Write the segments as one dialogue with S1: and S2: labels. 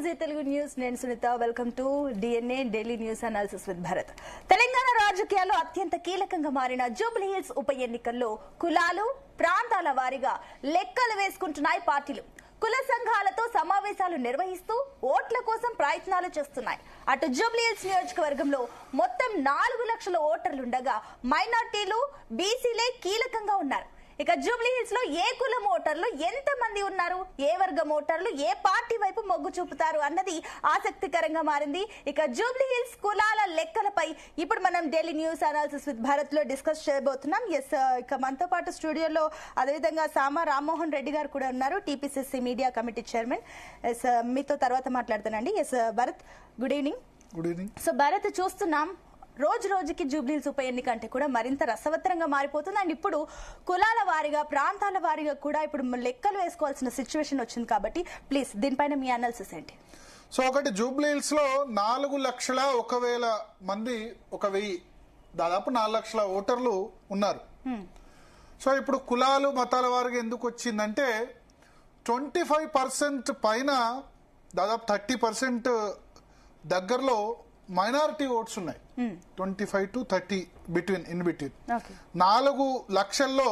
S1: G Telugu news. నేను Sunitha. Welcome to DNA daily news analysis with Bharath. Telangana రాజకీయాల్లో అత్యంత కీలకంగా మారిన జూబ్లీ హిల్స్ ఉప ఎన్నికల్లో కులాలు, ప్రాంతాల వారీగా లెక్కలు వేసుకుంటున్నాయి పార్టీలు. కుల సంఘాలతో సమావేశాలు నిర్వహిస్తూ ఓట్ల కోసం ప్రయత్నాలు చేస్తున్నాయి. అటు జూబ్లీ హిల్స్ నియోజకవర్గంలో మొత్తం 4 లక్షల ఓటర్లుండగా మైనార్టీలు, బీసీలే కీలకంగా ఉన్నారు. ఇక జూబ్లీ హిల్స్ లో ఏ కులం ఓటర్లు ఎంత మంది ఉన్నారు, ఏ వర్గం ఓటర్లు ఏ పార్టీ వైపు మొగ్గు చూపుతారు అన్నది ఆసక్తికరంగా మారింది. ఇక జూబ్లీ హిల్స్ కులాల లెక్కలపై ఇప్పుడు మనం daily news analysis with Bharat లో డిస్కస్ చేయబోతున్నాం. ఇక మనతో పాటు స్టూడియోలో అదేవిధంగా సామా రామ్మోహన్ రెడ్డి గారు కూడా ఉన్నారు, టీపీసీసీ మీడియా కమిటీ చైర్మన్. మీతో తర్వాత మాట్లాడతానండి. Bharath, good evening.
S2: Good evening.
S1: So Bharath, చూస్తున్నాం రోజు రోజుకి జూబ్లీ హిల్స్ ఉప ఎన్నిక అంటే కూడా మరింత రసవత్తరంగా మారిపోతుంది. అండ్ ఇప్పుడు కులాల వారీగా, ప్రాంతాల వారీగా కూడా ఇప్పుడు లెక్కలు వేసుకోవాల్సిన సిచ్యువేషన్ వచ్చింది. కాబట్టి ప్లీజ్ దీనిపైన మీ అనాలిసిస్ ఏంటి?
S2: సో ఒకటి, జూబ్లీ హిల్స్ లో 4,01,000 మంది, 1,000 దాదాపు 4 లక్షల ఓటర్లు ఉన్నారు. సో ఇప్పుడు కులాలు, మతాల వారిగా ఎందుకు వచ్చిందంటే 25% పైన, దాదాపు 30% దగ్గరలో మైనారిటీ ఓట్స్ ఉన్నాయి. 25 to 30 ఇన్ బిట్వీన్. 4 లక్షల్లో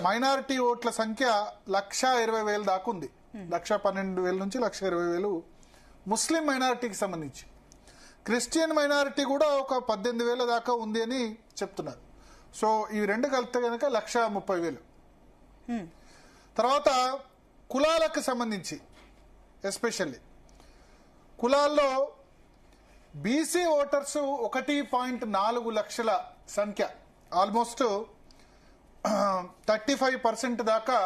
S2: మైనారిటీ ఓట్ల సంఖ్య 1,20,000 దాకా ఉంది. 1,12,000 నుంచి 1,20,000 ముస్లిం మైనారిటీకి సంబంధించి. క్రిస్టియన్ మైనారిటీ కూడా ఒక 18,000 దాకా ఉంది అని చెప్తున్నారు. సో ఇవి రెండు కలిపితే కనుక 1,30,000. తర్వాత కులాలకు సంబంధించి ఎస్పెషల్లీ కులాల్లో బీసీ ఓటర్స్ 1.4 లక్షల సంఖ్య, ఆల్మోస్ట్ 35% దాకా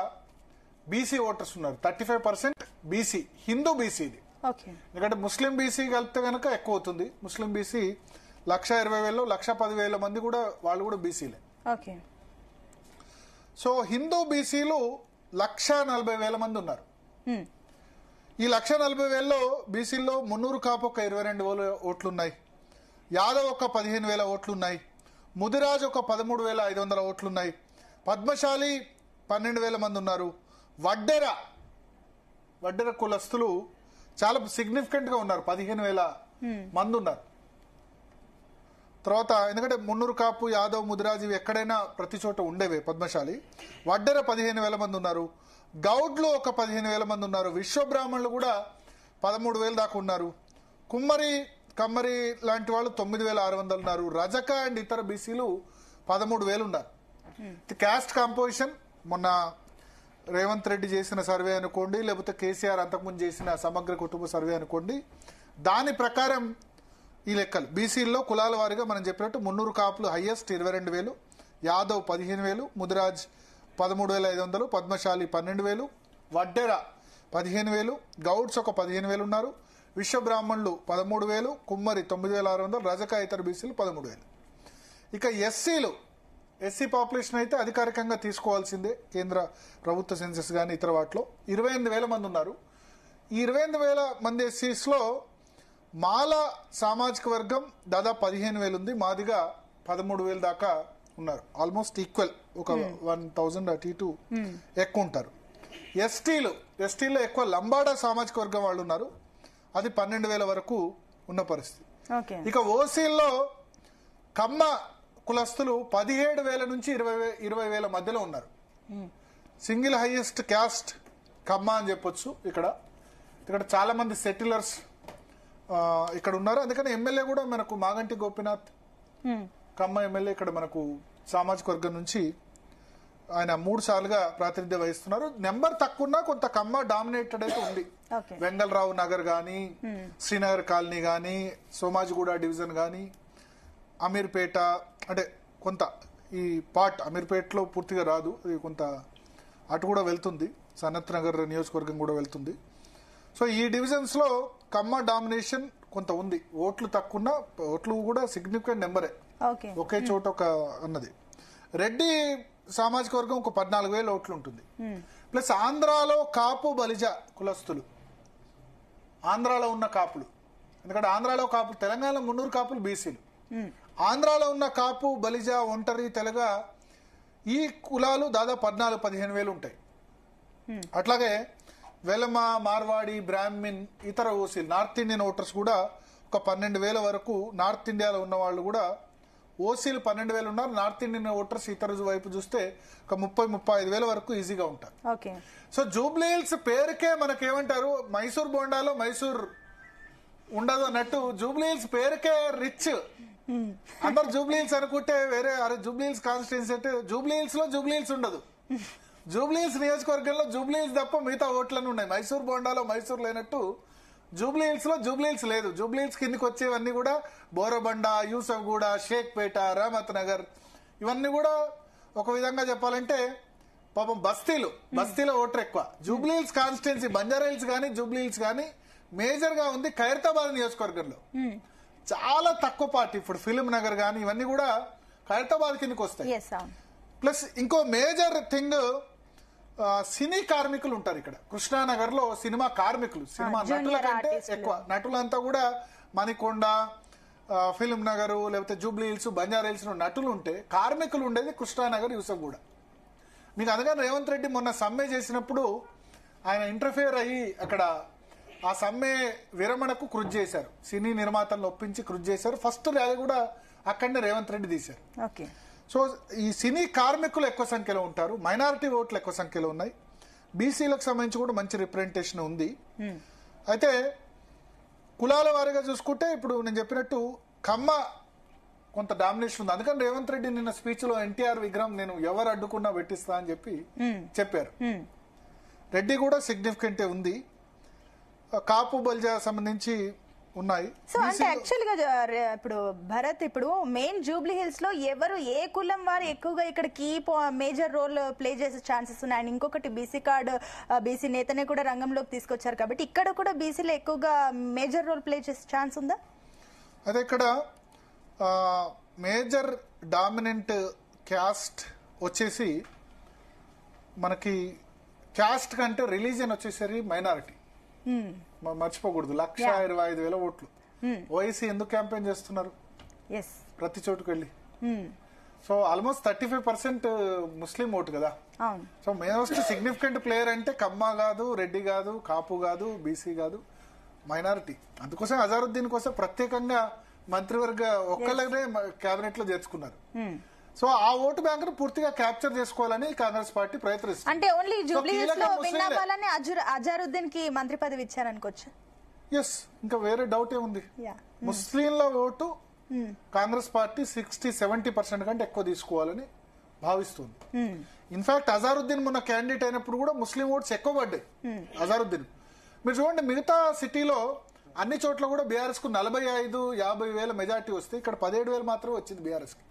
S2: బీసీ ఓటర్స్ ఉన్నారు. 35% బీసీ, హిందూ బీసీ ఇది. ఎందుకంటే ముస్లిం బీసీ కలిపితే కనుక ఎక్కువ అవుతుంది. ముస్లిం బీసీ 1,20,000, 1,10,000 మంది కూడా, వాళ్ళు కూడా బీసీలే. సో హిందూ బీసీలు 1,40,000 మంది ఉన్నారు. ఈ 1,40,000లో బీసీల్లో మున్నూరు కాపు ఒక 22,000 ఓట్లున్నాయి, యాదవ్ ఒక 15,000 ఓట్లున్నాయి, ముదిరాజ్ ఒక 13,500 ఓట్లున్నాయి, పద్మశాలి 12,000 మంది ఉన్నారు, వడ్డెర కులస్తులు చాలా సిగ్నిఫికెంట్ గా ఉన్నారు, 15,000 మంది ఉన్నారు. తర్వాత ఎందుకంటే మున్నూరు కాపు, యాదవ్, ముదిరాజ్ ఇవి ఎక్కడైనా ప్రతి చోట ఉండేవే. పద్మశాలి, వడ్డెర 15,000 మంది ఉన్నారు, గౌడ్లు ఒక 15,000 మంది ఉన్నారు, విశ్వబ్రాహ్మణులు కూడా 13,000 దాకా ఉన్నారు, కుమ్మరి, కమ్మరి లాంటి వాళ్ళు 9,600 ఉన్నారు, రజక అండ్ ఇతర బీసీలు 13,000 ఉన్నారు. క్యాస్ట్ కాంపోజిషన్ మొన్న రేవంత్ రెడ్డి చేసిన సర్వే అనుకోండి, లేకపోతే కేసీఆర్ అంతకుముందు చేసిన సమగ్ర కుటుంబ సర్వే అనుకోండి, దాని ప్రకారం ఈ లెక్కలు. బీసీల్లో కులాల వారిగా మనం చెప్పినట్టు మున్నూరు కాపులు హైయెస్ట్ 22,000, యాదవ్ 15,000, ముదిరాజ్ 13,500, పద్మశాలి 12,000, వడ్డెర 15,000, గౌడ్స్ ఒక 15,000 ఉన్నారు, విశ్వబ్రాహ్మణులు 13,000, కుమ్మరి 9,600, రజక ఇతర బీసీలు 13,000. ఇక ఎస్సీ పాపులేషన్ అయితే అధికారికంగా తీసుకోవాల్సిందే, కేంద్ర ప్రభుత్వ సెన్సెస్ కానీ ఇతర వాటిలో 28,000 మంది ఉన్నారు. ఈ 28,000 మంది ఎస్సీస్లో మాల సామాజిక వర్గం దాదాపు 15,000 ఉంది, మాదిగా 13,000 దాకా ఉన్నారు. ఆల్మోస్ట్ ఈక్వల్, ఒక 1,000 అటు ఇటు ఎక్కువ ఉంటారు. ఎస్టీలో ఎక్కువ లంబాడా సామాజిక వర్గం వాళ్ళు ఉన్నారు, అది 12,000 వరకు ఉన్న పరిస్థితి. ఇక ఓసీల్లో కమ్మ కులస్తులు 17,000 నుంచి 20,000 మధ్యలో ఉన్నారు. సింగిల్ హైయెస్ట్ క్యాస్ట్ కమ్మ అని చెప్పొచ్చు. ఇక్కడ చాలా మంది సెటిలర్స్ ఇక్కడ ఉన్నారు. అందుకని ఎమ్మెల్యే కూడా మనకు మాగంటి గోపీనాథ్ కమ్మ ఎమ్మెల్యే ఇక్కడ మనకు సామాజిక వర్గం నుంచి ఆయన 3 సార్లుగా ప్రాతినిధ్యం వహిస్తున్నారు. నెంబర్ తక్కువ ఉన్నా కొంత కమ్మ డామినేటెడ్ అయితే ఉంది. వెంగళరావు నగర్ గానీ, శ్రీనగర్ కాలనీ గానీ, సోమాజిగూడ డివిజన్ గానీ, అమీర్పేట, అంటే కొంత ఈ పార్ట్ అమీర్పేటలో పూర్తిగా రాదు, కొంత అటు కూడా వెళ్తుంది, సనత్ నగర్ నియోజకవర్గం కూడా వెళ్తుంది. సో ఈ డివిజన్స్ లో కమ్మ డామినేషన్ కొంత ఉంది. ఓట్లు తక్కువ, ఓట్లు కూడా సిగ్నిఫికెంట్ నెంబరే, ఒకే చోట ఒక అన్నది. రెడ్డి సామాజిక వర్గం ఒక 14,000 ఓట్లు ఉంటుంది. ప్లస్ ఆంధ్రాలో కాపు, బలిజ కులస్తులు, ఆంధ్రాలో ఉన్న కాపులు, ఎందుకంటే ఆంధ్రాలో కాపులు, తెలంగాణలో మున్నూరు కాపులు బీసీలు, ఆంధ్రాలో ఉన్న కాపు, బలిజ, ఒంటరి, తెలగ ఈ కులాలు దాదాపు 14,000-15,000 ఉంటాయి. అట్లాగే వెలమ, మార్వాడి, బ్రాహ్మిన్, ఇతర ఓసీలు, నార్త్ ఇండియన్ ఓటర్స్ కూడా ఒక 12,000 వరకు నార్త్ ఇండియాలో ఉన్న వాళ్ళు కూడా ఓసీలు 12,000 ఉన్నారు. నార్త్ ఇండియన్ ఓటర్స్ ఇతర వైపు చూస్తే ఒక 30-35,000 వరకు ఈజీగా ఉంటారు. సో జూబ్లీ హిల్స్ పేరుకే మనకేమంటారు, మైసూర్ బోండాలో మైసూర్ ఉండదు అన్నట్టు జూబ్లీ హిల్స్ పేరుకే రిచ్. అందరు జూబ్లీ హిల్స్ అనుకుంటే వేరే జూబ్లీ హిల్స్ కాన్స్టిట్యున్సీ అంటే జూబ్లీ హిల్స్ లో జూబ్లీ హిల్స్ ఉండదు. జూబ్లీ హిల్స్ నియోజకవర్గంలో జూబ్లీ హిల్స్ తప్ప మిగతా ఓట్లను ఉన్నాయి. మైసూర్ బోండాలో మైసూర్ లేనట్టు జూబ్లీ హిల్స్ లో జూబ్లీ హిల్స్ లేదు. జూబ్లీ హిల్స్ కిందకి వచ్చేవన్నీ కూడా బోరబండ, యూసఫ్గూడ, షేక్పేట, రహమత్ నగర్, ఇవన్నీ కూడా ఒక విధంగా చెప్పాలంటే పాపం బస్తీలో ఓటర్ ఎక్కువ. Jubilee hills constituency Banjara hills కానీ జూబ్లీ హిల్స్ కానీ మేజర్ గా ఉంది ఖైరతాబాద్ నియోజకవర్గంలో. చాలా తక్కువ పార్టీ. ఇప్పుడు ఫిలిం నగర్ కానీ ఇవన్నీ కూడా ఖైరతాబాద్ కిందకి వస్తాయి. ప్లస్ ఇంకో మేజర్ థింగ్, సినీ కార్మికులు ఉంటారు ఇక్కడ కృష్ణానగర్ లో. సినిమా కార్మికులు, సినిమా నటుల కంటే ఎక్కువ నటులంతా కూడా మణికొండ, ఫిలిం నగర్, లేకపోతే జూబ్లీ హిల్స్, బంజారా హిల్స్ నటులు ఉంటే కార్మికులు ఉండేది కృష్ణానగర్, యూసఫ్గూడ. మీకు అందుకని రేవంత్ రెడ్డి మొన్న సమ్మె చేసినప్పుడు ఆయన ఇంటర్ఫియర్ అయ్యి అక్కడ ఆ సమ్మె విరమణకు కృషి చేశారు. సినీ నిర్మాతలను ఒప్పించి కృషి చేశారు. ఫస్ట్ ర్యాలీ కూడా అక్కడనే రేవంత్ రెడ్డి తీశారు. సో ఈ సినీ కార్మికులు ఎక్కువ సంఖ్యలో ఉంటారు. మైనారిటీ ఓట్లు ఎక్కువ సంఖ్యలో ఉన్నాయి. బీసీలకు సంబంధించి కూడా మంచి రిప్రజెంటేషన్ ఉంది. అయితే కులాల వారీగా చూసుకుంటే ఇప్పుడు నేను చెప్పినట్టు కమ్మ కొంత డామినేషన్ ఉంది. అందుకని రేవంత్ రెడ్డి నిన్న స్పీచ్ లో ఎన్టీఆర్ విగ్రహం నేను ఎవరు అడ్డుకున్నా పెట్టిస్తా అని చెప్పారు. రెడ్డి కూడా సిగ్నిఫికెంట్ ఉంది. కాపు బల్జా సంబంధించి ఉన్నాయి.
S1: సో అంటే యాక్చువల్ గా ఇప్పుడు భరత్, ఇప్పుడు మెయిన్ జూబ్లీ హిల్స్ లో ఎవరు ఏ కులం వారు ఎక్కువగా ఇక్కడ కీ మేజర్ రోల్ ప్లే చేసే ఛాన్సెస్ ఉన్నాయి. అండ్ ఇంకొకటి బీసీ కార్డు, బీసీ నేతనే కూడా రంగంలోకి తీసుకొచ్చారు కాబట్టి ఇక్కడ కూడా బీసీలో ఎక్కువగా మేజర్ రోల్ ప్లే చేసే ఛాన్స్ ఉందా?
S2: అదే ఇక్కడ మేజర్ డామినెంట్ క్యాస్ట్ వచ్చేసి మనకి క్యాస్ట్ కంటే రిలీజియన్ వచ్చేసరి మైనారిటీ. మర్చిపోకూడదు. 1,25,000 ఓట్లు. ఓఐసీ ఎందుకు క్యాంపెయిన్ చేస్తున్నారు ప్రతి చోటుకు వెళ్ళి? సో ఆల్మోస్ట్ 35% ముస్లిం ఓటు కదా. సో మోస్ట్ సిగ్నిఫికెంట్ ప్లేయర్ అంటే కమ్మ కాదు, రెడ్డి కాదు, కాపు కాదు, బీసీ కాదు, మైనారిటీ. అందుకోసం అజారుద్దీన్ కోసం ప్రత్యేకంగా మంత్రివర్గ ఒక్కళ్ళనే కేబినెట్ లో చేర్చుకున్నారు. సో ఆ ఓటు బ్యాంక్ ను పూర్తిగా క్యాప్చర్ చేసుకోవాలని కాంగ్రెస్ పార్టీ ప్రయత్నిస్తుంది.
S1: అంటే ఓన్లీ జూబ్లీ హిల్స్ లో విన్ అవ్వాలని అజారుద్దీన్ కి మంత్రి పదవి ఇచ్చారనుకోవచ్చు.
S2: ఎస్, ఇంకా వేరే డౌట్ ఏముంది? ముస్లింల ఓటు కాంగ్రెస్ పార్టీ 60-70% కంటే ఎక్కువ తీసుకోవాలని భావిస్తుంది. ఇన్ఫాక్ట్ అజారుద్దీన్ మొన్న క్యాండిడేట్ అయినప్పుడు కూడా ముస్లిం ఓట్స్ ఎక్కువ పడ్డాయి అజారుద్దీన్. మీరు చూడండి, మిగతా సిటీలో అన్ని చోట్ల కూడా బీఆర్ఎస్ కు 45-50 మెజార్టీ వస్తే ఇక్కడ 17,000 మాత్రమే వచ్చింది బీఆర్ఎస్ కి.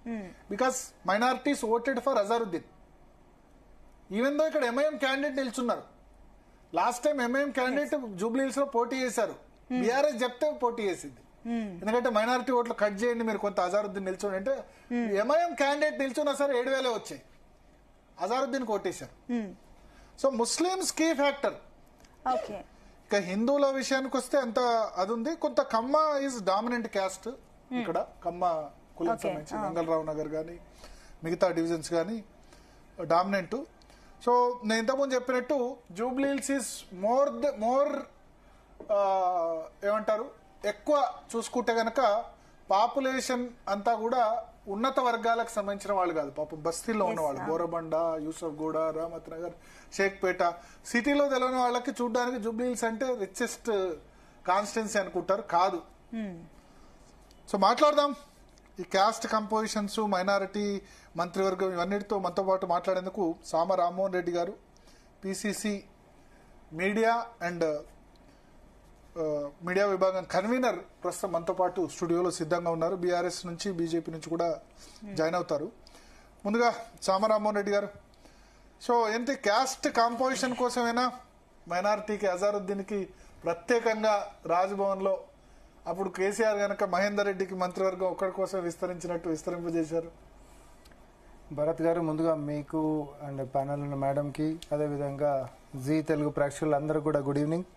S2: Because minorities voted for Azharuddin. Even though ఇక్కడ ఎంఐఎం క్యాండిడేట్ నిల్చున్నారు. Last time MIM candidate Jubilee hills లో పోటీ చేశారు. బీఆర్ఎస్ చెప్తే పోటీ చేసింది. ఎందుకంటే మైనారిటీ ఓట్లు కట్ చేయండి మీరు, కొంత అజారుద్దీన్ నిల్చోండి అంటే ఎంఐఎం క్యాండిడేట్ నిల్చున్నా సరే 7,000 వచ్చాయి. అజారుద్దీన్ కోటేశారు. So Muslims key factor. ఇక హిందువుల విషయానికి వస్తే అంత అది ఉంది. కొంత కమ్మ ఈజ్ డామినెంట్ క్యాస్ట్ ఇక్కడ. కమ్మ కులం సంబంధించి మంగళరావు నగర్ కానీ మిగతా డివిజన్స్ కానీ డామినెంట్. సో నేను ఇంతకుముందు చెప్పినట్టు జూబ్లీ హిల్స్ ఈజ్ మోర్ ఏమంటారు, ఎక్కువ చూసుకుంటే గనక పాపులేషన్ అంతా కూడా ఉన్నత వర్గాలకు సంబంధించిన వాళ్ళు కాదు. పాపం బస్తీల్లో ఉన్నవాళ్ళు, బోరబండ, యూసఫ్గూడ, రహమత్ నగర్, షేక్పేట, సిటీలో తెలియని వాళ్ళకి చూడడానికి జూబ్లీ హిల్స్ అంటే రిచెస్ట్ కాన్స్టిట్యున్సీ అనుకుంటారు. కాదు. సో మాట్లాడదాం ఈ క్యాస్ట్ కంపోజిషన్స్, మైనారిటీ మంత్రివర్గం, ఇవన్నిటితో మనతో పాటు మాట్లాడేందుకు సామ రామ్మోహన్ రెడ్డి గారు, పిసిసి మీడియా అండ్ మీడియా విభాగం కన్వీనర్, ప్రస్తుతం మనతో పాటు స్టూడియోలో సిద్ధంగా ఉన్నారు. బీఆర్ఎస్ నుంచి, బీజేపీ నుంచి కూడా జాయిన్ అవుతారు. ముందుగా సామ రామ్మోహన్ రెడ్డి గారు, సో ఏంటి క్యాస్ట్ కాంపోజిషన్ కోసమేనా మైనారిటీకి, అజారుద్దీన్కి ప్రత్యేకంగా రాజ్భవన్ లో అప్పుడు కేసీఆర్ గనక మహేందర్ రెడ్డికి మంత్రివర్గం ఒక్కడి కోసం విస్తరింపజేశారు?
S3: భరత్ గారు, ముందుగా మీకు అండ్ ప్యానల్ ఉన్న మేడంకి, అదేవిధంగా జీ తెలుగు ప్రేక్షకులందరూ కూడా గుడ్ ఈవినింగ్.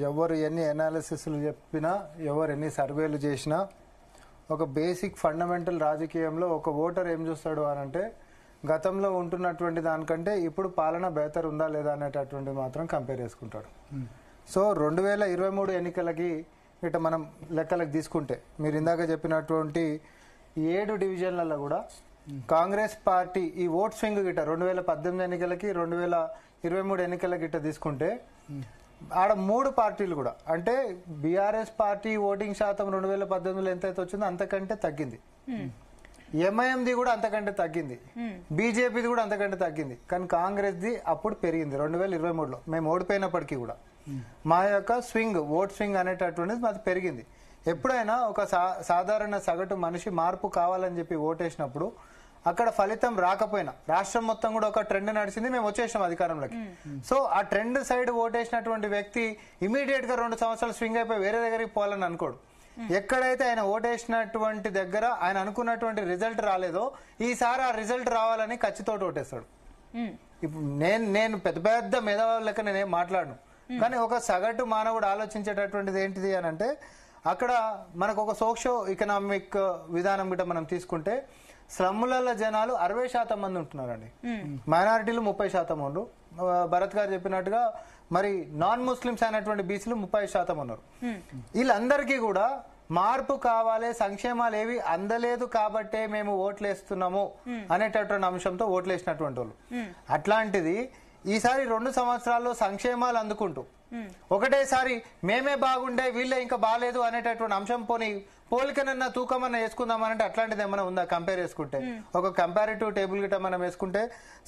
S3: ఎవరు ఎన్ని అనాలిసిస్లు చెప్పినా, ఎవరు ఎన్ని సర్వేలు చేసినా, ఒక బేసిక్ ఫండమెంటల్ రాజకీయంలో ఒక ఓటర్ ఏం చూస్తాడు అని అంటే గతంలో ఉంటున్నటువంటి దానికంటే ఇప్పుడు పాలన బెహతర్ ఉందా లేదా అనేటటువంటి మాత్రం కంపేర్ చేసుకుంటాడు. సో 2023 ఎన్నికలకి ఇట మనం లెక్కలకు తీసుకుంటే మీరు ఇందాక చెప్పినటువంటి 7 డివిజన్లలో కూడా కాంగ్రెస్ పార్టీ ఈ ఓట్ స్వింగ్ గిట్ట 2018 ఎన్నికలకి 2023 ఎన్నికలకి గిట్ట తీసుకుంటే ఆడ 3 పార్టీలు కూడా అంటే బీఆర్ఎస్ పార్టీ ఓటింగ్ శాతం 2018లో ఎంతైతే వచ్చిందో అంతకంటే తగ్గింది. ఎంఐఎంది కూడా అంతకంటే తగ్గింది, బీజేపీది కూడా అంతకంటే తగ్గింది. కానీ కాంగ్రెస్ది అప్పుడు పెరిగింది 2023లో. మేము ఓడిపోయినప్పటికీ కూడా మా యొక్క స్వింగ్ ఓట్ స్వింగ్ అనేటటువంటిది మాది పెరిగింది. ఎప్పుడైనా ఒక సాధారణ సగటు మనిషి మార్పు కావాలని చెప్పి ఓటేసినప్పుడు అక్కడ ఫలితం రాకపోయినా రాష్ట్రం మొత్తం కూడా ఒక ట్రెండ్ నడిచింది, మేము వచ్చేసాం అధికారంలోకి. సో ఆ ట్రెండ్ సైడ్ ఓటేసినటువంటి వ్యక్తి ఇమీడియట్ గా 2 సంవత్సరాలు స్వింగ్ అయిపోయి వేరే దగ్గరికి పోవాలని అనుకోడు. ఎక్కడైతే ఆయన ఓటేసినటువంటి దగ్గర ఆయన అనుకున్నటువంటి రిజల్ట్ రాలేదో ఈసారి ఆ రిజల్ట్ రావాలని ఖచ్చితంగా ఓటేస్తాడు. ఇప్పుడు నేను పెద్ద పెద్ద మేధావుల లెక్క నేనేం మాట్లాడను, కానీ ఒక సగటు మానవుడు ఆలోచించేటటువంటిది ఏంటిది అని అంటే అక్కడ మనకు ఒక సోషో ఎకనామిక్ విధానం గిట్ట మనం తీసుకుంటే స్లమ్ముల జనాలు 60% మంది ఉంటున్నారండి, మైనారిటీలు 30% ఉన్నారు. భరత్ గారు చెప్పినట్టుగా మరి నాన్ ముస్లిమ్స్ అయినటువంటి బీసీలు 30% ఉన్నారు. వీళ్ళందరికీ కూడా మార్పు కావాలి, సంక్షేమాలు ఏవి అందలేదు కాబట్టే మేము ఓట్లేస్తున్నాము అనేటటువంటి అంశంతో ఓట్లేసినటువంటి వాళ్ళు. అట్లాంటిది ఈసారి 2 సంవత్సరాల్లో సంక్షేమాలు అందుకుంటూ ఒకటేసారి మేమే బాగుండే వీళ్ళే ఇంకా బాగాలేదు అనేటటువంటి అంశం పోని పోలికనన్నా తూకమన్నా వేసుకుందామనంటే అట్లాంటిది ఏమైనా ఉందా కంపేర్ చేసుకుంటే? ఒక కంపారిటివ్ టేబుల్ గిట్ట మనం వేసుకుంటే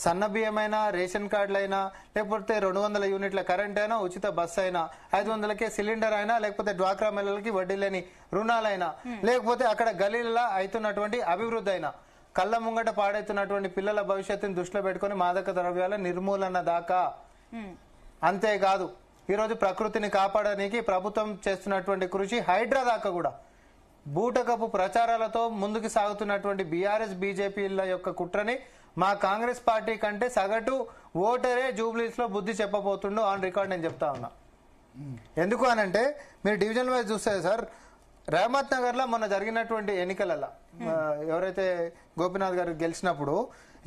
S3: సన్న బియ్యమైనా రేషన్ కార్డులైనా లేకపోతే 200 యూనిట్ల కరెంట్ అయినా ఉచిత బస్సు అయినా 500కే సిలిండర్ అయినా లేకపోతే డ్వాక్రా మహిళలకి వడ్డీ లేని రుణాలైనా లేకపోతే అక్కడ గలీలలో అవుతున్నటువంటి అభివృద్ధి అయినా కళ్ళ ముంగట పాడైతున్నటువంటి పిల్లల భవిష్యత్తుని దృష్టిలో పెట్టుకుని మాదక ద్రవ్యాల నిర్మూలన దాకా. అంతేకాదు ఈరోజు ప్రకృతిని కాపాడడానికి ప్రభుత్వం చేస్తున్నటువంటి కృషి హైడ్రా దాకా కూడా బూటకపు ప్రచారాలతో ముందుకు సాగుతున్నటువంటి బీఆర్ఎస్ బీజేపీల యొక్క కుట్రని మా కాంగ్రెస్ పార్టీ కంటే సగటు ఓటరే జూబ్లీస్ లో బుద్ధి చెప్పబోతుండు ఆన్ రికార్డ్ నేను చెప్తా ఉన్నా. ఎందుకు అనంటే మీరు డివిజన్ వైజ్ చూస్తే సార్ రహమత్ నగర్ లో మొన్న జరిగినటువంటి ఎన్నికలలో ఎవరైతే గోపీనాథ్ గారు గెలిచినప్పుడు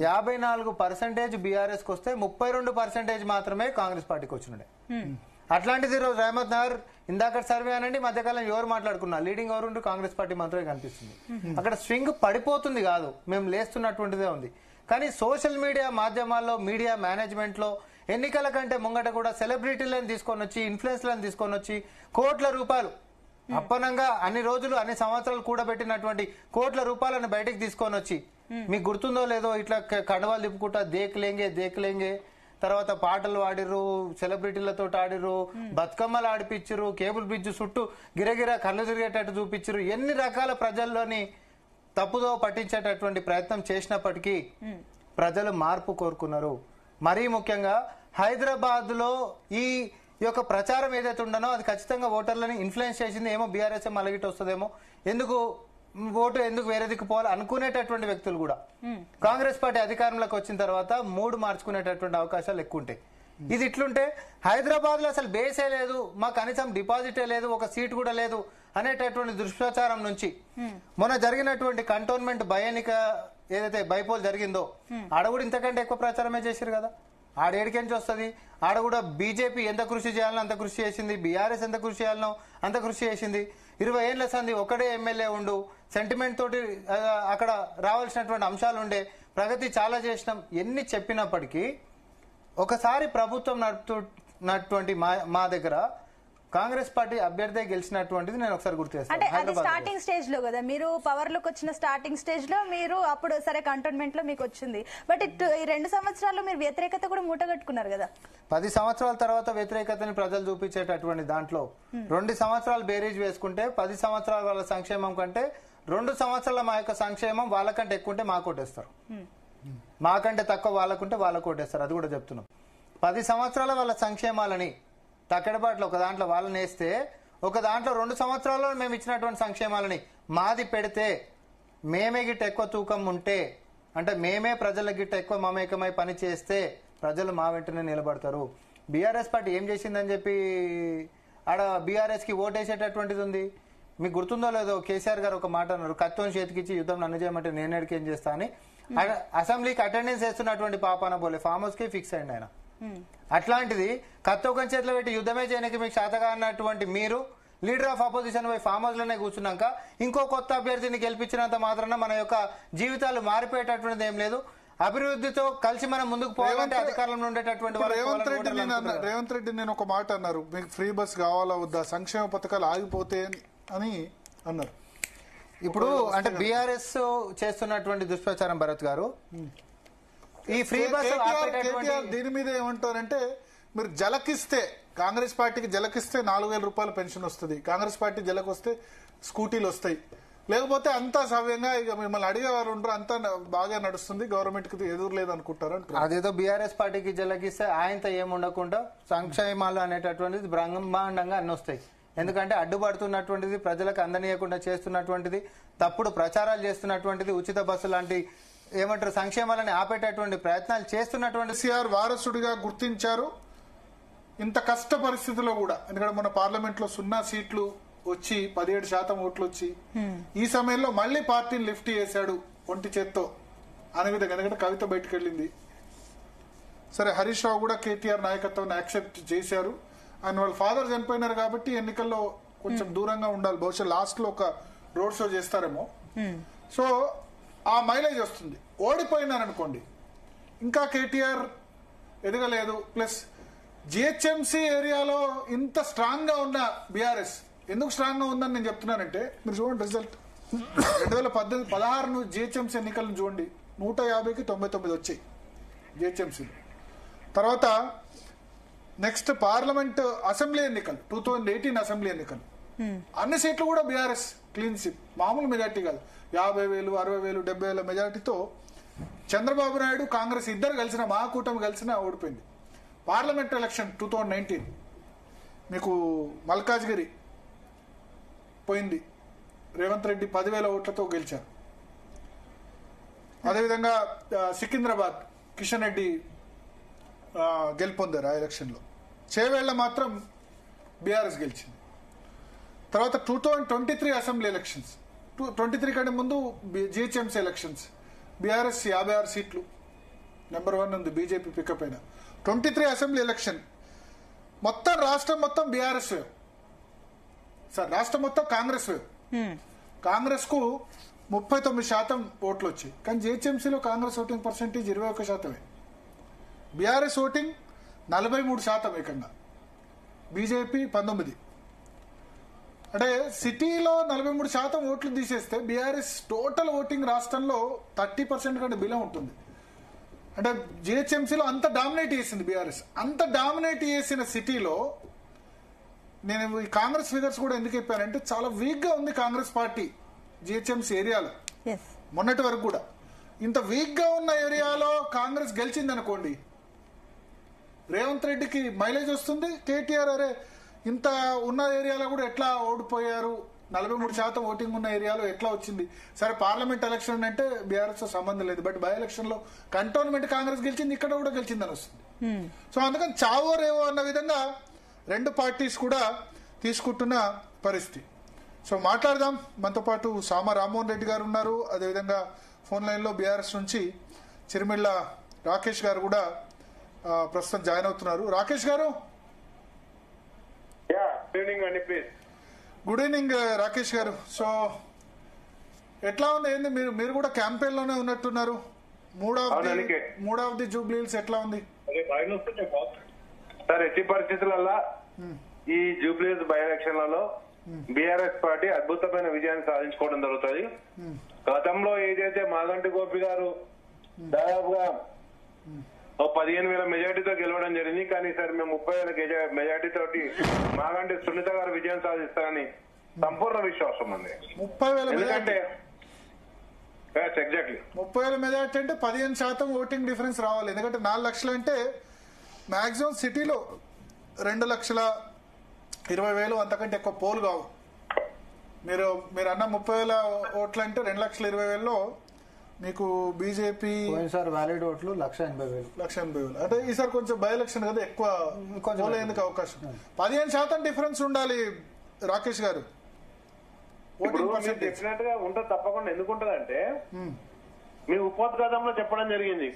S3: 54% బీఆర్ఎస్ కి వస్తే 32% మాత్రమే కాంగ్రెస్ పార్టీకి వచ్చినాడే. అట్లాంటిది ఈరోజు రహమత్ నగర్ ఇందాక సర్వే అనండి మధ్యకాలం ఎవరు మాట్లాడుకున్నా లీడింగ్ ఎవరు కాంగ్రెస్ పార్టీ మాత్రమే కనిపిస్తుంది. అక్కడ స్వింగ్ పడిపోతుంది కాదు, మేము లేస్తున్నటువంటిదే ఉంది. కానీ సోషల్ మీడియా మాధ్యమాల్లో మీడియా మేనేజ్మెంట్ లో ఎన్నికల కంటే ముంగట కూడా సెలబ్రిటీలను తీసుకొని వచ్చి ఇన్ఫ్లుయెన్స్లను తీసుకొని వచ్చి కోట్ల రూపాయలు అప్పనంగా అన్ని రోజులు అన్ని సంవత్సరాలు కూడబెట్టినటువంటి కోట్ల రూపాయలను బయటకు తీసుకొని వచ్చి మీకు గుర్తుందో లేదో ఇట్లా కండవాలు తిప్పుకుంటా దేక్లేంగే తర్వాత పాటలు ఆడిర్రు, సెలబ్రిటీలతో ఆడిర్రు, బతుకమ్మలు ఆడిపించరు, కేబుల్ బ్రిడ్జ్ చుట్టూ గిరగిరా కళ్ళు తిరిగేటట్టు చూపించరు. ఎన్ని రకాల ప్రజల్లోని తప్పుదో పట్టించేటటువంటి ప్రయత్నం చేసినప్పటికీ ప్రజలు మార్పు కోరుకున్నారు. మరీ ముఖ్యంగా హైదరాబాద్ లో ఈ యొక్క ప్రచారం ఏదైతే ఉండనో అది ఖచ్చితంగా ఓటర్లని ఇన్ఫ్లుయెన్స్ చేసింది. ఏమో బీఆర్ఎస్ మలగిట్ వస్తుందేమో, ఓటు ఎందుకు వేరే దిక్కు పోవాలి అనుకునేటటువంటి వ్యక్తులు కూడా కాంగ్రెస్ పార్టీ అధికారంలోకి వచ్చిన తర్వాత 3 మార్చుకునేటటువంటి అవకాశాలు ఎక్కువ ఉంటాయి. ఇది ఇట్లుంటే హైదరాబాద్ లో అసలు బేసే లేదు, మాకు కనీసం డిపాజిటే లేదు, ఒక సీట్ కూడా లేదు అనేటటువంటి దుష్ప్రచారం నుంచి మొన్న జరిగినటువంటి కంటోన్మెంట్ బై ఎన్నిక ఏదైతే బైపోల్ జరిగిందో ఆడ కూడా ఇంతకంటే ఎక్కువ ప్రచారమే చేశారు కదా. ఆడేడికెంచి వస్తుంది? ఆడ కూడా బీజేపీ ఎంత కృషి చేయాలనో అంత కృషి చేసింది, బీఆర్ఎస్ ఎంత కృషి చేయాలనో అంత కృషి చేసింది. 20 ఏళ్ల సంది ఒకడే ఎమ్మెల్యే ఉండు సెంటిమెంట్ తోటి అక్కడ రావాల్సినటువంటి అంశాలు ఉండే ప్రగతి చాలా చేసినాం. ఎన్ని చెప్పినప్పటికీ ఒకసారి ప్రభుత్వం నడుపుతున్నటువంటి మా దగ్గర కాంగ్రెస్ పార్టీ అభ్యర్థి గెలిచినటువంటిది నేను ఒకసారి గుర్తు చేస్తాను.
S1: అది స్టార్టింగ్ స్టేజ్ లో కదా, మీరు పవర్ లోకి వచ్చిన స్టార్టింగ్ స్టేజ్ లో మీరు అప్పుడు సరే కంటోన్మెంట్ లో మీకు వచ్చింది. బట్ ఈ 2 సంవత్సరాల్లో మీరు వ్యతిరేకత కూడా మూటగట్టుకున్నారు కదా.
S3: 10 సంవత్సరాల తర్వాత వ్యతిరేకతని ప్రజలు చూపించేటటువంటి దాంట్లో 2 సంవత్సరాలు బేరీజ్ వేసుకుంటే 10 సంవత్సరాల వాళ్ళ సంక్షేమం కంటే 2 సంవత్సరాల మా యొక్క సంక్షేమం వాళ్ళకంటే ఎక్కువ ఉంటే మాకు ఓటేస్తారు, మాకంటే తక్కువ వాళ్ళకుంటే వాళ్ళకు ఓటేస్తారు. అది కూడా చెప్తున్నాం. 10 సంవత్సరాల వాళ్ళ సంక్షేమాలని తక్కడబాట్లో ఒక దాంట్లో వాళ్ళని వేస్తే ఒక దాంట్లో 2 సంవత్సరాల్లో మేము ఇచ్చినటువంటి సంక్షేమాలని మాది పెడితే మేమే గిట్ట ఎక్కువ తూకం ఉంటే అంటే మేమే ప్రజల గిట్ట ఎక్కువ మమేకమై పని చేస్తే ప్రజలు మా వెంటనే నిలబడతారు. బీఆర్ఎస్ పార్టీ ఏం చేసిందని చెప్పి ఆడ బీఆర్ఎస్ కి ఓటేసేటటువంటిది ఉంది. మీకు గుర్తుందో లేదో కేసీఆర్ గారు ఒక మాట అన్నారు, కత్తిని చేతికిచ్చి యుద్ధం నన్ను చేయమంటే నేను ఎడికేం చేస్తా అని. అసెంబ్లీకి అటెండెన్స్ వేస్తున్నటువంటి పాపాన పోలే ఫామ్ హౌస్ కి ఫిక్స్ అయ్యండి ఆయన. అట్లాంటిది కత్తొక చేతిలో పెట్టి యుద్ధమే చేయడానికి మీకు శాతగా అన్నటువంటి మీరు లీడర్ ఆఫ్ అపోజిషన్ పోయి ఫామ్ హౌస్ లోనే కూర్చున్నాక ఇంకో కొత్త అభ్యర్థిని గెలిపించినంత మాత్రాన మన యొక్క జీవితాలు మారిపోయేటటువంటిది ఏం లేదు. అభివృద్ధితో కలిసి మనం ముందుకు పోవాలంటే అధికారంలో ఉండేటటువంటి
S2: రేవంత్ రెడ్డి నేను ఒక మాట అన్నారు, మీకు ఫ్రీ బస్ కావాలా వద్దా, సంక్షేమ పథకాలు ఆగిపోతే అని అన్నారు.
S3: ఇప్పుడు అంటే బీఆర్ఎస్ చేస్తున్నటువంటి దుష్ప్రచారం భరత్ గారు, ఈ ఫ్రీ బస్
S2: దీని మీద ఏమంటారంటే మీరు జలకిస్తే కాంగ్రెస్ పార్టీకి జలకిస్తే 4,000 రూపాయలు పెన్షన్ వస్తుంది, కాంగ్రెస్ పార్టీ జలకొస్తే స్కూటీలు వస్తాయి, లేకపోతే అంతా సవ్యంగా ఇక మిమ్మల్ని అడిగేవారు ఉండరు, అంతా బాగా నడుస్తుంది, గవర్నమెంట్ కి ఎదురు లేదు అనుకుంటారు.
S3: అదేదో బీఆర్ఎస్ పార్టీకి జలకిస్తే ఆయనతో ఏముండకుండా సంక్షేమాలు అనేటటువంటిది బ్రహ్మాండంగా అన్ని వస్తాయి. ఎందుకంటే అడ్డుపడుతున్నటువంటిది, ప్రజలకు అందనీయకుండా చేస్తున్నటువంటిది, తప్పుడు ప్రచారాలు చేస్తున్నటువంటిది, ఉచిత బస్సు లాంటి ఏమంటారు సంక్షేమాలని ఆపేటటువంటి ప్రయత్నాలు చేస్తున్నటువంటి
S2: కేసీఆర్ వారసుడిగా గుర్తించారు. ఇంత కష్ట పరిస్థితిలో కూడా, ఎందుకంటే మన పార్లమెంట్ లో 0 సీట్లు వచ్చి 17% ఓట్లు వచ్చి ఈ సమయంలో మళ్లీ పార్టీని లిఫ్ట్ చేశాడు ఒంటి చేత్తో అనే విధంగా. ఎందుకంటే కవిత బయటకు వెళ్ళింది, సరే హరీష్ రావు కూడా కేటీఆర్ నాయకత్వాన్ని యాక్సెప్ట్ చేశారు. ఆయన వాళ్ళ ఫాదర్ చనిపోయినారు కాబట్టి ఎన్నికల్లో కొంచెం దూరంగా ఉండాలి, బహుశా లాస్ట్ లో ఒక రోడ్ షో చేస్తారేమో. సో ఆ మైలేజ్ వస్తుంది. ఓడిపోయినారనుకోండి ఇంకా కేటీఆర్ ఎదగలేదు. ప్లస్ జిహెచ్ఎంసీ ఏరియాలో ఇంత స్ట్రాంగ్ గా ఉన్న బీఆర్ఎస్ ఎందుకు స్ట్రాంగ్ గా ఉందని నేను చెప్తున్నానంటే, మీరు చూడండి రిజల్ట్ 2016 జిహెచ్ఎంసీ ఎన్నికలను చూడండి, 150కి 99 వచ్చాయి జిహెచ్ఎంసీలు. తర్వాత నెక్స్ట్ పార్లమెంట్ అసెంబ్లీ ఎన్నికలు 2018 అసెంబ్లీ ఎన్నికలు అన్ని సీట్లు కూడా బీఆర్ఎస్ క్లీన్ స్వీప్, మామూలు మెజార్టీ కాదు, 50,000, 60,000, 70,000 మెజార్టీతో చంద్రబాబు నాయుడు కాంగ్రెస్ ఇద్దరు కలిసిన మహాకూటమి కలిసిన ఓడిపోయింది. పార్లమెంట్ ఎలక్షన్ 2019 మీకు మల్కాజ్గిరి పోయింది, రేవంత్ రెడ్డి 10,000 ఓట్లతో గెలిచారు. అదేవిధంగా సికింద్రాబాద్ కిషన్ రెడ్డి గెలుపొందారు ఆ ఎలక్షన్ లో. చేవేళ్ల మాత్రం బీఆర్ఎస్ గెలిచింది. తర్వాత 2023 అసెంబ్లీ ఎలక్షన్స్, 23 కంటే ముందు జిహెచ్ఎంసీ ఎలక్షన్స్, బీఆర్ఎస్ 56 సీట్లు, నెంబర్ 1 ఉంది, బీజేపీ పికప్ అయిన. 23 అసెంబ్లీ ఎలక్షన్ మొత్తం రాష్ట్రం మొత్తం బీఆర్ఎస్ వేవ్, సార్ రాష్ట్రం మొత్తం కాంగ్రెస్ వేవ్. కాంగ్రెస్ కు 39% ఓట్లు వచ్చాయి, కానీ జిహెచ్ఎంసీలో Congress voting percentage 21%. BRS voting 43% ఏకంగా, బీజేపీ 19. అంటే సిటీలో 43% ఓట్లు తీసేస్తే బీఆర్ఎస్ టోటల్ ఓటింగ్ రాష్ట్రంలో 30% కంటే బిలో ఉంటుంది. అంటే జిహెచ్ఎంసీలో అంత డామినేట్ చేసింది బీఆర్ఎస్. అంత డామినేట్ చేసిన సిటీలో నేను ఈ కాంగ్రెస్ ఫిగర్స్ కూడా ఎందుకు చెప్పానంటే, చాలా వీక్ గా ఉంది కాంగ్రెస్ పార్టీ జిహెచ్ఎంసీ ఏరియాలో. మొన్నటి వరకు కూడా ఇంత వీక్ గా ఉన్న ఏరియాలో కాంగ్రెస్ గెలిచింది అనుకోండి, రేవంత్ రెడ్డికి మైలేజ్ వస్తుంది. కేటీఆర్ అరే ఇంత ఉన్న ఏరియాలో కూడా ఎట్లా ఓడిపోయారు, 43% ఓటింగ్ ఉన్న ఏరియాలో ఎట్లా వచ్చింది. సరే పార్లమెంట్ ఎలక్షన్ అంటే బీఆర్ఎస్ తో సంబంధం లేదు, బట్ బై ఎలక్షన్ లో కంటోన్మెంట్ కాంగ్రెస్ గెలిచింది, ఇక్కడ కూడా గెలిచిందని వస్తుంది. సో అందుకని చావో రేవో అన్న విధంగా రెండు పార్టీస్ కూడా తీసుకుంటున్న పరిస్థితి. సో మాట్లాడదాం. మనతో పాటు సామ రామ్మోహన్ రెడ్డి గారు ఉన్నారు, అదేవిధంగా ఫోన్ లైన్ లో బీఆర్ఎస్ నుంచి చిరుమిళ్ళ రాకేష్ గారు కూడా ప్రస్తుతం జాయిన్ అవుతున్నారు. రాకేష్ గారు గుడ్ ఈవినింగ్. రాకేష్ గారు, సో ఎట్లా ఉంది, ఏంది మీరు కూడా క్యాంపెయిన్ లోనే ఉన్నట్టున్నారు, mood of the Jubilee hills ఎట్లా ఉంది
S4: సార్? ఎట్టి పరిస్థితులలో ఈ జూబ్లీ హిల్స్ బై ఎలక్షన్లలో బీఆర్ఎస్ పార్టీ అద్భుతమైన విజయాన్ని సాధించుకోవడం జరుగుతుంది. గతంలో ఏదైతే మాగంటి గోపి గారు దాదాపుగా 15,000 మెజార్టీతో గెలవడం జరిగింది, కానీ ఈసారి మేము 30,000 మెజార్టీ తోటి మాగంటి సునీత గారు విజయం సాధిస్తారని సంపూర్ణ విశ్వాసం ఉంది.
S2: 30,000
S4: ఎందుకంటే ఎగ్జాక్ట్లీ
S2: 30,000 మెజార్టీ అంటే 15% ఓటింగ్ డిఫరెన్స్ రావాలి. ఎందుకంటే 4 లక్షలు అంటే మాక్సిమం సిటీలో 2,20,000 అంతకంటే ఎక్కువ పోల్ కావు. మీరు అన్న 30,000 ఓట్లు అంటే 2,20,000లో మీకు బీజేపీ
S3: వ్యాలిడ్ ఓట్లు 1,80,000
S2: అంటే ఈసారి కొంచెం బై ఎలక్షన్ కదా, ఎక్కువ పోలేందుకు అవకాశం. 15% డిఫరెన్స్ ఉండాలి రాకేష్ గారు.
S4: డెఫినెట్ గా ఉంటుంది తప్పకుండా. ఎందుకుంటదంటే మీ ఉపోద్ఘాతంలో చెప్పడం జరిగింది.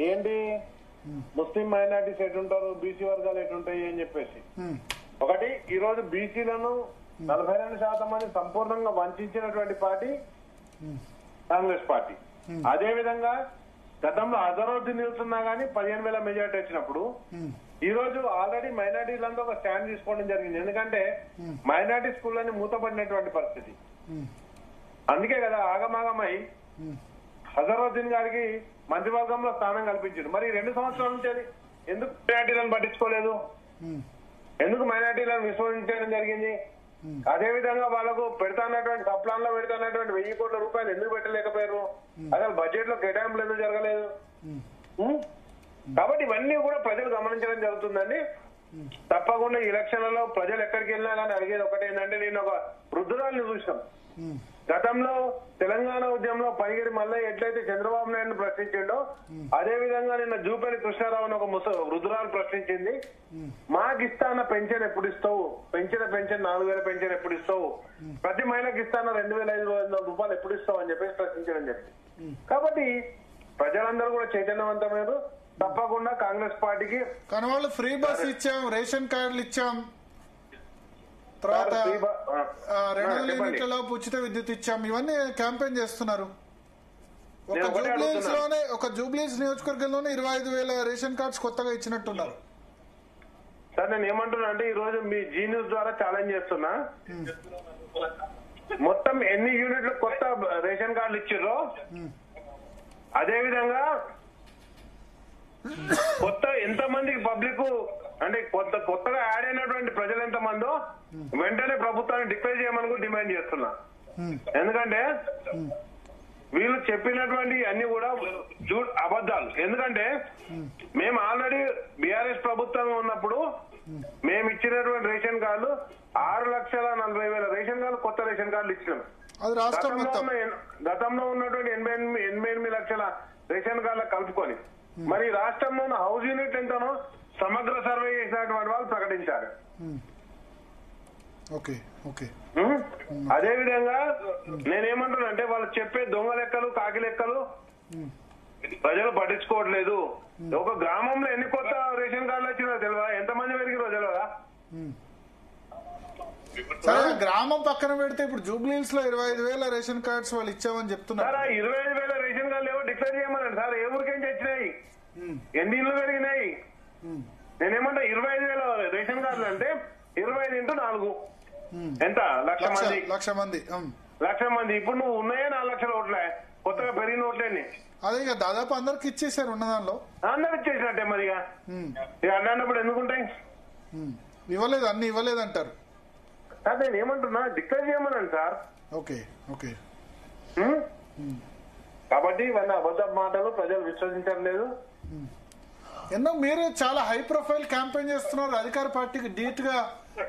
S4: ఏంటి ముస్లిం మైనారిటీస్ ఎటుంటారు, బీసీ వర్గాలు ఎటుంటాయి అని చెప్పేసి. ఒకటి, ఈ రోజు బీసీలను 42% మంది సంపూర్ణంగా వంచినటువంటి పార్టీ కాంగ్రెస్ పార్టీ. అదే విధంగా గతంలో అజరుద్దీన్ నిలుస్తున్నా గానీ 15,000 మెజార్టీ వచ్చినప్పుడు ఈ రోజు ఆల్రెడీ మైనార్టీలంతా ఒక స్టాండ్ తీసుకోవడం జరిగింది. ఎందుకంటే మైనార్టీ స్కూళ్ళని మూతపడినటువంటి పరిస్థితి. అందుకే కదా ఆగమాగమై అజరుద్దీన్ గారికి మంత్రివర్గంలో స్థానం కల్పించారు. మరి 2 సంవత్సరాల నుంచి ఎందుకు మైనార్టీలను పట్టించుకోలేదు, ఎందుకు మైనార్టీలను విస్మరించడం జరిగింది? అదే విధంగా వాళ్ళకు పెడతానటువంటి సప్లాన్ లో పెడతానటువంటి 1,000 కోట్ల రూపాయలు ఎందుకు పెట్టలేకపోయారు? అసలు బడ్జెట్ లో కేటాయింపులు ఎందుకు జరగలేదు? కాబట్టి ఇవన్నీ కూడా ప్రజలు గమనించడం జరుగుతుందండి. తప్పకుండా ఈ ఎలక్షన్లలో ప్రజలు ఎక్కడికి వెళ్ళినా కానీ అడిగేది ఒకటి ఏంటంటే, నేను ఒక వృద్ధురాల్ని చూసినాం. గతంలో తెలంగాణ ఉద్యమంలో పనిగిరి మల్లయ్య ఎట్లయితే చంద్రబాబు నాయుడు ప్రశ్నించిండో అదే విధంగా నిన్న జూపల్లి కృష్ణారావుని ఒక వృద్ధురాలు ప్రశ్నించింది. మాకు ఇస్తాన పెన్షన్ ఎప్పుడు ఇస్తావు, పెంచిన పెన్షన్ 4,000 పెన్షన్ ఎప్పుడు ఇస్తావు, ప్రతి మహిళకి ఇస్తాన 2,500 రూపాయలు ఎప్పుడు ఇస్తావు అని చెప్పేసి ప్రశ్నించడం జరిగింది. కాబట్టి ప్రజలందరూ కూడా చైతన్యవంతమైన తప్పకుండా కాంగ్రెస్ పార్టీకి.
S2: కానీ వాళ్ళు ఫ్రీ బస్ ఇచ్చాం, రేషన్ కార్డులు ఇచ్చాం, తర్వాత 200 యూనిట్లలో ఉచిత విద్యుత్ ఇచ్చాం, ఇవన్నీ క్యాంపెయిన్ చేస్తున్నారు. ఒక జూబ్లీస్ నియోజకవర్గంలోనే 25,000 రేషన్ కార్డ్స్ కొత్తగా ఇచ్చినట్టున్నారు.
S4: సార్ నేను ఏమంటున్నా అంటే, ఈ రోజు మీ జీ న్యూస్ ద్వారా ఛాలెంజ్ చేస్తున్నా, మొత్తం ఎన్ని యూనిట్లు కొత్త రేషన్ కార్డులు ఇచ్చిర్రో అదే విధంగా కొత్త ఎంతమందికి పబ్లిక్ అంటే కొత్తగా యాడ్ అయినటువంటి ప్రజలు ఎంతమందో వెంటనే ప్రభుత్వాన్ని డిక్లేర్ చేయమని కూడా డిమాండ్ చేస్తున్నా. ఎందుకంటే వీళ్ళు చెప్పినటువంటి అన్ని కూడా అబద్ధాలు. ఎందుకంటే మేము ఆల్రెడీ బీఆర్ఎస్ ప్రభుత్వం ఉన్నప్పుడు మేము ఇచ్చినటువంటి రేషన్ కార్డులు 6,40,000 రేషన్ కార్డులు కొత్త రేషన్ కార్డులు ఇచ్చినాం. గతంలో ఉన్నటువంటి 88 లక్షల రేషన్ కార్డులు కలుపుకొని మరి రాష్ట్రంలో ఉన్న హౌస్ యూనిట్ ఎంతనో సమగ్ర సర్వే చేసినటువంటి వాళ్ళు ప్రకటించారు. అదే విధంగా నేనేమంటున్నా అంటే, వాళ్ళు చెప్పే దొంగ లెక్కలు కాకి లెక్కలు ప్రజలు పట్టించుకోవట్లేదు. ఒక గ్రామంలో ఎన్ని కొత్త రేషన్ కార్డులు వచ్చినా తెలియదా, ఎంతమంది పెరిగిరో తెలియదా?
S2: గ్రామం పక్కన పెడితే ఇప్పుడు జూబ్లీహిల్స్ లో 25,000 రేషన్ కార్డ్స్ వాళ్ళు ఇచ్చామని చెప్తున్నారు.
S4: 25,000 రేషన్ కార్డులు ఏవో డిక్లేర్ చేయమన్నాడు సార్. ఏ ఊరికేంచి వచ్చినాయి, ఎన్ని ఇళ్ళు పెరిగినాయి? నేనేమంటా 25,000 రేషన్ కార్డులు అంటే 25 × 4 ఎంత? 1,00,000 మంది. 1,00,000 మంది. ఇప్పుడు నువ్వు ఉన్నాయే 4 లక్షల ఓట్లే, కొత్తగా పెరిగిన ఓట్లేని
S2: అదే దాదాపు అందరికి ఇచ్చేసారు. ఉన్నదానిలో
S4: అందరు ఇచ్చేసినట్టే. మరి ఇక అన్నప్పుడు ఎందుకుంటాయి?
S2: ఇవ్వలేదు, అన్ని ఇవ్వలేదు అంటారు.
S4: నేను ఏమంటున్నా, డిక్లేర్ చేయమన్నాను సార్.
S2: ఓకే.
S4: కాబట్టి ఇవన్నీ అబద్ధ మాటలు, ప్రజలు విశ్వసించడం లేదు.
S2: ఎన్నో మీరు చాలా హై ప్రొఫైల్ క్యాంపెయిన్ చేస్తున్నారు, అధికార పార్టీకి డీట్ గా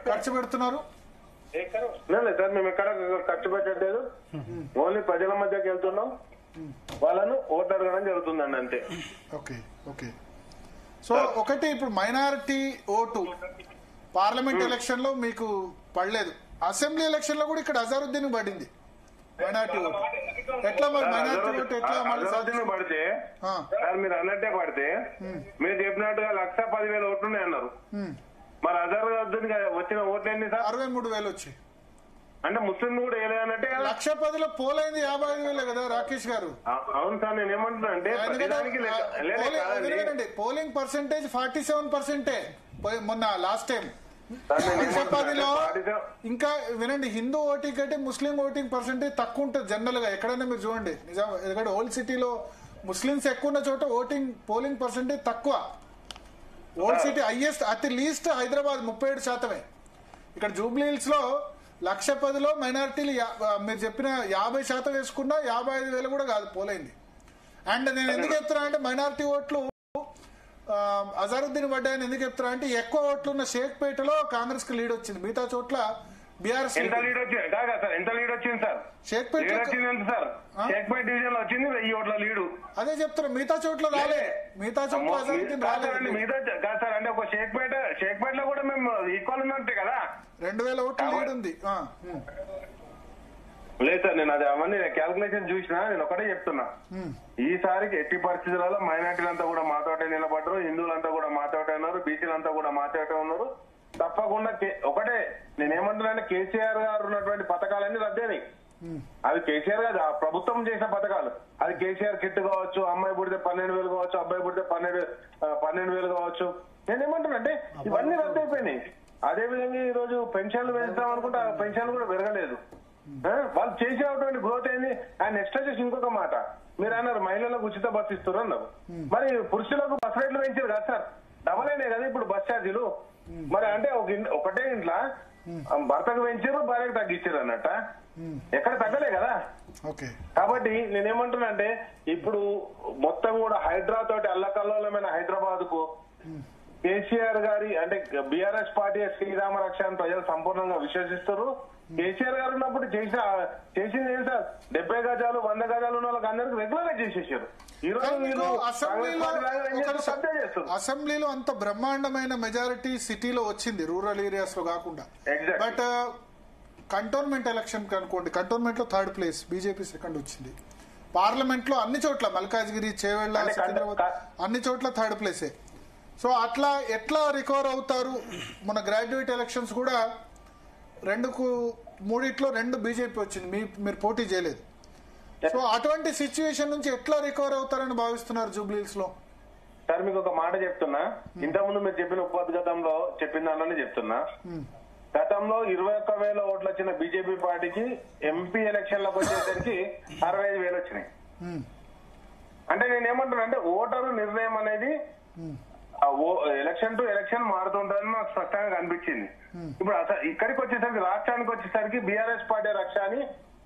S2: ఖర్చు పెడుతున్నారు.
S4: లేదు సార్, మేము ఎక్కడ ఖర్చు పెట్టట్లేదు. ఓన్లీ ప్రజల మధ్యకి వెళ్తున్నాం, వాళ్ళను ఓటు అడగడం జరుగుతుందండి, అంతే.
S2: ఓకే. సో ఒకటి, ఇప్పుడు మైనారిటీ ఓటు పార్లమెంట్ ఎలక్షన్ లో మీకు పడలేదు, అసెంబ్లీ ఎలక్షన్ లో కూడా ఇక్కడ అజరుద్దీన్ పడింది మైనారిటీ ఓటు. ఎట్లా మరి మైనారిటీ ఓటు ఎట్లా
S4: పడితే సార్, మీరు అన్నట్టే పడితే మీరు చెప్పినట్టుగా 1,10,000 ఓట్లున్నాయి అన్నారు. మరి అజరుద్దీన్ వచ్చిన ఓట్లు ఎన్ని సార్?
S2: 63,000 వచ్చాయి.
S4: అంటే ముస్లింలు కూడా వేయలేదన్నట్టే.
S2: 1,10,000లో పోలైంది 55,000 కదా రాకేష్ గారు.
S4: అవును సార్, నేను ఏమంటున్నా అంటే
S2: పోలింగ్ పర్సెంటేజ్ 47% మొన్న లాస్ట్ టైం. 110లో ఇంకా వినండి, హిందూ ఓటింగ్ కంటే ముస్లిం ఓటింగ్ పర్సెంటేజ్ తక్కువ ఉంటుంది జనరల్ గా. ఎక్కడైనా మీరు చూడండి, నిజం. ఎందుకంటే ఓల్డ్ సిటీలో ముస్లింస్ ఎక్కువ ఉన్న చోట పోలింగ్ పర్సెంటేజ్ తక్కువ. ఓల్డ్ సిటీ హైయెస్ట్, అతి లీస్ట్ హైదరాబాద్ 37%. ఇక్కడ జూబ్లీహిల్స్ లో 1,10,000లో మైనారిటీలు మీరు చెప్పిన 50% వేసుకున్నా 55,000 కూడా కాదు పోలైంది. అండ్ నేను ఎందుకు చెప్తున్నా అంటే, మైనారిటీ ఓట్లు అజరుద్దీన్ పడ్డాయని ఎందుకు చెప్తున్నా అంటే, ఎక్కువ ఓట్లు ఉన్న షేక్పేటలో కాంగ్రెస్ కి లీడ్ వచ్చింది, మిగతా చోట్ల బీఆర్ఎస్.
S4: ఎంత లీడ్ వచ్చింది సార్? షేక్పేట డివిజన్ లో వచ్చింది 1000 ఓట్ల లీడు.
S2: అదే చెప్తున్నా, మిగతా చోట్ల రాలే, మిగతా చోట్ల అజరుద్దీన్ రాలేదు.
S4: మిగతా కాదు సార్, అంటే ఒక షేక్పేట లో కూడా మేము ఈక్వల్ ఉన్నట్టే కదా,
S2: 2,000 ఓట్ల లీడ్ ఉంది.
S4: లేదు సార్, నేను అది అవన్నీ క్యాల్కులేషన్ చూసినా. నేను ఒకటే చెప్తున్నా, ఈసారికి ఎట్టి పరిస్థితులలో మైనార్టీలంతా కూడా మాతోటే నిలబడ్డారు, హిందువులంతా కూడా మాతోటే ఉన్నారు, బీసీలంతా కూడా మాతోటే ఉన్నారు. తప్పకుండా ఒకటే నేనేమంటున్నా, కేసీఆర్ గారు ఉన్నటువంటి పథకాలన్నీ రద్దేనాయి. అది కేసీఆర్ గారు ప్రభుత్వం చేసిన పథకాలు. అది కేసీఆర్ కిట్ కావచ్చు, అమ్మాయి పుడితే 12,000 కావచ్చు, అబ్బాయి పుడితే 12,000 కావచ్చు. నేనేమంటున్నా అంటే ఇవన్నీ రద్దయిపోయినాయి. అదేవిధంగా ఈ రోజు పెన్షన్లు పెంచుతాం అనుకుంటే ఆ పెన్షన్లు కూడా పెరగలేదు. వాళ్ళు చేసేటువంటి గ్రోత్ ఏంది. అండ్ నెక్స్ట్ వచ్చేసి ఇంకొక మాట, మీరు అన్నారు మహిళలకు ఉచిత బస్సు ఇస్తారు అన్నారు. మరి పురుషులకు బస్ రేట్లు పెంచారు కదా సార్, డబల్ అయినాయి కదా ఇప్పుడు బస్ ఛార్జీలు. మరి అంటే ఒకటే ఇంట్లో భర్తకు పెంచారు, భార్యకు తగ్గించారు అన్నట్ట, ఎక్కడ తగ్గలే కదా. కాబట్టి నేనేమంటున్నా అంటే ఇప్పుడు మొత్తం కూడా హైదరాబాద్ తోటి అల్లకల్లోలమైన హైదరాబాద్ కు కేసీఆర్ గారి అంటే బీఆర్ఎస్ పార్టీ శ్రీరామ రక్ష అని ప్రజలు సంపూర్ణంగా విశ్వసిస్తారు. కేసీఆర్ గారు ఉన్నప్పుడు చేసింది ఏం సార్, 70 గజాలు 100 గజాలు ఉన్న వాళ్ళకి అందరికి రెగ్యులర్ గా చేసేసారు. ఈ రోజు
S2: అసెంబ్లీలో అంత బ్రహ్మాండమైన మెజారిటీ సిటీలో వచ్చింది, రూరల్ ఏరియాస్ లో కాకుండా. బట్ కంటోన్మెంట్ ఎలక్షన్ అనుకోండి, కంటోన్మెంట్ లో 3rd ప్లేస్ బీజేపీ, 2nd వచ్చింది. పార్లమెంట్ లో అన్ని చోట్ల మల్కాజ్గిరి, చేవెళ్ల, సికింద్రాబాద్ అన్ని చోట్ల 3rd ప్లేసే. సో అట్లా ఎట్లా రికవర్ అవుతారు? మన గ్రాడ్యుయేట్ ఎలక్షన్స్ కూడా 2-3 2 బీజేపీ వచ్చింది, మీరు పోటీ చేయలేదు. సో అటువంటి సిచ్యువేషన్ నుంచి ఎట్లా రికవర్ అవుతారని భావిస్తున్నారు జూబ్లీహిల్స్ లో?
S4: సార్ మీకు ఒక మాట చెప్తున్నా, ఇంతకుముందు మీరు చెప్పిన ఉపోద్ఘాతంలో చెప్పిన దానిలోనే చెప్తున్నా. గతంలో 21,000 ఓట్లు వచ్చిన బీజేపీ పార్టీకి ఎంపీ ఎలక్షన్లకు వచ్చేసరికి 65,000 వచ్చినాయి. అంటే నేనేమంటున్నా అంటే ఓటరు నిర్ణయం అనేది ఎలక్షన్ టు ఎలక్షన్ మారుతుంటుందని నాకు స్పష్టంగా కనిపించింది. ఇప్పుడు ఇక్కడికి వచ్చేసరికి, రాష్ట్రానికి వచ్చేసరికి బీఆర్ఎస్ పార్టీ రక్ష అని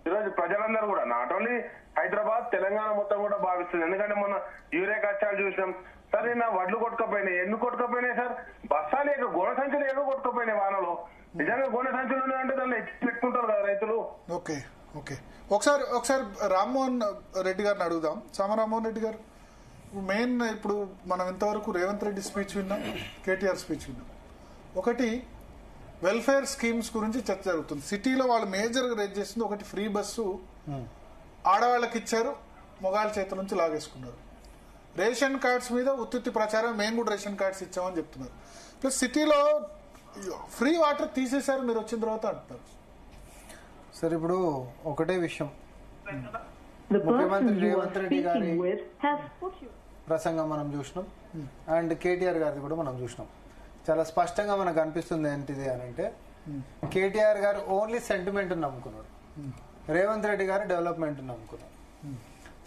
S4: ఈరోజు ప్రజలందరూ కూడా, నాట్ ఓన్లీ హైదరాబాద్, తెలంగాణ మొత్తం కూడా భావిస్తుంది. ఎందుకంటే మొన్న యూరియా కష్టాలు చూసినాం సార్. నిన్న వడ్లు కొట్టుకపోయినాయి. ఎందుకు కొట్టుకపోయినాయి సార్? బస్సా లేక, గోడ సంచులు ఏదో కొట్టుకపోయినాయి వానలో. నిజంగా గోడ సంచులు ఉన్నాయంటే దాన్ని ఎత్తి పెట్టుకుంటారు కదా రైతులు.
S2: ఓకే, ఒకసారి రామ్మోహన్ రెడ్డి గారిని అడుగుదాం. రామ్మోహన్ రెడ్డి గారు, మెయిన్ ఇప్పుడు మనం ఇంతవరకు రేవంత్ రెడ్డి స్పీచ్ విన్నాం, కేటీఆర్ స్పీచ్ విన్నాం. ఒకటి వెల్ఫేర్ స్కీమ్స్ గురించి చర్చ జరుగుతుంది. సిటీలో వాళ్ళు మేజర్గా రేజ్ చేస్తుంది ఒకటి, ఫ్రీ బస్సు ఆడవాళ్ళకి ఇచ్చారు, మొగాళ్ళ చేతుల నుంచి లాగేసుకున్నారు. రేషన్ కార్డ్స్ మీద ఉత్తుత్తి ప్రచారం, మేము కూడా రేషన్ కార్డ్స్ ఇచ్చామని చెప్తున్నారు. ప్లస్ సిటీలో ఫ్రీ వాటర్ తీసేశారు మీరు వచ్చిన తర్వాత అంటున్నారు.
S3: సార్ ఇప్పుడు ఒకటే విషయం, ముఖ్యమంత్రి రేవంత్ రెడ్డి గారి ప్రసంగం మనం చూసినాం, అండ్ కేటీఆర్ గారిది కూడా మనం చూసినాం. చాలా స్పష్టంగా మనకు అనిపిస్తుంది ఏంటిది అని అంటే, కేటీఆర్ గారు ఓన్లీ సెంటిమెంట్ నమ్ముకున్నాడు, రేవంత్ రెడ్డి గారు డెవలప్మెంట్ నమ్ముకున్నారు.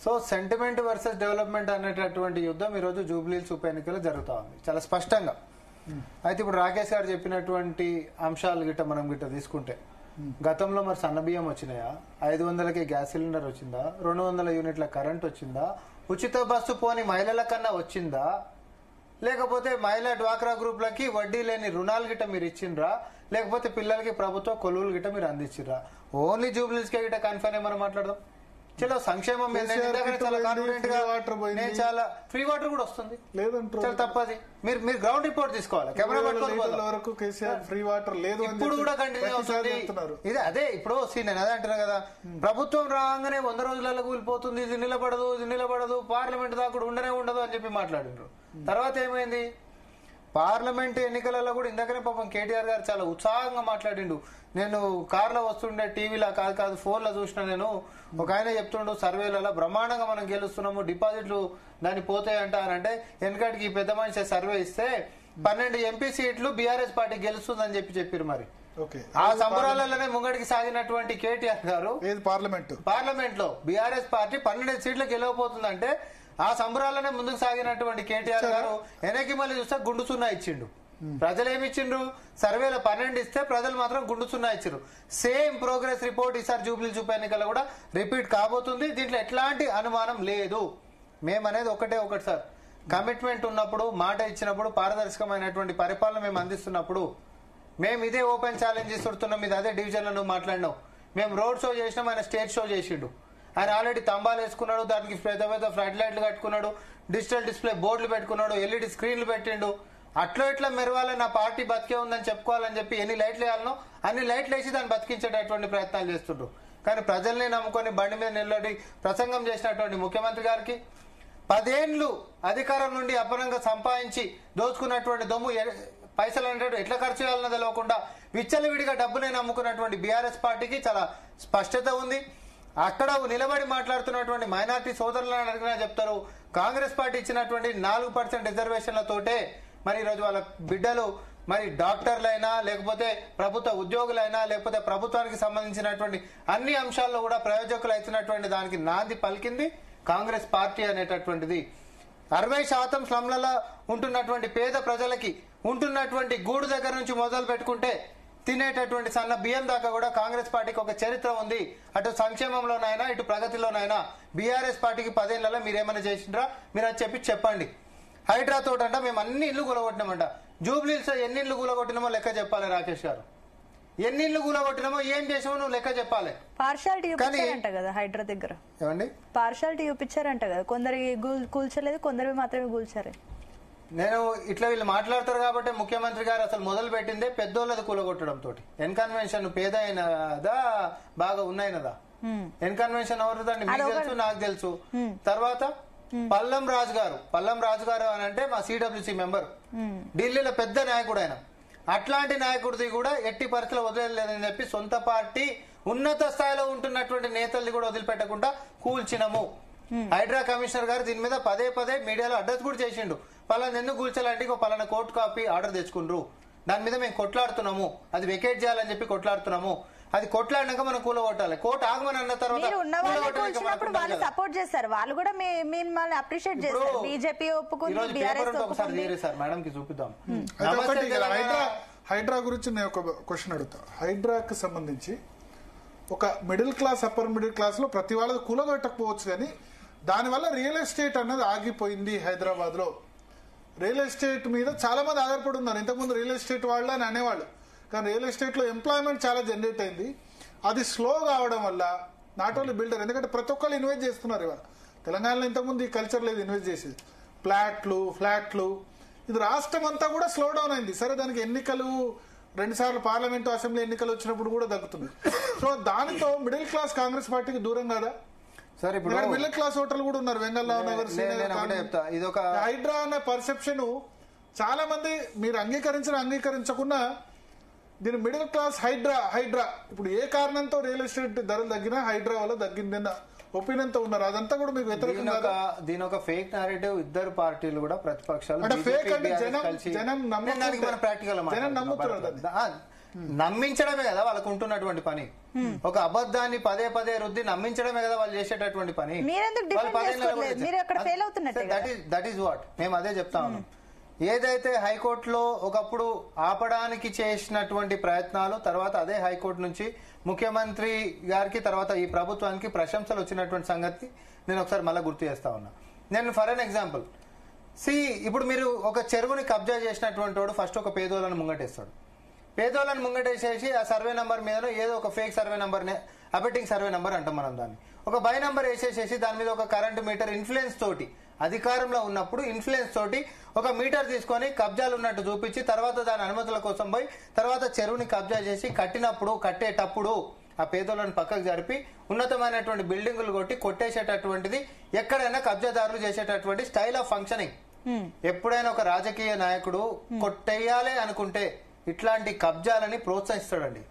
S3: సో సెంటిమెంట్ వర్సెస్ డెవలప్మెంట్ అనేటటువంటి యుద్ధం ఈరోజు జూబ్లీహిల్స్ ఉప ఎన్నికలు జరుగుతూ ఉంది చాలా స్పష్టంగా. అయితే ఇప్పుడు రాకేష్ గారు చెప్పినటువంటి అంశాలు గిట్ట మనం గిట్ట తీసుకుంటే, గతంలో మరి సన్నబియ్యం వచ్చినాయా, 500కి గ్యాస్ సిలిండర్ వచ్చిందా, 200 యూనిట్ల కరెంట్ వచ్చిందా, ఉచిత బస్సు పోని మహిళల కన్నా వచ్చిందా, లేకపోతే మహిళా డ్వాక్రా గ్రూప్లకి వడ్డీ లేని రుణాలు గిట్ట మీరు ఇచ్చిండ్రా, లేకపోతే పిల్లలకి ప్రభుత్వ కొలువులు గిట్ట మీరు అందించిర్రా? ఓన్లీ జూబ్లీహిల్స్ కే గిట్ట కన్ఫైన్ మనం మాట్లాడదాం. చలో సంక్షేమం చాలా ఫ్రీ వాటర్ కూడా వస్తుంది, చాలా తప్పది. మీరు గ్రౌండ్ రిపోర్ట్ తీసుకోవాలి, కెమెరా ఇప్పుడు కూడా కంటిన్యూ అవుతుంది. ఇది అదే ఇప్పుడు నేను అదే అంటున్నా కదా, ప్రభుత్వం రాగానే 100 రోజులలో కూలిపోతుంది, ఇది నిలబడదు, పార్లమెంట్ దాకా కూడా ఉండదు అని చెప్పి మాట్లాడినారు. తర్వాత ఏమైంది? పార్లమెంట్ ఎన్నికలలో కూడా ఇందాకనే పాపం కేటీఆర్ గారు చాలా ఉత్సాహంగా మాట్లాడిండు. నేను కార్లో వస్తుండే, టీవీలో కాదు ఫోన్లో చూసిన, నేను ఒక ఆయన చెప్తుండు సర్వేలలో బ్రహ్మాండంగా మనం గెలుస్తున్నాము, డిపాజిట్లు దాన్ని పోతాయంట అని అంటే, వెనకటికి ఈ పెద్ద మనిషి సర్వే ఇస్తే 12 ఎంపీ సీట్లు బీఆర్ఎస్ పార్టీ గెలుస్తుందని చెప్పారు. మరి ఆ సంబరాలలోనే ముంగడికి సాగినటువంటి కేటీఆర్ గారు పార్లమెంట్ లో బీఆర్ఎస్ పార్టీ 12 సీట్లు గెలవబోతుందంటే, ఆ సంబరాలనే ముందుకు సాగినటువంటి కేటీఆర్ గారు వెనక్కి మళ్ళీ చూస్తే గుండు సున్నా ఇచ్చిండు. ప్రజలు ఏమిచ్చిండ్రు? సర్వేలో 12 ఇస్తే ప్రజలు మాత్రం గుండు సున్నా ఇచ్చారు. సేమ్ ప్రోగ్రెస్ రిపోర్ట్ ఈసారి జూబ్లీహిల్స్ ఉప ఎన్నికల్లో కూడా రిపీట్ కాబోతుంది. దీంట్లో ఎట్లాంటి అనుమానం లేదు. మేమనేది ఒకటి సార్, కమిట్మెంట్ ఉన్నప్పుడు, మాట ఇచ్చినప్పుడు, పారదర్శకమైనటువంటి పరిపాలన మేము అందిస్తున్నప్పుడు, మేము ఇదే ఓపెన్ ఛాలెంజ్ ఇస్తున్నాం. ఇది అదే డివిజన్లో మాట్లాడినాం. మేము రోడ్ షో చేసినాం, ఆయన స్టేజ్ షో చేసిండు. ఆయన ఆల్రెడీ తంబాలు వేసుకున్నాడు, దానికి పెద్ద ఫ్లడ్ లైట్లు కట్టుకున్నాడు, డిజిటల్ డిస్ప్లే బోర్డులు పెట్టుకున్నాడు, ఎల్ఈడి స్క్రీన్లు పెట్టిండు. అట్లా ఇట్లా మెరవాలని, నా పార్టీ బతికే ఉందని చెప్పుకోవాలని చెప్పి ఎన్ని లైట్లు వేయాలనో అన్ని లైట్లు వేసి దాన్ని బతికించేటటువంటి ప్రయత్నాలు చేస్తుండ్రు. కానీ ప్రజల్ని నమ్ముకొని బండి మీద నిలబడి ప్రసంగం చేసినటువంటి ముఖ్యమంత్రి గారికి 10 ఏళ్లు అధికారం నుండి అపనంగా సంపాదించి దోచుకున్నటువంటి దొమ్ము పైసలు అంటే ఎట్లా ఖర్చు చేయాలన్నో తెలియకుండా విచ్చలవిడిగా డబ్బునే నమ్ముకున్నటువంటి బీఆర్ఎస్ పార్టీకి చాలా స్పష్టత ఉంది. అక్కడ నిలబడి మాట్లాడుతున్నటువంటి మైనార్టీ సోదరులను అడిగినా చెప్తారు, కాంగ్రెస్ పార్టీ ఇచ్చినటువంటి 4% రిజర్వేషన్లతోటే మరి ఈరోజు వాళ్ళ బిడ్డలు మరి డాక్టర్లైనా లేకపోతే ప్రభుత్వ ఉద్యోగులైనా లేకపోతే ప్రభుత్వానికి సంబంధించినటువంటి అన్ని అంశాల్లో కూడా ప్రయోజకులు అవుతున్నటువంటి దానికి నాంది పలికింది కాంగ్రెస్ పార్టీ అనేటటువంటిది. 60% స్లమ్లలో ఉంటున్నటువంటి పేద ప్రజలకి ఉంటున్నటువంటి గూడు దగ్గర నుంచి మొదలు పెట్టుకుంటే తినేటటువంటి సన్న బియ్యం దాకా కూడా కాంగ్రెస్ పార్టీకి ఒక చరిత్ర ఉంది. అటు సంక్షేమంలోనైనా ఇటు ప్రగతిలోనైనా బీఆర్ఎస్ పార్టీకి 10 ఏళ్లలో మీరేమైనా చేసిండ్రా? మీరు అది చెప్పండి. హైడ్రా తోటంట మేము అన్ని ఇల్లు కూలగొట్టినామంట. జూబ్లీస్ ఎన్ని ఇల్లు కూలగొట్టినామో లెక్క చెప్పాలి రాకేష్ గారు. ఎన్ని ఇల్లు కూలగొట్టినామో ఏం చేసామో నువ్వు లెక్క చెప్పాలి.
S1: పార్షాలిటీ చూపించారంట కదా హైడ్రా దగ్గర.
S3: ఏమండి
S1: పార్షాలిటీ చూపించారంట కదా, కొందరికి కూల్చలేదు, కొందరికి మాత్రమే కూల్చారు.
S3: నేను ఇట్లా వీళ్ళు మాట్లాడతారు కాబట్టి ముఖ్యమంత్రి గారు అసలు మొదలు పెట్టిందే పెద్దోళ్ళది కూలగొట్టడం తోటి. ఎన్కన్వెన్షన్ పేద అయినదా బాగా ఉన్నాయినదా? ఎన్కన్వెన్షన్ ఎవరిదండి మీకు తెలుసు, నాకు తెలుసు. తర్వాత పల్లం రాజు గారు అని అంటే మా సిడబ్ల్యూసీ మెంబర్, ఢిల్లీలో పెద్ద నాయకుడు ఆయన. అట్లాంటి నాయకుడిది కూడా ఎట్టి పరిస్థితుల్లో వదిలేదని చెప్పి సొంత పార్టీ ఉన్నత స్థాయిలో ఉంటున్నటువంటి నేతల్ని కూడా వదిలిపెట్టకుండా కూల్చినము. హైడ్రా కమిషనర్ గారు దీని మీద పదే మీడియాలో అడ్రస్ కూడా చేసిండు. పలానా ఎందుకు కూల్చాలంటే పలానా కోర్టు కాపీ ఆర్డర్ తెచ్చుకుండ్రు, దాని మీద మేము కొట్లాడుతున్నాము, అది వెకేట్ చేయాలని చెప్పి కొట్లాడుతున్నాము. అది కొట్లాడినాక మనం కూలగొట్టాలి. కోర్టు ఆగమని అన్న తర్వాత
S1: సపోర్ట్ చేస్తారు, వాళ్ళు కూడా మిమ్మల్ని అప్రిషియేట్ చేస్తారు. బీజేపీ ఒప్పుకుంది,
S3: సార్ మేడం కి చూపిద్దాం.
S2: హైడ్రా గురించి నేను ఒక క్వశ్చన్ అడుగుతా. హైడ్రాకి సంబంధించి ఒక middle class upper middle class లో ప్రతి వాళ్ళది కూలగొట్టకపోవచ్చు, కానీ దానివల్ల రియల్ ఎస్టేట్ అన్నది ఆగిపోయింది. హైదరాబాద్ లో రియల్ ఎస్టేట్ మీద చాలా మంది ఆధారపడి ఉన్నారు. ఇంతకుముందు రియల్ ఎస్టేట్ వాళ్ళు అని అనేవాళ్ళు, కానీ రియల్ ఎస్టేట్ లో ఎంప్లాయ్మెంట్ చాలా జనరేట్ అయింది. అది స్లో కావడం వల్ల నాట్ ఓన్లీ బిల్డర్, ఎందుకంటే ప్రతి ఒక్కళ్ళు ఇన్వెస్ట్ చేస్తున్నారు. ఇవాళ తెలంగాణలో ఇంతకుముందు ఈ కల్చర్ లేదు ఇన్వెస్ట్ చేసేది. ఫ్లాట్లు ఇది రాష్ట్రం అంతా కూడా స్లో డౌన్ అయింది. సరే దానికి ఎన్నికలు 2 సార్లు పార్లమెంటు అసెంబ్లీ ఎన్నికలు వచ్చినప్పుడు కూడా తగ్గుతుంది. సో దానితో మిడిల్ క్లాస్ కాంగ్రెస్ పార్టీకి దూరం కదా
S3: సార్. ఇప్పుడు
S2: మిడిల్ క్లాస్ ఓటర్లు కూడా ఉన్నారు. వెంగళరావు నగర్ హైడ్రా అనే పర్సెప్షన్ చాలా మంది మీరు అంగీకరించకున్నా దీని మిడిల్ క్లాస్ హైడ్రా ఇప్పుడు ఏ కారణంతో రియల్ ఎస్టేట్ ధరలు తగ్గినా హైడ్రా వల్ల తగ్గిందన్న ఒపీనియన్ తో ఉన్నారు. అదంతా కూడా మీకు వ్యతిరేకంగా
S3: దీని ఒక ఫేక్ నారేటివ్ ఇద్దరు పార్టీలు కూడా ప్రతిపక్షాలు నమ్మించడమే కదా వాళ్ళకు ఉంటున్నటువంటి పని. ఒక అబద్ధాన్ని పదే రుద్ది నమ్మించడమే కదా వాళ్ళు చేసేటటువంటి పని. దట్ ఈస్ వాట్ మేము అదే చెప్తా ఉన్నాం. ఏదైతే హైకోర్టులో ఒకప్పుడు ఆపడానికి చేసినటువంటి ప్రయత్నాలు, తర్వాత అదే హైకోర్టు నుంచి ముఖ్యమంత్రి గారికి తర్వాత ఈ ప్రభుత్వానికి ప్రశంసలు వచ్చినటువంటి సంగతి నేను ఒకసారి మళ్ళీ గుర్తు చేస్తా ఉన్నా. నేను ఫర్ అన్ ఎగ్జాంపుల్ ఇప్పుడు మీరు ఒక చెరువుని కబ్జా చేసినటువంటి వాడు ఫస్ట్ ఒక పేదోళ్ళని ముంగటేస్తాడు. పేదోళ్ళని ముంగటేసేసి ఆ సర్వే నంబర్ మీద ఏదో ఒక fake survey number, a betting survey number అంటాం మనం దాన్ని, ఒక బై నంబర్ వేసేసేసి దాని మీద ఒక కరెంట్ మీటర్ ఇన్ఫ్లుయెన్స్ తోటి, అధికారంలో ఉన్నప్పుడు ఇన్ఫ్లుయెన్స్ తోటి ఒక మీటర్ తీసుకొని కబ్జాలు ఉన్నట్టు చూపించి తర్వాత దాని అనుమతుల కోసం పోయి తర్వాత చెరువుని కబ్జా చేసి కట్టేటప్పుడు ఆ పేదోళ్ళని పక్కకు జరిపి ఉన్నతమైనటువంటి బిల్డింగులు కొట్టేసేటటువంటిది ఎక్కడైనా కబ్జాదారులు చేసేటటువంటి స్టైల్ ఆఫ్ ఫంక్షనింగ్. ఎప్పుడైనా ఒక రాజకీయ నాయకుడు కొట్టేయాలి అనుకుంటే ఇట్లాంటి కబ్జాలని ప్రోత్సహిస్తాడండి.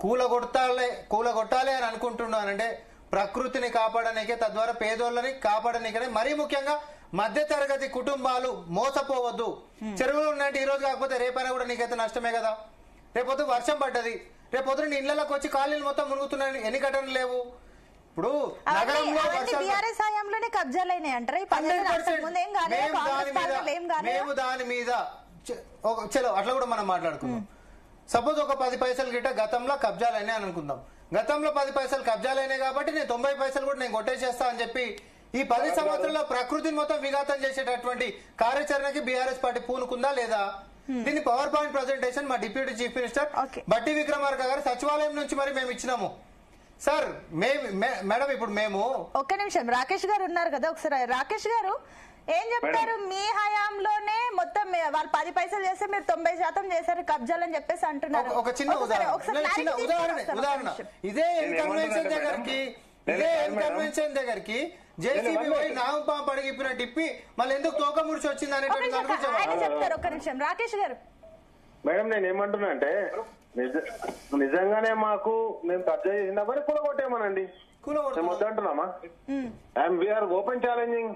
S3: కూలగొట్టాలి అని అనుకుంటున్నానంటే ప్రకృతిని కాపాడనికే, తద్వారా పేదోళ్ళని కాపాడనికే, మరీ ముఖ్యంగా మధ్య తరగతి కుటుంబాలు మోసపోవద్దు. చెరువులు ఉన్నట్టు ఈ రోజు కాకపోతే రేపైనా కూడా నీకైతే నష్టమే కదా. రేపొద్దు వర్షం పడ్డది, రేపొద్దు నీ ఇళ్లలోకి వచ్చి కాలనీలు మొత్తం మునుగుతున్నాయి, ఎన్ని ఘటనలు లేవు. ఇప్పుడు నగరంలో మేము దాని మీద చలో అట్లా కూడా మనం మాట్లాడుకుందాం. సపోజ్ ఒక 10 పైసలు గిట్ట గతంలో కబ్జాలైనాయి అని అనుకుందాం. గతంలో 10 పైసలు కబ్జాలైనాయి కాబట్టి నేను 90 పైసలు కూడా నేను కొట్టేసేస్తా అని చెప్పి ఈ 10 సంవత్సరాల్లో ప్రకృతిని మొత్తం విఘాతం చేసేటటువంటి కార్యాచరణకి బీఆర్ఎస్ పార్టీ పూనుకుందా లేదా? దీన్ని పవర్ పాయింట్ ప్రజెంటేషన్ మా డిప్యూటీ చీఫ్ మినిస్టర్ బట్టి విక్రమార్క గారు సచివాలయం నుంచి మరి మేము ఇచ్చినాము. సార్ మేడం ఇప్పుడు మేము
S1: ఒక్క నిమిషం రాకేష్ గారు ఉన్నారు కదా, ఒకసారి రాకేష్ గారు ఏం చెప్తారు? మీ హయాంలోనే మొత్తం వాళ్ళు 10 పైసలు చేస్తే మీరు 90% చేశారు కబ్జాలని చెప్పేసి అంటున్నారు.
S3: ఒక చిన్న ఉదాహరణ ఇదే కన్వెన్షన్ దగ్గరికి జేసీబీ పోయి నాగపాం పడిగిప్పిన టిప్పి మళ్ళీ ఎందుకు తోక ముడిచి వచ్చింది
S1: ఆయన చెప్తారు. ఒక్క నిమిషం రాకేష్ గారు.
S4: మేడం నేను ఏమంటున్నా అంటే నిజంగానే మాకు మేము కబ్జా చేసిందా మరి కూలగొట్టేమనండి, మేము వద్దంటున్నామా? We are open challenging.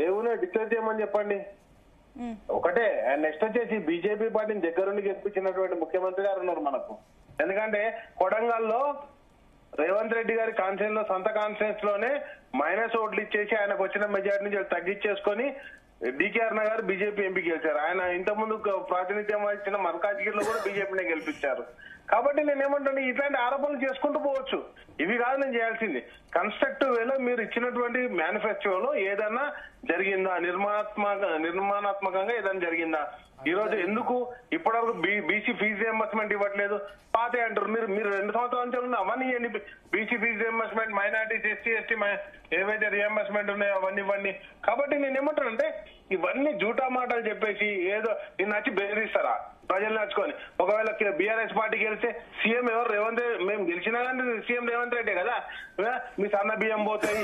S4: ఏమున్నా డిక్లేర్ చేయమని చెప్పండి ఒకటే. అండ్ నెక్స్ట్ వచ్చేసి బీజేపీ పార్టీని దగ్గరుండి గెలిపించినటువంటి ముఖ్యమంత్రి గారు ఉన్నారు మనకు. ఎందుకంటే కొడంగల్లో రేవంత్ రెడ్డి గారి కాన్ఫరెన్స్ లో సొంత కాన్ఫరెన్స్ లోనే మైనస్ ఓట్లు ఇచ్చేసి ఆయనకు వచ్చిన మెజార్టీ నుంచి తగ్గించేసుకొని డికేఆర్ నగర్ బీజేపీ ఎంపీ గెలిచారు. ఆయన ఇంతకుముందు ప్రాతినిధ్యం వహించిన మల్కాజ్గిరిలో కూడా బీజేపీనే గెలిపించారు. కాబట్టి నేనేమంటాను, ఇట్లాంటి ఆరోపణలు చేసుకుంటూ పోవచ్చు. ఇవి కాదు నేను చేయాల్సింది. కన్స్ట్రక్టివ్ వేలో మీరు ఇచ్చినటువంటి మేనిఫెస్టోలో ఏదన్నా జరిగిందా, నిర్మాణాత్మకంగా ఏదైనా జరిగిందా? ఈ రోజు ఎందుకు ఇప్పటివరకు బీసీ ఫీజు రియంబర్స్మెంట్ ఇవ్వట్లేదు? పాతే అంటారు. మీరు 2 సంవత్సరాల నుంచి ఉన్న అవన్నీ ఇవ్వండి. BC fees reimbursement, minorities, SC ఏవైతే రియంబర్స్మెంట్ ఉన్నాయో అవన్నీ ఇవ్వండి. కాబట్టి నేను ఏమంటానంటే ఇవన్నీ జూటా మాటలు చెప్పేసి ఏదో నిన్ను నచ్చి బెదిరిస్తారా ప్రజలు నచ్చుకొని? ఒకవేళ బీఆర్ఎస్ పార్టీ గెలిస్తే సీఎం ఎవరు? రేవంత్ రెడ్డి. మేము గెలిచినా కానీ సీఎం రేవంత్ రెడ్డి కదా. మీ సన్న బియ్యం పోతాయి,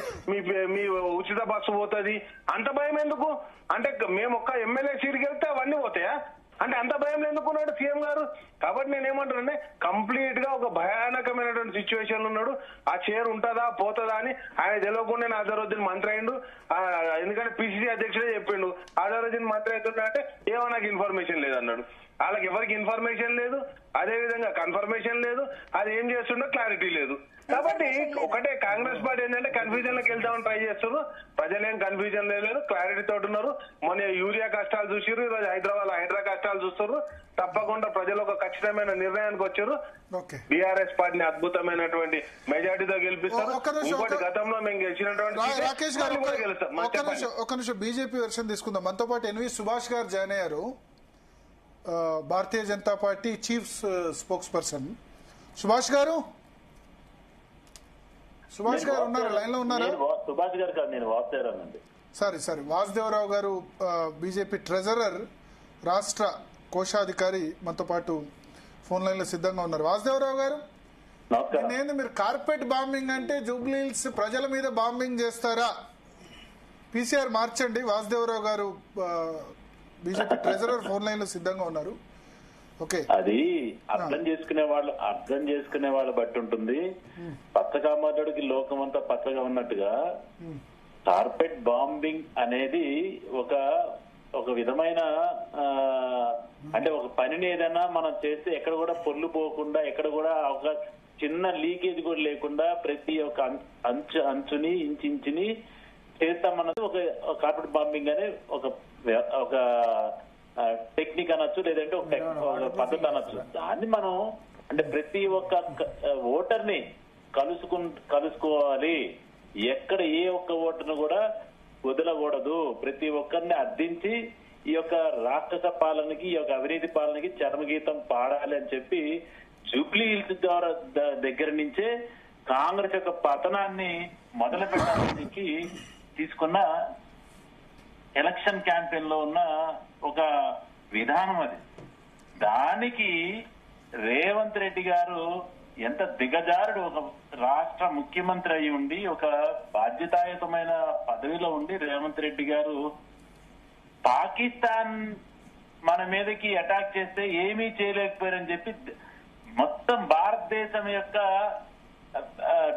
S4: మీ ఉచిత బస్సు పోతుంది. అంత భయం ఎందుకు? అంటే మేము ఒక్క ఎమ్మెల్యే సీట్కి వెళ్తే అవన్నీ పోతాయా? అంటే అంత భయం ఎందుకున్నాడు సీఎం గారు? కాబట్టి నేనేమంటానంటే కంప్లీట్ గా ఒక భయానకమైనటువంటి సిచ్యువేషన్ ఉన్నాడు. ఆ చైర్ ఉంటుందా పోతుందా అని ఆయన తెలియకుండా అజరుద్దీన్ మంత్రి అయిండు. ఎందుకంటే పిసిసి అధ్యక్షుడే చెప్పిండు అజరుద్దీన్ మంత్రి అవుతున్నా అంటే ఏమో నాకు ఇన్ఫర్మేషన్ లేదన్నాడు. వాళ్ళకి ఎవరికి ఇన్ఫర్మేషన్ లేదు, అదే విధంగా కన్ఫర్మేషన్ లేదు, అది ఏం చేస్తుండో క్లారిటీ లేదు. కాబట్టి ఒకటే కాంగ్రెస్ పార్టీ ఏంటంటే కన్ఫ్యూజన్ లోకి వెళ్తామని ట్రై చేస్తున్నారు. ప్రజలేం కన్ఫ్యూజన్ లేదు, క్లారిటీ తోటి ఉన్నారు. మొన్న యూరియా కష్టాలు చూసారు, ఈరోజు హైదరా కష్టాలు చూస్తారు. తప్పకుండా ప్రజలు ఒక ఖచ్చితమైన నిర్ణయానికి వచ్చారు. బీఆర్ఎస్ పార్టీని అద్భుతమైనటువంటి మెజార్టీతో గెలిపిస్తారు. ఇంకోటి గతంలో మేము గెలిచినటువంటి
S2: రాకేష్ గారు ఒక నిమిషం బీజేపీ వెర్షన్ తీసుకుందాం. మనతో పాటు ఎన్వి సుభాష్ గారు జాయిన్ అయ్యారు, Bharatiya Janata Party chief spokesperson. Subhash గారు ఉన్నారు, లైన్ లో ఉన్నారా?
S5: సుభాష్ గారు కాదు, నేను వాసుదేవరావు అండి.
S2: సారీ వాసుదేవరావు గారు బీజేపీ ట్రెజరర్, రాష్ట్ర కోశాధికారి మనతో పాటు ఫోన్ లైన్ లో సిద్ధంగా ఉన్నారు. వాసుదేవరావు గారు, నేను మీరు కార్పెట్ బాంబింగ్ అంటే జూబ్లీ హిల్స్ ప్రజల మీద బాంబింగ్ చేస్తారా? పీసీఆర్ మార్చండి. వాసుదేవరావు గారు బీజేపీ ట్రెజరర్ ఫోన్ లైన్ లో సిద్ధంగా ఉన్నారు. ఓకే,
S5: అది అర్థం చేసుకునే వాళ్ళు బట్టి ఉంటుంది. పచ్చగా మాట్లాడికి లోకం అంతా పచ్చగా ఉన్నట్టుగా కార్పెట్ బాంబింగ్ అనేది ఒక విధమైన అంటే ఒక పనిని ఏదైనా మనం చేస్తే ఎక్కడ కూడా పొల్లు పోకుండా, ఎక్కడ కూడా ఒక చిన్న లీకేజ్ కూడా లేకుండా ప్రతి ఒక్క అంచుని ఇంచుని చేస్తామన్నది ఒక కార్పెట్ బాంబింగ్ అనే ఒక టెక్నిక్ అనొచ్చు, లేదంటే ఒక పద్ధతి అనొచ్చు. దాన్ని మనం అంటే ప్రతి ఒక్క ఓటర్ని కలుసుకోవాలి. ఎక్కడ ఏ ఒక్క ఓటర్ను కూడా వదలకూడదు. ప్రతి ఒక్కరిని అర్థించి ఈ యొక్క రాక్షస పాలనకి, ఈ యొక్క అవినీతి పాలనకి చరమగీతం పాడాలి అని చెప్పి జూబ్లీ హిల్స్ ద్వారా దగ్గర నుంచే కాంగ్రెస్ యొక్క పతనాన్ని మొదలు పెట్టడానికి తీసుకున్న ఎలక్షన్ క్యాంపెయిన్ లో ఉన్న ఒక విధానం అది. దానికి రేవంత్ రెడ్డి గారు ఎంత దిగజారుడు, ఒక రాష్ట్ర ముఖ్యమంత్రి అయి ఉండి, ఒక బాధ్యతాయుతమైన పదవిలో ఉండి రేవంత్ రెడ్డి గారు పాకిస్తాన్ మన మీదకి అటాక్ చేస్తే ఏమీ చేయలేకపోయారని చెప్పి మొత్తం భారతదేశం యొక్క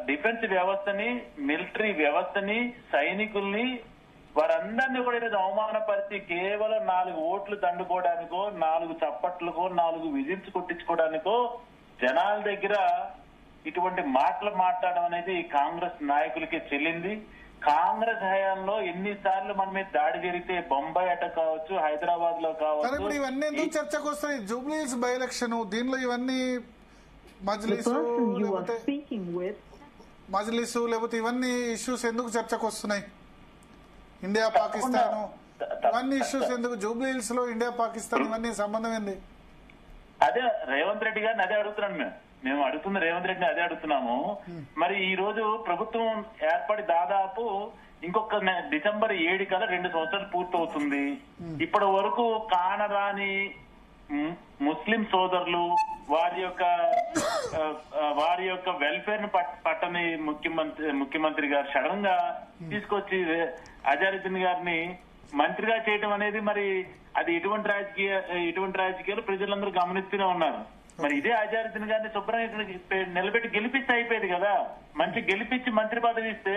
S5: డిఫెన్స్ వ్యవస్థని, మిలిటరీ వ్యవస్థని, సైనికుల్ని వారందరినీ కూడా ఈరోజు అవమానపరిచి కేవలం 4 ఓట్లు దండుకోవడానికో, 4 చప్పట్లకో, 4 విజిల్స్ కొట్టించుకోవడానికో జనాల దగ్గర ఇటువంటి మాటలు మాట్లాడడం అనేది కాంగ్రెస్ నాయకులకి చెల్లింది. కాంగ్రెస్ హయాంలో ఎన్నిసార్లు మన మీద దాడి జరిగితే బొంబాయి అటాక్ కావచ్చు, హైదరాబాద్ లో కావచ్చు.
S2: ఇవన్నీ ఎందుకు చర్చకు వస్తాయి? జూబ్లీ హిల్స్ బై ఎలక్షన్ దీనిలో ఇవన్నీ మజ్లిసు లేకపోతే ఇవన్నీ ఇష్యూస్ ఎందుకు చర్చకు వస్తున్నాయి? ఇండియా పాకిస్తాన్ ఇవన్నీ ఇష్యూస్ ఎందుకు? జూబ్లీ హిల్స్ లో ఇండియా పాకిస్తాన్ ఇవన్నీ సంబంధం ఏంది?
S5: అదే రేవంత్ రెడ్డి గారిని అదే అడుగుతున్నాను. మేము అడుగుతున్న రేవంత్ రెడ్డిని అదే అడుగుతున్నాము. మరి ఈ రోజు ప్రభుత్వం ఏర్పడి దాదాపు ఇంకొక డిసెంబర్ 7 కల్లా 2 సంవత్సరాలు పూర్తవుతుంది. ఇప్పటి వరకు కానరాని ముస్లిం సోదరులు వారి యొక్క వెల్ఫేర్ ను పట్టని ముఖ్యమంత్రి గారు సడన్ గా తీసుకొచ్చి అజారుద్దీన్ గారిని మంత్రిగా చేయడం అనేది మరి అది ఎటువంటి రాజకీయాలు ప్రజలందరూ గమనిస్తూనే ఉన్నారు. మరి ఇదే అజారుద్దీన్ గారిని శుభ్రంగా నిలబెట్టి గెలిపిస్తే అయిపోయేది కదా. మంచి గెలిపించి మంత్రి పదవి ఇస్తే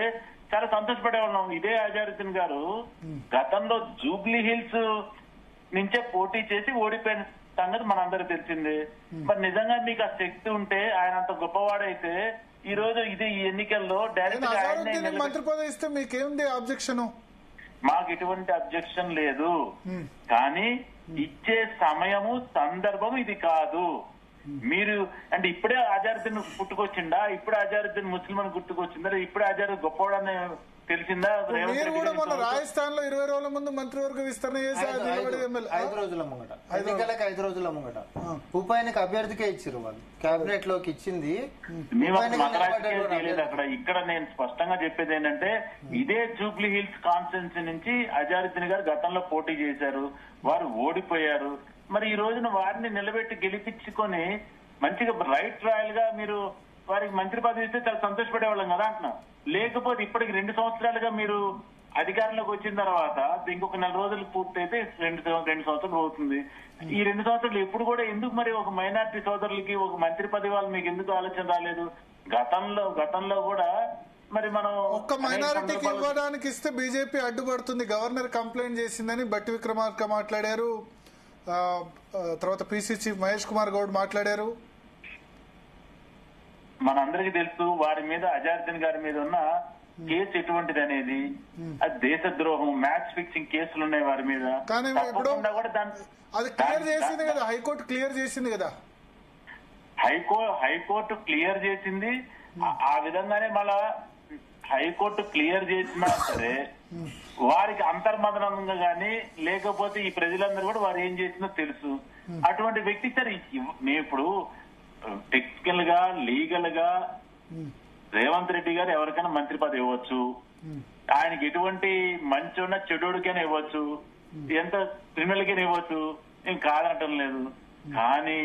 S5: చాలా సంతోషపడే ఉన్నాం. ఇదే అజారుద్దీన్ గారు గతంలో జూబ్లీ హిల్స్ నుంచే పోటీ చేసి ఓడిపోయిన సంగతి మనందరికి తెలిసిందే. మరి నిజంగా మీకు ఆ శక్తి ఉంటే, ఆయన అంత గొప్పవాడైతే ఈ రోజు ఈ ఎన్నికల్లో డైరెక్ట్
S2: మంత్రి పదవి ఇస్తే మీకేంది అబ్జెక్షన్?
S5: మాకు ఎటువంటి అబ్జెక్షన్ లేదు, కానీ ఇచ్చే సమయము సందర్భం ఇది కాదు. మీరు అంటే ఇప్పుడే అజారుద్దీన్ పుట్టుకొచ్చిందా, ఇప్పుడే అజారుద్దీన్ ముస్లిం అని గుర్తుకొచ్చిందా, ఇప్పుడే అజారు గొప్పవాడని తెలిసిందా?
S2: మీరు కూడా మొన్న రాజస్థాన్ లో 20 రోజుల ముందు మంత్రివర్గ విస్తరణ చేసి
S3: 5 రోజుల ముంగట ఎన్నికలకు 5 రోజుల ముంగట ఉప ఎన్నిక అభ్యర్థికే ఇచ్చారు వాళ్ళు. కేబినెట్ లోకి ఇచ్చింది.
S5: అక్కడ ఇక్కడ నేను స్పష్టంగా చెప్పేది ఏంటంటే, ఇదే జూబ్లీ హిల్స్ కాన్స్టిట్యున్సీ నుంచి అజారుద్దీన్ గారు గతంలో పోటీ చేశారు, వారు ఓడిపోయారు. మరి ఈ రోజున వారిని నిలబెట్టి గెలిపించుకొని మంచిగా రైట్ రాయల్ గా మీరు వారికి మంత్రి పదవి ఇస్తే చాలా సంతోషపడేవాళ్ళం కదా అంటున్నాం. లేకపోతే ఇప్పటికి 2 సంవత్సరాలుగా మీరు అధికారంలోకి వచ్చిన తర్వాత ఇంకొక 4 రోజులు పూర్తయితే 2 సంవత్సరాలు అవుతుంది. ఈ 2 సంవత్సరాలు ఎప్పుడు కూడా ఎందుకు మరి ఒక మైనారిటీ సోదరులకి ఒక మంత్రి పదవి వాళ్ళు మీకు ఎందుకు ఆలోచన రాలేదు? గతంలో కూడా మరి మనం
S2: ఒక్క మైనారిటీకి ఇవ్వడానికి ఇస్తే బీజేపీ అడ్డుపడుతుంది, గవర్నర్ కంప్లైంట్ చేసిందని బట్టి విక్రమార్క మాట్లాడారు. తర్వాత పీసీ చీఫ్ మహేష్ కుమార్ గౌడ్ మాట్లాడారు.
S5: మనందరికీ తెలుసు వారి మీద, అజారుద్దీన్ గారి మీద ఉన్న కేసు ఎటువంటిది అనేది. అది దేశద్రోహం, మ్యాచ్ ఫిక్సింగ్ కేసులు ఉన్నాయి వారి మీద.
S2: అది క్లియర్ చేసింది కదా, హైకోర్టు క్లియర్ చేసింది కదా.
S5: హైకోర్టు క్లియర్ చేసింది. ఆ విధంగానే మళ్ళా హైకోర్టు క్లియర్ చేసినా సరే వారికి అంతర్మదనంగా గానీ లేకపోతే ఈ ప్రజలందరూ కూడా వారు ఏం చేసినా తెలుసు. అటువంటి వ్యక్తి సరే నేను ఇప్పుడు టెక్నికల్ గా లీగల్ గా రేవంత్ రెడ్డి గారు ఎవరికైనా మంత్రి పదవి ఇవ్వచ్చు, ఆయనకి ఎటువంటి మంచి ఉన్న చెడుకైనా ఇవ్వచ్చు, ఎంత క్రిమినల్ కైనా ఇవ్వచ్చు, నేను కాదనటం లేదు. కానీ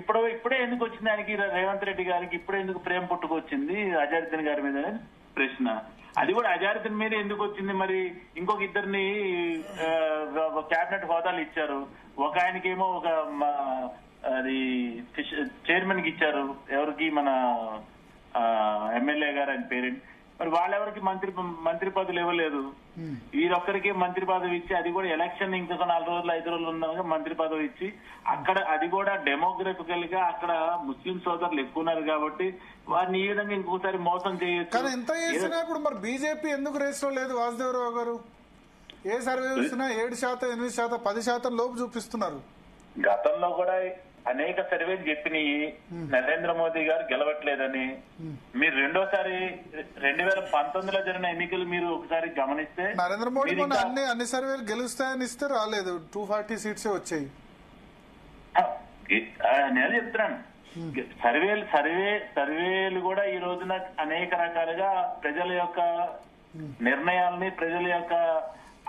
S5: ఇప్పుడే ఎందుకు వచ్చింది ఆయనకి, రేవంత్ రెడ్డి గారికి ఇప్పుడే ఎందుకు ప్రేమ పుట్టుకొచ్చింది అజారుద్దీన్ గారి మీద ప్రశ్న. అది కూడా అజారుద్దీన్ మీద ఎందుకు వచ్చింది? మరి ఇంకొక ఇద్దరిని క్యాబినెట్ హోదాలు ఇచ్చారు. ఒక ఆయనకేమో ఒక అది చైర్మన్ కి ఇచ్చారు, ఎవరికి మన ఎమ్మెల్యే గారు ఆయన పేరెంట్. మరి వాళ్ళెవరికి మంత్రి పదవులు ఇవ్వలేదు. వీరొక్కరికే మంత్రి పదవి ఇచ్చి, అది కూడా ఎలక్షన్ ఇంకొక 4 రోజులు 5 రోజులు ఉన్నాక మంత్రి పదవి ఇచ్చి, అక్కడ అది కూడా డెమోగ్రఫికల్ గా అక్కడ ముస్లిం సోదరులు ఎక్కువ ఉన్నారు కాబట్టి వారిని ఈ విధంగా ఇంకోసారి మోసం చేయొచ్చు.
S2: కానీ ఎంత చేసినా ఇప్పుడు మరి బీజేపీ ఎందుకు రేస్ లో లేదు? వాసుదేవరావు గారు ఏ సర్వే చూసినా 7%, 8%, 10% లోపు చూపిస్తున్నారు.
S5: గతంలో కూడా అనేక సర్వేలు చెప్పినాయి నరేంద్ర మోదీ గారు గెలవట్లేదని. మీరు రెండోసారి 2019లో జరిగిన ఎన్నికలు మీరు ఒకసారి గమనిస్తే
S2: నరేంద్ర మోదీ అన్ని సర్వేలు గెలుస్తాయని ఇస్తే రాలేదు, 240 సీట్సే వచ్చాయి.
S5: నేను చెప్తున్నాను, సర్వేలు కూడా ఈ రోజున అనేక రకాలుగా ప్రజల యొక్క నిర్ణయాలని, ప్రజల యొక్క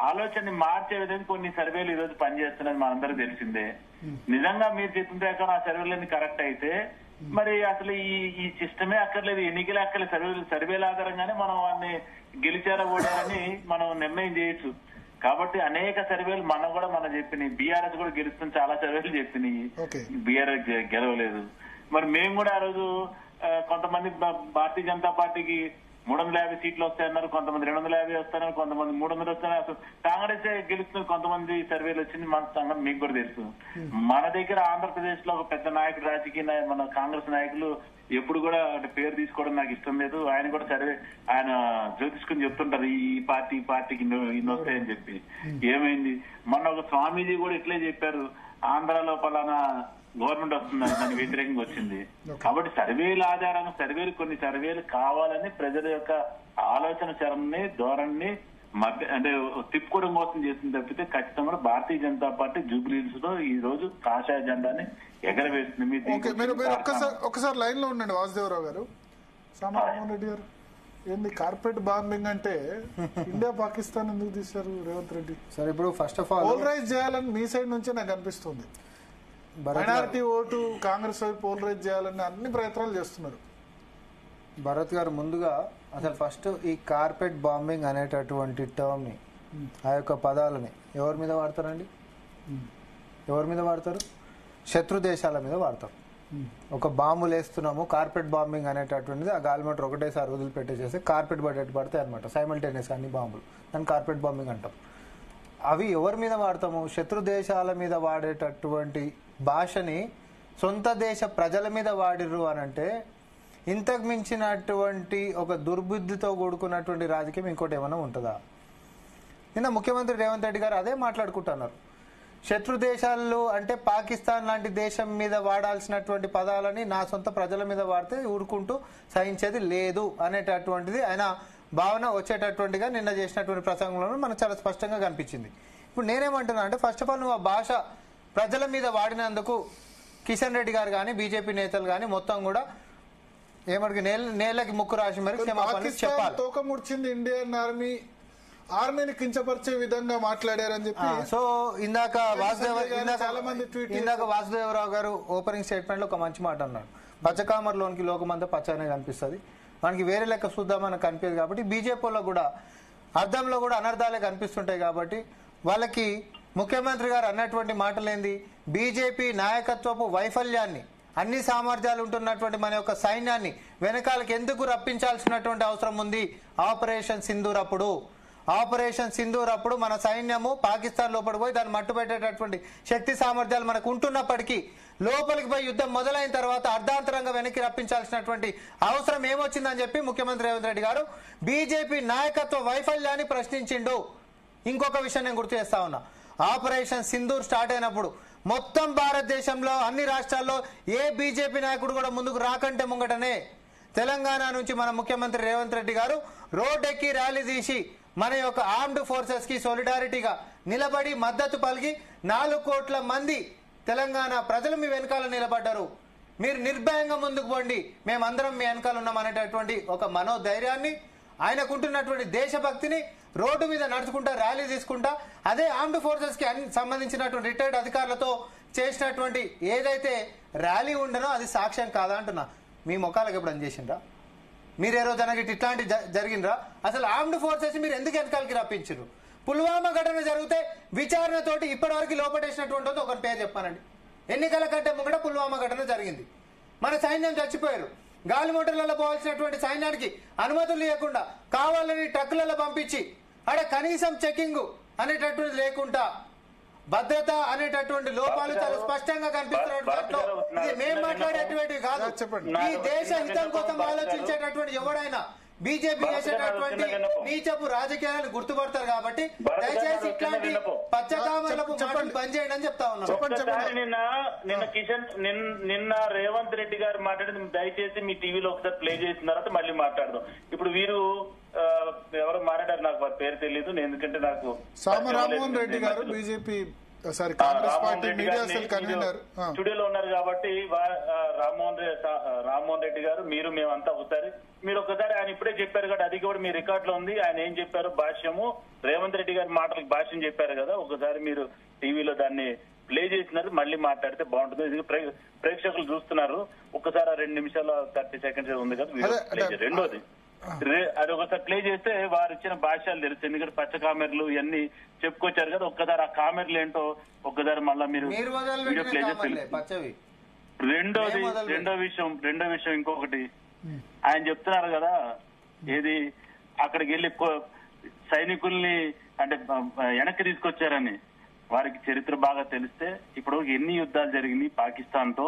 S5: ఆలోచనని మార్చే విధంగా కొన్ని సర్వేలు ఈ రోజు పనిచేస్తున్నది మనందరికీ తెలిసిందే. నిజంగా మీరు చెప్పిన ప్రకారం ఆ సర్వేలన్నీ కరెక్ట్ అయితే మరి అసలు ఈ సిస్టమే అక్కర్లేదు, ఎన్నికలే అక్కర్లేదు. సర్వేల ఆధారంగానే మనం వాడిని గెలిచారా ఓడారని మనం నిర్ణయం చేయొచ్చు. కాబట్టి అనేక సర్వేలు మనం చెప్పినాయి. బీఆర్ఎస్ కూడా గెలుస్తుంది చాలా సర్వేలు చెప్పినాయి, బీఆర్ఎస్ గెలవలేదు. మరి మేము కూడా ఆ రోజు కొంతమంది భారతీయ జనతా పార్టీకి 350 సీట్లు వస్తాయన్నారు, కొంతమంది 250 వస్తాయన్నారు, కొంతమంది 300 వస్తాయన్నారు. అసలు కాంగ్రెస్ గెలుస్తుంది, కొంతమంది సర్వేలు వచ్చింది మన సంగతి మీకు కూడా తెలుసు. మన దగ్గర ఆంధ్రప్రదేశ్ లో ఒక పెద్ద నాయకుడు, రాజకీయ మన కాంగ్రెస్ నాయకులు ఎప్పుడు కూడా పేరు తీసుకోవడం నాకు ఇష్టం లేదు. ఆయన కూడా సర్వే ఆయన జ్యోతిష్కుని చెప్తుంటారు ఈ పార్టీకి ఇన్ని వస్తాయని చెప్పి. ఏమైంది మొన్న ఒక స్వామీజీ కూడా ఇట్లే చెప్పారు, ఆంధ్రాలో పలానా గవర్నమెంట్ వస్తుందని దానికి వ్యతిరేకంగా వచ్చింది. కాబట్టి సర్వేల ఆధారంగా కొన్ని సర్వేలు కావాలని ప్రజల యొక్క ఆలోచన చరణని, ధోరణిని అంటే తిప్పుకోవడం కోసం చేసింది తప్పితే ఖచ్చితంగా భారతీయ జనతా పార్టీ జూబ్లీహిల్స్ లో ఈ రోజు కాషాయ జెండాని ఎగరవేస్తుంది.
S2: మీరు ఒకసారి లైన్ లో ఉండండి వాసుదేవరావు గారు. సామాన్య రెడ్డి గారు, ఏంది కార్పెట్ బాంబింగ్ అంటే ఇండియా పాకిస్తాన్ ఎందుకు తీశారు రేవంత్ రెడ్డి?
S3: సార్ ఇప్పుడు ఫస్ట్ ఆఫ్ ఆల్
S2: పోలరైజ్ చేయాలని మీ సైడ్ నుంచే నాకు అనిపిస్తుంది. మైనారిటీ ఓటు కాంగ్రెస్ వైపు పోలరైజ్ చేయాలని అన్ని ప్రయత్నాలు చేస్తున్నారు.
S3: భరత్ గారు ముందుగా అసలు ఫస్ట్ ఈ కార్పెట్ బాంబింగ్ అనేటటువంటి టర్మ్ ని, ఆ యొక్క పదాలని ఎవరి మీద వాడతారండి? ఎవరి మీద వాడతారు? శత్రు దేశాల మీద వాడతారు. ఒక బాంబులు వేస్తున్నాము, కార్పెట్ బాంబింగ్ అనేటటువంటిది ఆ గాలిమంటర్ ఒకటేసారి వదిలిపెట్టేసేసి కార్పెట్ పడతాయి అనమాట, సైమల్టేనియస్ అన్ని బాంబులు. దాన్ని కార్పెట్ బాంబింగ్ అంటాం. అవి ఎవరి మీద వాడతాము? శత్రు దేశాల మీద వాడేటటువంటి భాషని సొంత దేశ ప్రజల మీద వాడిర్రు అని అంటే ఇంతకు మించినటువంటి ఒక దుర్బుద్ధితో కూడుకున్నటువంటి రాజకీయం ఇంకోటి ఏమైనా ఉంటుందా? నిన్న ముఖ్యమంత్రి రేవంత్ రెడ్డి గారు అదే మాట్లాడుకుంటున్నారు. శత్రు దేశాల్లో అంటే పాకిస్తాన్ లాంటి దేశం మీద వాడాల్సినటువంటి పదాలని నా సొంత ప్రజల మీద వాడితే ఊరుకుంటూ సహించేది లేదు అనేటటువంటిది ఆయన భావన వచ్చేటటువంటిగా నిన్న చేసినటువంటి ప్రసంగంలో మనకు చాలా స్పష్టంగా కనిపించింది. ఇప్పుడు నేనేమంటున్నా అంటే ఫస్ట్ ఆఫ్ ఆల్ నువ్వు ఆ భాష ప్రజల మీద వాడినందుకు కిషన్ రెడ్డి గారు కానీ బీజేపీ నేతలు కానీ మొత్తం కూడా ఏమడికి నేలకి ముక్కు రాసి మరి చెప్పాలి.
S2: తోక ముడిచింది ఇండియన్ ఆర్మీని కించపరిచే విధంగా మాట్లాడారని చెప్పి
S3: సో ఇందాక వాసుదేవరావు గారు ఓపెనింగ్ స్టేట్మెంట్ లో ఒక మంచి మాట అన్నాడు. పచ్చకామర్లోనికి లోకమంతా పచ్చనే కనిపిస్తుంది, మనకి వేరే లెక్క చూద్దామని కనిపించదు. కాబట్టి బీజేపీలో కూడా అర్థంలో కూడా అనర్థాలే కనిపిస్తుంటాయి. కాబట్టి వాళ్ళకి ముఖ్యమంత్రి గారు అన్నటువంటి మాటలేంది? బీజేపీ నాయకత్వపు వైఫల్యాన్ని, అన్ని సామర్థ్యాలు ఉంటున్నటువంటి మన యొక్క సైన్యాన్ని వెనకాలకి ఎందుకు రప్పించాల్సినటువంటి అవసరం ఉంది? ఆపరేషన్ సింధూర్ అప్పుడు మన సైన్యము పాకిస్తాన్ లోపలికి పోయి దాన్ని మట్టుపెట్టేటటువంటి శక్తి సామర్థ్యాలు మనకు ఉంటున్నప్పటికీ లోపలికి పోయి యుద్ధం మొదలైన తర్వాత అర్ధాంతరంగా వెనక్కి రప్పించాల్సినటువంటి అవసరం ఏమొచ్చిందని చెప్పి ముఖ్యమంత్రి రేవంత్ రెడ్డి గారు బీజేపీ నాయకత్వ వైఫల్యాన్ని ప్రశ్నించిండు. ఇంకొక విషయం నేను గుర్తు చేస్తా ఉన్నా. ఆపరేషన్ సింధూర్ స్టార్ట్ అయినప్పుడు మొత్తం భారతదేశంలో అన్ని రాష్ట్రాల్లో ఏ బీజేపీ నాయకుడు కూడా ముందుకు రాకంటే ముంగటనే తెలంగాణ నుంచి మన ముఖ్యమంత్రి రేవంత్ రెడ్డి గారు రోడ్డెక్కి ర్యాలీ తీసి మన యొక్క ఆర్మ్డ్ ఫోర్సెస్ కి సోలిడారిటీగా నిలబడి మద్దతు పలికి 4 కోట్ల మంది తెలంగాణ ప్రజలు మీ వెనకాల నిలబడ్డారు. మీరు నిర్భయంగా ముందుకు పోండి, మేమందరం మీ వెనకాల ఉన్నాం అనేటటువంటి ఒక మనోధైర్యాన్ని, ఆయనకుంటున్నటువంటి దేశభక్తిని రోడ్డు మీద నడుచుకుంటా ర్యాలీ తీసుకుంటా అదే ఆర్మ్డ్ ఫోర్సెస్ కి సంబంధించినటువంటి రిటైర్డ్ అధికారులతో చేసినటువంటి ఏదైతే ర్యాలీ ఉండనో అది సాక్ష్యం కాదా అంటున్నా. మీ ముఖాలకు ఎప్పుడు చేసిండ్రా? మీరు ఏ రోజు అనగిట్టి ఇట్లాంటి జరిగినరా? అసలు ఆర్మ్డ్ ఫోర్సెస్ మీరు ఎందుకు వెనకాలకి రప్పించారు? పుల్వామా ఘటన జరిగితే విచారణతోటి ఇప్పటివరకు లోపటేసినటువంటి ఒక పేరు చెప్పానండి. ఎన్నికల కంటే ముంగట పుల్వామా ఘటన జరిగింది, మన సైన్యం చచ్చిపోయారు. గాలి మోటార్లలో పోవాల్సినటువంటి సైన్యానికి అనుమతులు లేకుండా కావాలని ట్రక్కులలో పంపించి అక్కడ కనీసం చెకింగ్ అనేటటువంటి లేకుండా భద్రత అనేటటువంటి లోపాలు చాలా స్పష్టంగా కనిపిస్తున్నట్టు ఇది మేము మాట్లాడేటువంటివి కాదు. ఈ దేశ హితం కోసం ఆలోచించేటటువంటి ఎవడైనా బీజేపీ చేసేటటువంటి నీచపు రాజకీయాలను గుర్తుపడతారు. కాబట్టి దయచేసి ఇట్లాంటి పచ్చకామలకు మాటలు పనిచేయండి అని చెప్తా ఉన్నాం.
S5: నిన్న రేవంత్ రెడ్డి గారు మాట్లాడింది దయచేసి మీ టీవీలో ఒకసారి ప్లే చేసిన తర్వాత మళ్ళీ మాట్లాడదాం. ఇప్పుడు వీరు ఎవరు మాట్లాడారు, నాకు వారి పేరు తెలియదు, ఎందుకంటే నాకు
S2: రామ్మోహన్ రెడ్డి గారు బీజేపీ
S5: స్టూడియోలో ఉన్నారు కాబట్టి రామ్మోహన్ రెడ్డి గారు మీరు మేమంతా అవుతారు. మీరు ఒకసారి ఆయన ఇప్పుడే చెప్పారు కదా, అది కూడా మీ రికార్డ్ లో ఉంది. ఆయన ఏం చెప్పారు భాష్యము, రేవంత్ రెడ్డి గారి మాటలకు భాష్యం చెప్పారు కదా, ఒకసారి మీరు టీవీలో దాన్ని ప్లే చేసినారు, మళ్ళీ మాట్లాడితే బాగుంటుంది. ఇది ప్రేక్షకులు చూస్తున్నారు. ఒక్కసారి 2 నిమిషాల 30 సెకండ్స్ ఉంది కదా, రెండోది అది ఒకసారి ప్లే చేస్తే వారు ఇచ్చిన భాష్యాలు తెలుసు. ఎందుకంటే పచ్చ కామెర్లు ఇవన్నీ చెప్పుకొచ్చారు కదా, ఒక్కసారి ఆ కామెర్లు ఏంటో ఒక్కసారి మళ్ళా మీరు వీడియో ప్లే చేస్తే రెండో విషయం ఇంకొకటి ఆయన చెప్తున్నారు కదా, ఏది అక్కడికి వెళ్లి సైనికుల్ని అంటే వెనక్కి తీసుకొచ్చారని. వారికి చరిత్ర బాగా తెలిస్తే ఇప్పుడు ఎన్ని యుద్ధాలు జరిగింది పాకిస్తాన్ తో,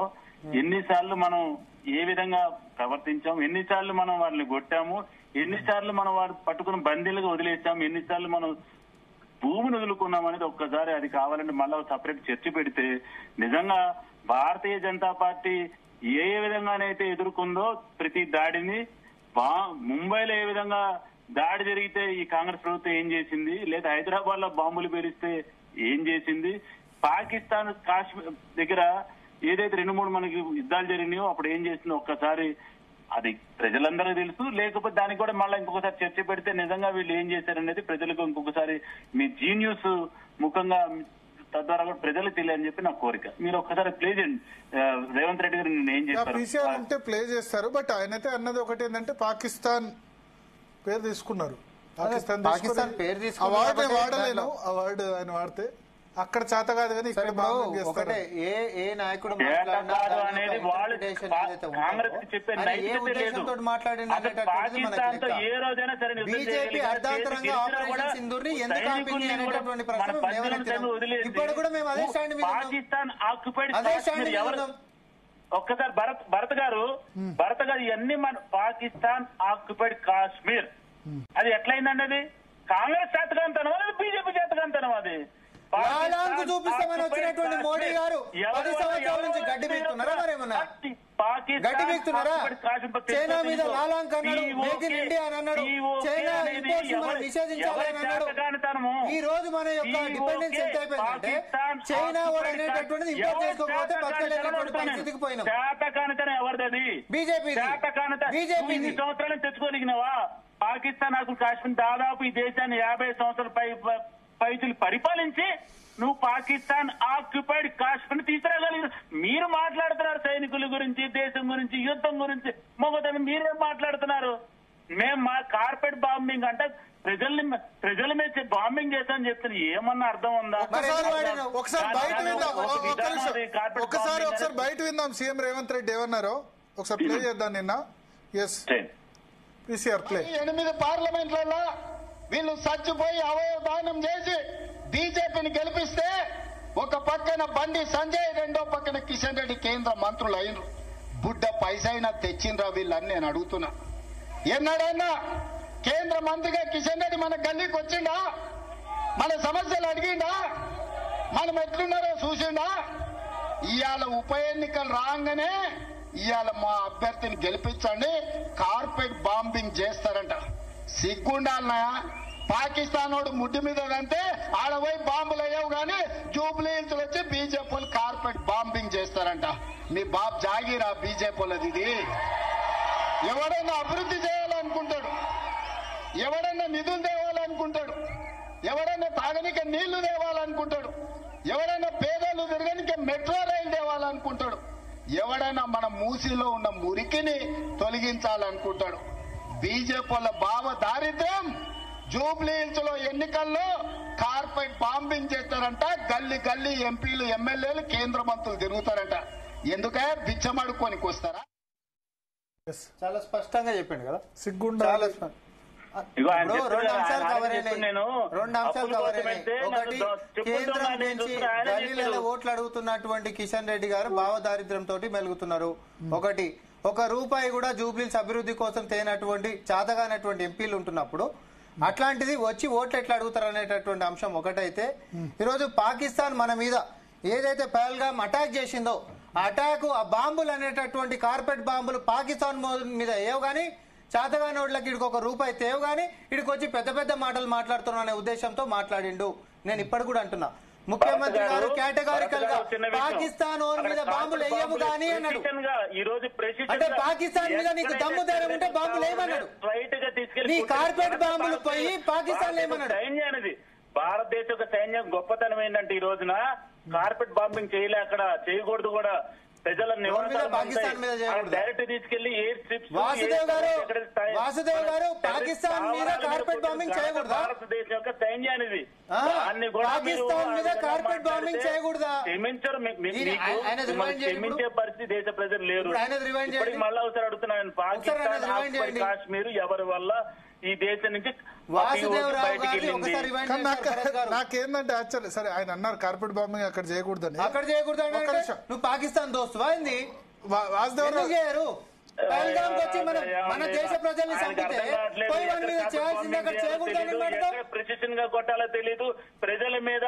S5: ఎన్నిసార్లు మనం ఏ విధంగా ప్రవర్తించాం, ఎన్నిసార్లు మనం వారిని కొట్టాము, ఎన్నిసార్లు మనం వారు పట్టుకుని బందీలుగా వదిలేసాము, ఎన్నిసార్లు మనం భూమిని వదులుకున్నాం అనేది ఒక్కసారి అది కావాలంటే మళ్ళా సపరేట్ చర్చ పెడితే నిజంగా భారతీయ జనతా పార్టీ ఏ విధంగానైతే ఎదుర్కొందో ప్రతి దాడిని, ముంబైలో ఏ విధంగా దాడి జరిగితే ఈ కాంగ్రెస్ ప్రభుత్వం ఏం చేసింది, లేదా హైదరాబాద్ లో బాంబులు పేలిస్తే ఏం చేసింది, పాకిస్తాన్ కాశ్మీర్ దగ్గర ఏదైతే 2-3 మనకి యుద్ధాలు జరిగినాయో అప్పుడు ఏం చేసిందో ఒక్కసారి అది ప్రజలందరూ తెలుసు. లేకపోతే దానికి కూడా మళ్ళీ ఇంకొకసారి చర్చ పెడితే నిజంగా వీళ్ళు ఏం చేశారనేది ప్రజలకు ఇంకొకసారి మీ జీ న్యూస్ ముఖంగా తద్వారా కూడా ప్రజలకు తెలియని చెప్పి నా కోరిక. మీరు ఒక్కసారి ప్లే చేయండి రేవంత్ రెడ్డి గారు నేను ఏం చేస్తారు
S2: అంటే ప్లే చేస్తారు. బట్ ఆయనైతే అన్నది ఒకటి ఏంటంటే పాకిస్తాన్ పేరు తీసుకున్నారు.
S3: పాకిస్తాన్ పేరు తీసుకున్నారు.
S2: అవార్డు వాడలేను, అవార్డు ఆయన వాడితే అక్కడ చేత కాదు కానీ ఇక్కడ
S3: ఒకటే ఏ నాయకుడు బీజేపీ అర్ధాంతరంగా ఆపరేషన్ సింధూర్ని ఎందుకు ఆపింది అనేటటువంటి ప్రశ్న ఇప్పుడు కూడా మేము అదే స్టాండ్ మీద
S5: పాకిస్తాన్ ఆక్యుపైడ్ ఒక్కసారి భరత్ గారు ఇవన్నీ మన పాకిస్తాన్ ఆక్యుపైడ్ కాశ్మీర్ అది ఎట్లయిందండి? అది కాంగ్రెస్ చేతకంతనం అది బీజేపీ చేతకంతనం అది
S3: చూపిస్తామని వచ్చినటువంటి మోడీ గారు 10 సంవత్సరాల నుంచి గడ్డి బీక్తున్నారా? మరేమన్నా గడ్డి బీక్తున్నారా? చైనా మీద లాలాంక్ అన్నాడు, మేక్ ఇన్ ఇండియా అని అన్నాడు, చైనా ఇంపోర్ట్స్ మనం నిషేధించాలని అన్నాడు. ఈ రోజు మన యొక్క డిపెండెన్స్ ఎంత అయిపోయిందంటే చైనా వాడు అనేటటువంటిది ఇంపోర్ట్ చేసుకోకపోతే బతకలేనటువంటి పరిస్థితికి పోయినాం.
S5: ఎవరిది?
S3: బీజేపీ
S5: సంవత్సరాలు తెచ్చుకోగలిగినవా? పాకిస్తాన్ నాకు కాశ్మీర్ దాదాపు ఈ దేశాన్ని 50 సంవత్సరాల పైచులు పరిపాలించి నువ్వు పాకిస్తాన్ ఆక్యుపైడ్ కాశ్మీర్ తీసుకురాగలిగిన మీరు మాట్లాడుతున్నారు సైనికుల గురించి, దేశం గురించి, యుద్ధం గురించి. మొగదని మీరేం మాట్లాడుతున్నారు? మేము మా కార్పెట్ బాంబింగ్ అంటే ప్రజల మీద బాంబింగ్ చేస్తామని చెప్తున్నా. ఏమన్నా అర్థం ఉందా?
S2: ఒకసారి బయట విందాం సీఎం రేవంత్ రెడ్డి ఏమన్నారో ఒకసారి ప్లే చేద్దాం. నిన్న పీసీఆర్ ప్లే.
S6: 8 పార్లమెంట్లలో వీళ్ళు చచ్చిపోయి అవయవదానం చేసి బీజేపీని గెలిపిస్తే ఒక పక్కన బండి సంజయ్, రెండో పక్కన కిషన్ రెడ్డి కేంద్ర మంత్రులు అయినరు. బుడ్డ పైసైనా తెచ్చిండ్రా వీళ్ళని నేను అడుగుతున్నా. ఎన్నడన్నా కేంద్ర మంత్రిగా కిషన్ రెడ్డి మన గల్లీకి వచ్చిండా? మన సమస్యలు అడిగిండా? మనం ఎట్లున్నారో చూసిండా? ఇవాళ ఉప ఎన్నికలు రాగానే ఇవాళ మా అభ్యర్థిని గెలిపించండి, కార్పెట్ బాంబింగ్ చేస్తారంట. సిగ్గుండాలనా? పాకిస్తాన్ వాడు ముడ్డి మీద అంటే ఆడపోయి బాంబులు అయ్యావు కానీ జూబ్లీ హిల్స్ వచ్చి బీజేపీ కార్పెట్ బాంబింగ్ చేస్తారంట. మీ బాబు జాగీరా బీజేపీలది ఇది. ఎవడన్నా అభివృద్ధి చేయాలనుకుంటాడు, ఎవడన్నా నిధులు తేవాలనుకుంటాడు, ఎవడన్నా తాగనిక నీళ్లు తేవాలనుకుంటాడు, ఎవడన్నా పేదలు తిరగనిక మెట్రో రైలు తేవాలనుకుంటాడు, ఎవడైనా మన మూసీలో ఉన్న మురికిని తొలగించాలనుకుంటాడు. బీజేపీల భావ దారిద్ర్యం జూబ్లీ హిల్స్ లో ఎన్నికల్లో కార్పెట్ బాంబింగ్ చేస్తారంట. గల్లీ గల్లీ ఎంపీలు, ఎమ్మెల్యేలు, కేంద్ర మంత్రులు తిరుగుతారంట. ఎందుకే బిచ్చమడుకోనికి వస్తారా?
S3: చాలా స్పష్టంగా చెప్పాడు కదా.
S2: సిగ్గుండాలి.
S3: రెండు అంశాలు కవర్ అయినాయి. ఒకటి, కేంద్రం నుంచి గల్లీలలో ఓట్లు అడుగుతున్నటువంటి కిషన్ రెడ్డి గారు భావ దారిద్ర్యంతో మెలుగుతున్నారు. ఒకటి, ఒక రూపాయి కూడా జూబ్లీస్ అభివృద్ధి కోసం తేనటువంటి చాతగానటువంటి ఎంపీలు ఉంటున్నప్పుడు అట్లాంటిది వచ్చి ఓట్లు ఎట్లా అడుగుతారు అనేటటువంటి అంశం ఒకటైతే, ఈరోజు పాకిస్తాన్ మన మీద ఏదైతే పహల్గామ్ అటాక్ చేసిందో అటాక్, ఆ బాంబులు అనేటటువంటి కార్పెట్ బాంబులు పాకిస్తాన్ మీద ఏవో గానీ చాతగాని ఓట్లకి ఇడికి ఒక రూపాయి తేవు గానీ ఇడికి వచ్చి పెద్ద పెద్ద మాటలు మాట్లాడుతున్నా అనే ఉద్దేశంతో మాట్లాడిండు. నేను ఇప్పటి కూడా అంటున్నా, ముఖ్యమంత్రి గారు కేటగారికల్ గా పాకిస్తాన్ ఓన్ మీద బాంబులు వేయము కానీ అన్నాడు. అంటే పాకిస్తాన్ మీద నీకు దమ్ము ధైర్యం ఉంటే బాంబులు ఏమన్నాడు? నీ కార్పెట్ బాంబులు పోయి పాకిస్తాన్ ఏమన్నాడు?
S5: భారతదేశ ఒక సైన్యం గొప్పతనం ఏంటంటే ఈ రోజున కార్పెట్ బాంబింగ్ చేయలే, అక్కడ చేయకూడదు కూడా. ప్రజలను డైరెక్ట్ తీసుకెళ్లి ఎయిర్ స్ట్రిప్స్.
S3: వాసుదేవ్ గారు పాకిస్తాన్ మీద కార్పెట్ బాంబింగ్ చేయకూడదా?
S5: భారతదేశం యొక్క సైన్యాన్ని
S3: పాకిస్తాన్ మీద కార్పెట్ బాంబింగ్ చేయకూడదా?
S5: క్షమించే పరిస్థితి దేశ ప్రజలు లేరు. మళ్ళీ ఒకసారి అడుగుతున్నాను, పాకిస్తాన్ కాశ్మీర్ ఎవరి వల్ల ఈ దేశం నుంచి
S2: నాకేందంటే యాక్చువల్లీ సరే ఆయన అన్నారు కార్పెట్ బాంబింగ్ అక్కడ చేయకూడదని.
S3: అక్కడ చేయకూడదు నువ్వు పాకిస్తాన్ దోస్తువా ఏంది?
S2: వాసుదేవ్
S3: గారు వచ్చి మన దేశ ప్రజల్ని చంపితే చేయాల్సింది అక్కడ చేయకూడదు.
S5: ప్రిసిషన్ గా కొట్టాలో తెలీదు. ప్రజల మీద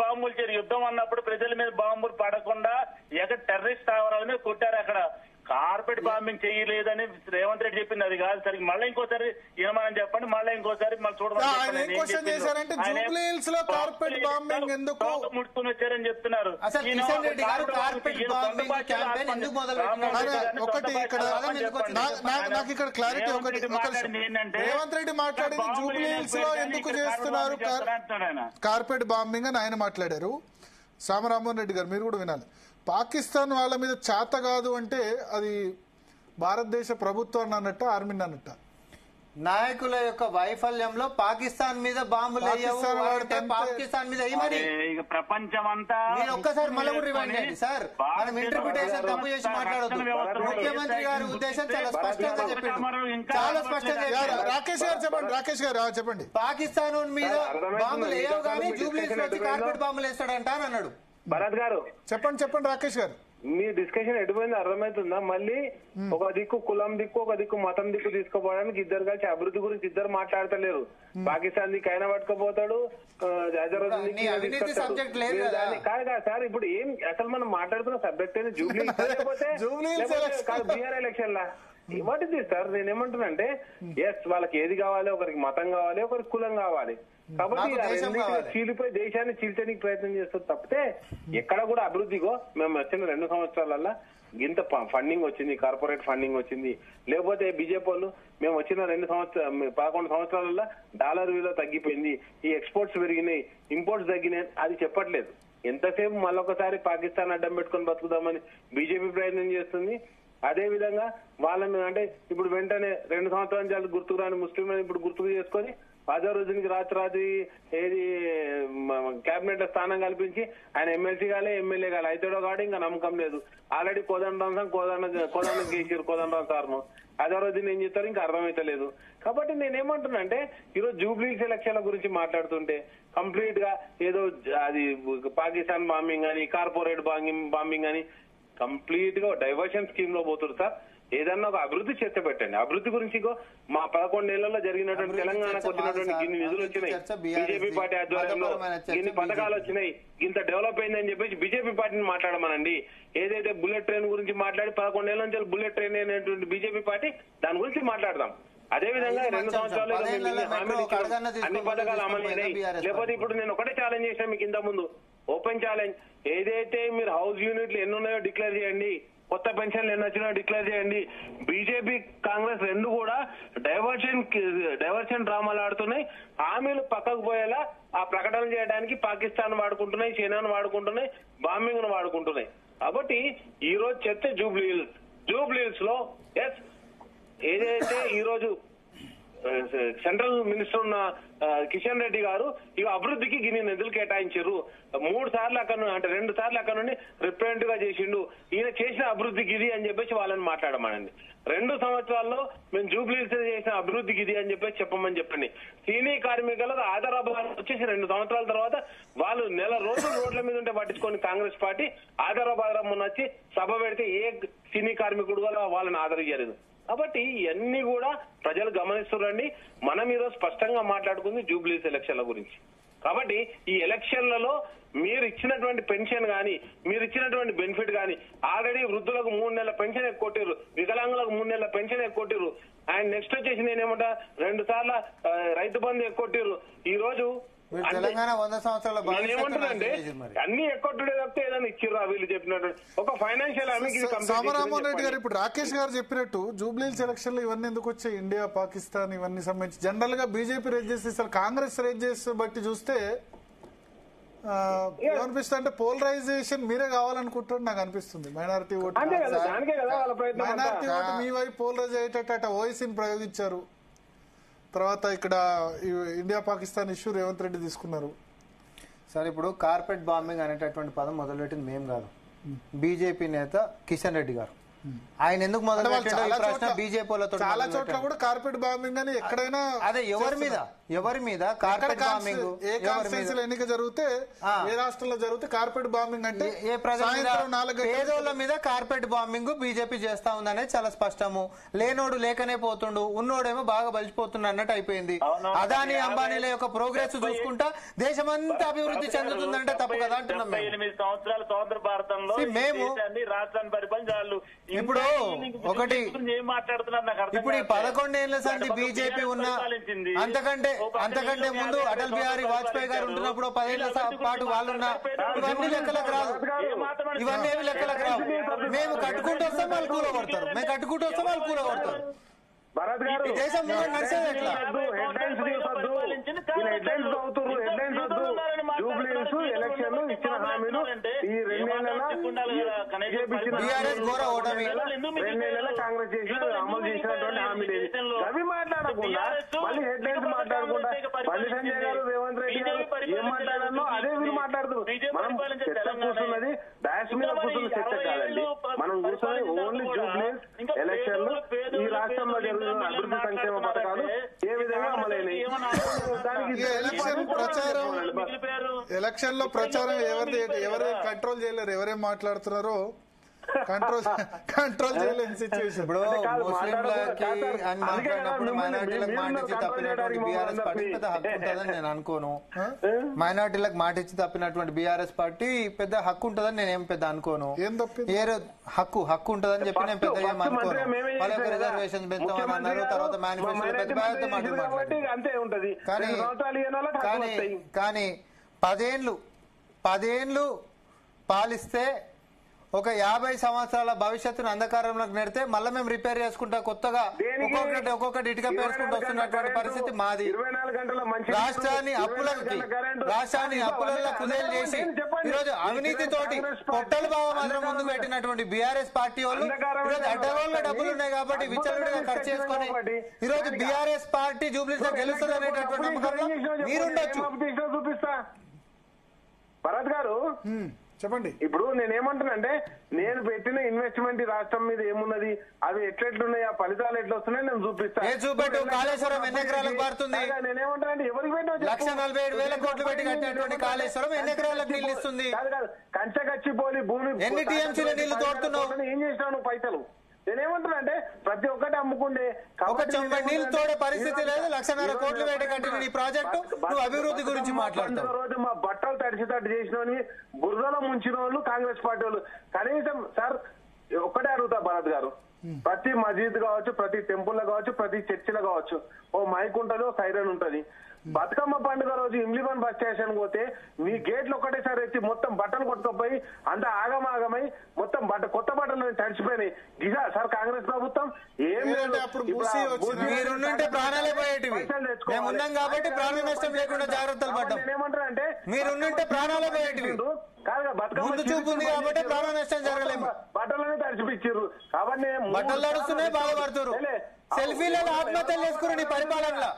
S5: బాంబులు యుద్ధం అన్నప్పుడు ప్రజల మీద బాంబులు పడకుండా ఎక్కడ టెర్రరిస్ట్ స్థావరాల మీద కొట్టారు. అక్కడ కార్పెట్ బాంబింగ్ చేయలేదని రేవంత్ రెడ్డి చెప్పింది అది కాదు. సరే మళ్ళీ ఇంకోసారి ఏమని చెప్పండి, మళ్ళీ ఇంకోసారి మళ్ళీ ముట్టుకుని వచ్చారని చెప్తున్నారు.
S2: రేవంత్ రెడ్డి మాట్లాడింది జూబ్లీ హిల్స్ లో ఎందుకు చేస్తున్నారు కార్పెట్ బాంబింగ్ అని ఆయన మాట్లాడారు. సామరామోహన్ రెడ్డి గారు మీరు కూడా వినాలి. పాకిస్తాన్ వాళ్ళ మీద చేత కాదు అంటే అది భారతదేశ ప్రభుత్వాన్ని అన్నట్ట ఆర్మీని అన్నట్ట?
S3: నాయకుల యొక్క వైఫల్యంలో పాకిస్తాన్ మీద బాంబులు పాకిస్తాన్ మీద
S5: ప్రపంచం అంతా
S3: ఒక్కసారి మళ్ళీ రివైండ్ చేయండి సార్. మనం ఇంటర్ప్రిటేషన్ తప్పు చేసి మాట్లాడొద్దు. ముఖ్యమంత్రి గారి ఉద్దేశం చాలా స్పష్టంగా చెప్పారు, చాలా స్పష్టంగా.
S2: రాకేష్ గారు చెప్పండి, రాకేష్ గారు చెప్పండి.
S3: పాకిస్తాన్ మీద బాంబులు వేయవు కానీ జూబ్లీస్ వచ్చి కార్పెట్ బాంబులు వేస్తాడంట అని అన్నాడు.
S4: భరత్ గారు
S2: చెప్పండి రాకేష్ గారు.
S4: మీ డిస్కషన్ ఎటుపోయింది అర్థమవుతుందా? మళ్ళీ ఒక దిక్కు కులం దిక్కు, ఒక దిక్కు మతం దిక్కు తీసుకోపోవడానికి ఇద్దరు కలిసి అభివృద్ధి గురించి ఇద్దరు మాట్లాడతలేరు. పాకిస్తాన్ దిక్కు అయినా పట్టుకపోతాడు, కాదు సార్. ఇప్పుడు ఏం అసలు మనం మాట్లాడుతున్న సబ్జెక్ట్ ఏంది? జూబ్లీ బీఆర్ ఎలక్షన్ లా వాట్ ఇస్ దిస్ సార్? నేనేమంటున్నానంటే ఎస్ వాళ్ళకి ఏది కావాలి, ఒకరికి మతం కావాలి, ఒకరికి కులం కావాలి. కాబట్టి చీలిపోయి దేశాన్ని చీల్చడానికి ప్రయత్నం చేస్తారు తప్పితే ఎక్కడ కూడా అభివృద్ధిగో మేము వచ్చిన 2 సంవత్సరాలల్లా ఇంత ఫండింగ్ వచ్చింది, కార్పొరేట్ ఫండింగ్ వచ్చింది. లేకపోతే బీజేపీ వాళ్ళు మేము వచ్చిన 11 సంవత్సరాలల్లో డాలర్ విలువ తగ్గిపోయింది, ఈ ఎక్స్పోర్ట్స్ పెరిగినాయి, ఇంపోర్ట్స్ తగ్గినాయి, అది చెప్పట్లేదు. ఎంతసేపు మళ్ళొకసారి పాకిస్తాన్ అడ్డం పెట్టుకుని బతుకుదామని బీజేపీ ప్రయత్నం చేస్తుంది. అదే విధంగా వాళ్ళని అంటే ఇప్పుడు వెంటనే 2 సంవత్సరాల నుంచి గుర్తుకు రాని ముస్లింలను ఇప్పుడు గుర్తుకు చేసుకొని అదే రోజునికి రాత్రి ఏది కేబినెట్ లో స్థానం కల్పించి ఆయన ఎమ్మెల్సీ కాలే, ఎమ్మెల్యే కాలే, అయితేడో కాదు ఇంకా నమ్మకం లేదు. ఆల్రెడీ కోదండం కేసీఆర్ కోదండం సార్ను అదే రోజు ఏం చెప్తారు ఇంకా అర్థమైతలేదు. కాబట్టి నేనేమంటున్నా అంటే ఈరోజు జూబ్లీ ఎలక్షన్ల గురించి మాట్లాడుతుంటే కంప్లీట్ గా ఏదో అది పాకిస్తాన్ బాంబింగ్ అని, కార్పొరేట్ బాంబింగ్ అని కంప్లీట్ గా డైవర్షన్ స్కీమ్ లో పోతుంది సార్. ఏదన్నా ఒక అభివృద్ధి చర్చ పెట్టండి. అభివృద్ధి గురించి మా 11 నెలల్లో జరిగినటువంటి తెలంగాణకు వచ్చినటువంటి ఇన్ని నిధులు వచ్చినాయి, బీజేపీ పార్టీ ఆధ్వర్యంలో ఇన్ని పథకాలు వచ్చినాయి, ఇంత డెవలప్ అయిందని చెప్పేసి బీజేపీ పార్టీని మాట్లాడమనండి. ఏదైతే బుల్లెట్ ట్రైన్ గురించి మాట్లాడి 11 నెలల నుంచి బుల్లెట్ ట్రైన్ అయినటువంటి బీజేపీ పార్టీ దాని గురించి మాట్లాడదాం. అదే విధంగా 2 సంవత్సరాలు అన్ని పథకాలు అమలు అయినాయి. లేకపోతే ఇప్పుడు నేను ఒకటే ఛాలెంజ్ చేశాను మీకు ఇంత ముందు, ఓపెన్ ఛాలెంజ్. ఏదైతే మీరు హౌస్ యూనిట్లు ఎన్ని ఉన్నాయో డిక్లేర్ చేయండి, కొత్త పెన్షన్లు ఎన్ని వచ్చినా డిక్లేర్ చేయండి. బీజేపీ కాంగ్రెస్ రెండు కూడా డైవర్షన్ డ్రామాలు ఆడుతున్నాయి. హామీలు పక్కకు పోయేలా ఆ ప్రకటన చేయడానికి పాకిస్తాన్ వాడుకుంటున్నాయి, చైనాను వాడుకుంటున్నాయి, బాంబింగ్ ను వాడుకుంటున్నాయి. కాబట్టి ఈ రోజు చర్చ జూబ్లీ హిల్స్ లో ఎస్ ఏదైతే ఈ రోజు సెంట్రల్ మినిస్టర్ ఉన్న కిషన్ రెడ్డి గారు ఇక అభివృద్ధికి గిన్ని నిధులు కేటాయించారు. 3 సార్లు అక్కడ అంటే 2 సార్లు అక్కడ నుండి రిప్రజెంట్ గా చేసిండు. ఈయన చేసిన అభివృద్ధికి ఇది అని చెప్పేసి వాళ్ళని మాట్లాడమనండి. 2 సంవత్సరాల్లో మేము జూబ్లీ చేసిన అభివృద్ధికి ఇది అని చెప్పేసి చెప్పమని చెప్పండి. సినీ కార్మికులకు ఆధారాబాద్ వచ్చేసి 2 సంవత్సరాల తర్వాత వాళ్ళు నెల రోజులు రోడ్ల మీద ఉంటే పట్టించుకొని కాంగ్రెస్ పార్టీ ఆధారాబాద్ రమ్మని వచ్చి సభ పెడితే ఏ సినీ కార్మికుడు కూడా వాళ్ళని ఆదరించలేదు. కాబట్టి ఇవన్నీ కూడా ప్రజలు గమనిస్తున్నారండి. మనం ఈరోజు స్పష్టంగా మాట్లాడుకుంది జూబ్లీ ఎలక్షన్ల గురించి. కాబట్టి ఈ ఎలక్షన్లలో మీరు ఇచ్చినటువంటి పెన్షన్ గాని, మీరు ఇచ్చినటువంటి బెనిఫిట్ గాని, ఆల్రెడీ వృద్ధులకు 3 నెలల పెన్షన్ ఎక్కువ, వికలాంగులకు 3 నెలల పెన్షన్ ఎక్కువ, అండ్ నెక్స్ట్ వచ్చేసి నేనేమంటా 2 సార్లు రైతు బంధు ఎక్కువ. ఈ రోజు
S3: తెలంగాణ 100 సంవత్సరాల
S4: ఏమంటుందంటే అన్ని ఎక్కొట్టుడే తప్పితే ఏదైనా ఇచ్చిర్రా వీళ్ళు చెప్పినట్టు ఒక ఫైనాన్షియల్
S2: సామరామోహన్ రెడ్డి గారు ఇప్పుడు రాకేష్ గారు చెప్పినట్టు జూబ్లీ ఎలక్షన్ లో ఇవన్నీ ఎందుకు వచ్చాయి? ఇండియా పాకిస్తాన్ ఇవన్నీ సంబంధించి జనరల్ గా బీజేపీ రేజ్ చేస్తే కాంగ్రెస్ రేజ్ చేస్తే బట్టి చూస్తే ఏమనిపిస్తుంది అంటే పోలరైజేషన్ మీరే కావాలనుకుంటారు నాకు అనిపిస్తుంది. మైనారిటీ ఓటు మీ వైపు పోలరైజ్ అయ్యేటట్టు ఓఎస్సీని ప్రయోగించారు. తర్వాత ఇక్కడ ఇండియా పాకిస్తాన్ ఇష్యూ రేవంత్ రెడ్డి తీసుకున్నారు.
S3: సార్ ఇప్పుడు కార్పెట్ బాంబింగ్ అనేటటువంటి పదం మొదలుపెట్టింది మేం కాదు, బీజేపీ నేత కిషన్ రెడ్డి గారు. ఆయన ఎందుకు మొదలు బీజేపీ
S2: చాలా చోట్ల కూడా కార్పెట్ బాంబింగ్ అని ఎక్కడైనా
S3: అదే ఎవరి మీద కార్పెట్ బాంబింగ్
S2: ఏ కాన్స్టిట్యూన్సీలో ఎన్నిక జరిగితే ఏ రాష్ట్రంలో జరిగితే కార్పెట్ బాంబింగ్ అంటే
S3: ఏ పేదోళ్ల మీద కార్పెట్ బాంబింగ్ బీజేపీ చేస్తా ఉందనేది చాలా స్పష్టము. లేనోడు లేకనే పోతుండు, ఉన్నోడేమో బాగా బలిచిపోతుండు అన్నట్టు అయిపోయింది. అదాని అంబానీల యొక్క ప్రోగ్రెస్ చూసుకుంటా దేశమంతా అభివృద్ధి చెందుతుందంటే తప్పు కదా అంటున్నాం.
S5: 8 సంవత్సరాల స్వతంత్ర భారతంలో మేము రాష్ట్రాన్ని పరిపాలించాలి.
S3: ఇప్పుడు ఒకటి
S5: ఏం మాట్లాడుతున్నారు నాకు అర్థం
S3: ఇప్పుడు ఈ
S5: కావట్లేదు.
S3: 11 ఏళ్ల సంది బీజేపీ ఉన్న అంతకంటే ముందు అటల్ బిహారీ వాజ్పేయి గారు ఉంటున్నప్పుడు 10 ఏళ్ల పాటు వాళ్ళున్నా ఇవన్నీ లెక్కలకు రాదు, ఇవన్నీ ఏమి లెక్కలకు రావు. మేము కట్టుకుంటూ వస్తాం వాళ్ళు కూలగొడతారు, మేము కట్టుకుంటూ వస్తాం వాళ్ళు కూలగొడతారు.
S6: భరత్ గారు
S3: ఈ దేశం ముందు నడిచేది ఎట్లా?
S6: హెడ్లైన్స్ అవుతున్నారు, హెడ్లైన్స్ వద్దు. జూబ్లీస్ ఎలక్షన్లు ఇచ్చిన హామీలు ఈ 2 నెలల
S3: టీఆర్ఎస్ ఘోర ఓటమి,
S6: 2 నెలల కాంగ్రెస్ చేసి అమలు చేసినటువంటి హామీలు అవి మాట్లాడకుండా మళ్ళీ హెడ్లైన్స్ మాట్లాడకుండా బండి సంజయ్ గారు రేవంత్ రెడ్డి గారు ఏం మాట్లాడారో అదే వీళ్ళు మాట్లాడుతున్నారు. మనం చర్చ కూర్చున్నది డాష్ మీద కూర్చున్న చర్చ కాదండి, మనం కూర్చొని ఓన్లీ జూబ్లీస్ ఎలక్షన్లు ఈ రాష్ట్రంలో జరుగుతున్న అభివృద్ధి సంక్షేమ పథకాలు ఏ విధంగా అమలైనవి
S2: ఎలక్షన్ లో ప్రచారం ఎవరు కంట్రోల్ చేయలేరు, ఎవరేం మాట్లాడుతున్నారో కంట్రోల్ చేయలేని సిచ్యువేషన్.
S3: ఇప్పుడు ముస్లింలకి అని మాట్లాడినప్పుడు మైనార్టీలకు మాటిచ్చి తప్పినటువంటి బీఆర్ఎస్ పార్టీ పెద్ద హక్కు ఉంటుందని నేను అనుకోను. మైనార్టీలకు మాటిచ్చి తప్పినటువంటి బీఆర్ఎస్ పార్టీ పెద్ద హక్కు ఉంటుందని నేనేం పెద్ద అనుకోను. ఏ హక్కు ఉంటుందని చెప్పి నేను పెద్ద ఏం అనుకోను. వాళ్ళకి రిజర్వేషన్ పెంచామని అన్నారు, తర్వాత మేనిఫెస్టో పెద్ద కానీ 10 ఏళ్లు పాలిస్తే ఒక 50 సంవత్సరాల భవిష్యత్తును అంధకారంలోకి నెడితే మళ్ళీ మేము రిపేర్ చేసుకుంటా కొత్తగా ఒక్కొక్కటి ఇటుక పేర్చుకుంటూ వస్తున్నటువంటి పరిస్థితి మాది. రాష్ట్రాన్ని అప్పులలో కుదేలు చేసి ఈరోజు అవినీతితోటి పొట్టలు బాగా మాత్రం ముందుకు పెట్టినటువంటి బీఆర్ఎస్ పార్టీ వాళ్ళు ఈరోజు అడ్డగోళ్ళ డబ్బులు ఉన్నాయి కాబట్టి విచ్చలవిడిగా ఖర్చు చేసుకుని ఈరోజు బీఆర్ఎస్ పార్టీ జూబ్లీస్ గెలుస్తుంది అనేటటువంటి నమ్మకంలో మీరుండొచ్చు.
S6: భరత్ గారు
S2: చెప్పండి.
S6: ఇప్పుడు నేనేమంటానంటే నేను పెట్టిన ఇన్వెస్ట్మెంట్ ఈ రాష్ట్రం మీద ఏమున్నది, అవి ఎట్లెట్లున్నాయి, ఆ ఫలితాలు ఎట్లా వస్తున్నాయి నేను చూపిస్తాను.
S3: చూపెట్టు. కాళేశ్వరం ఎన్ని ఎకరాలకు మారుతుంది?
S6: నేనేమంటానంటే ఎవరికి పెట్టిన
S3: 1,47,000 కోట్లు పెట్టి కట్టినటువంటి కాళేశ్వరం ఎన్ని ఎకరాలకు నీళ్ళు ఇస్తుంది?
S6: కంచె కచ్చిపోలి భూమి
S3: ఎన్ని టీఎంసీల నీళ్లు తోడుతున్నావు?
S6: ఏం చేసినావు పైసలు? నేనేమంటున్నానంటే ప్రతి ఒక్కటి అమ్ముకుంటే
S3: ఒక చెంబడి నీళ్లు తోడే పరిస్థితి లేదు. 1,50,000 కోట్లు పెట్టి కట్టిన ఈ ప్రాజెక్టు నువ్వు అభివృద్ధి గురించి మాట్లాడుతావు.
S6: రోజు మా బట్టలు తడిసితట్టు చేసిన బురదలో ముంచిన వాళ్ళు కాంగ్రెస్ పార్టీ వాళ్ళు. కనీసం సార్ ఒక్కటే అడుగుతా భరత్ గారు, ప్రతి మసీద్ కావచ్చు, ప్రతి టెంపుల్ లో కావచ్చు, ప్రతి చర్చిలో కావచ్చు ఓ మైక్ ఉంటది, ఓ సైరన్ ఉంటది. బతుకమ్మ పండుగ రోజు ఇమ్లివన్ బస్ స్టేషన్ పోతే మీ గేట్లు ఒక్కటేసారి ఎత్తి మొత్తం బట్టలు కొట్టుకుపోయి అంత ఆగమాగమై మొత్తం కొత్త బట్టలు తడిచిపోయినాయి. గిజా సార్ కాంగ్రెస్ ప్రభుత్వం ఏం లేదు.
S3: మీరుంటే ప్రాణాలే పోయేటివి, మేము ఉన్నాం కాబట్టి ప్రాణ నష్టం లేకుండా జాగ్రత్తలు పడ్డాం.
S6: నేనేమంటానంటే
S3: మీరుంటే ప్రాణాలే పోయేటివి, ముందు చూపు ఉంది కాబట్టి ప్రాణ నష్టం జరగలేము.
S6: బట్టలనే తడిచిపించారు కాబట్టి
S3: బట్టలు నడుస్తున్నాయి, బాధపడుతున్నారు. సెల్ఫీలలో ఆత్మహత్యలు చేసుకున్నారు నీ పరిపాలనలో.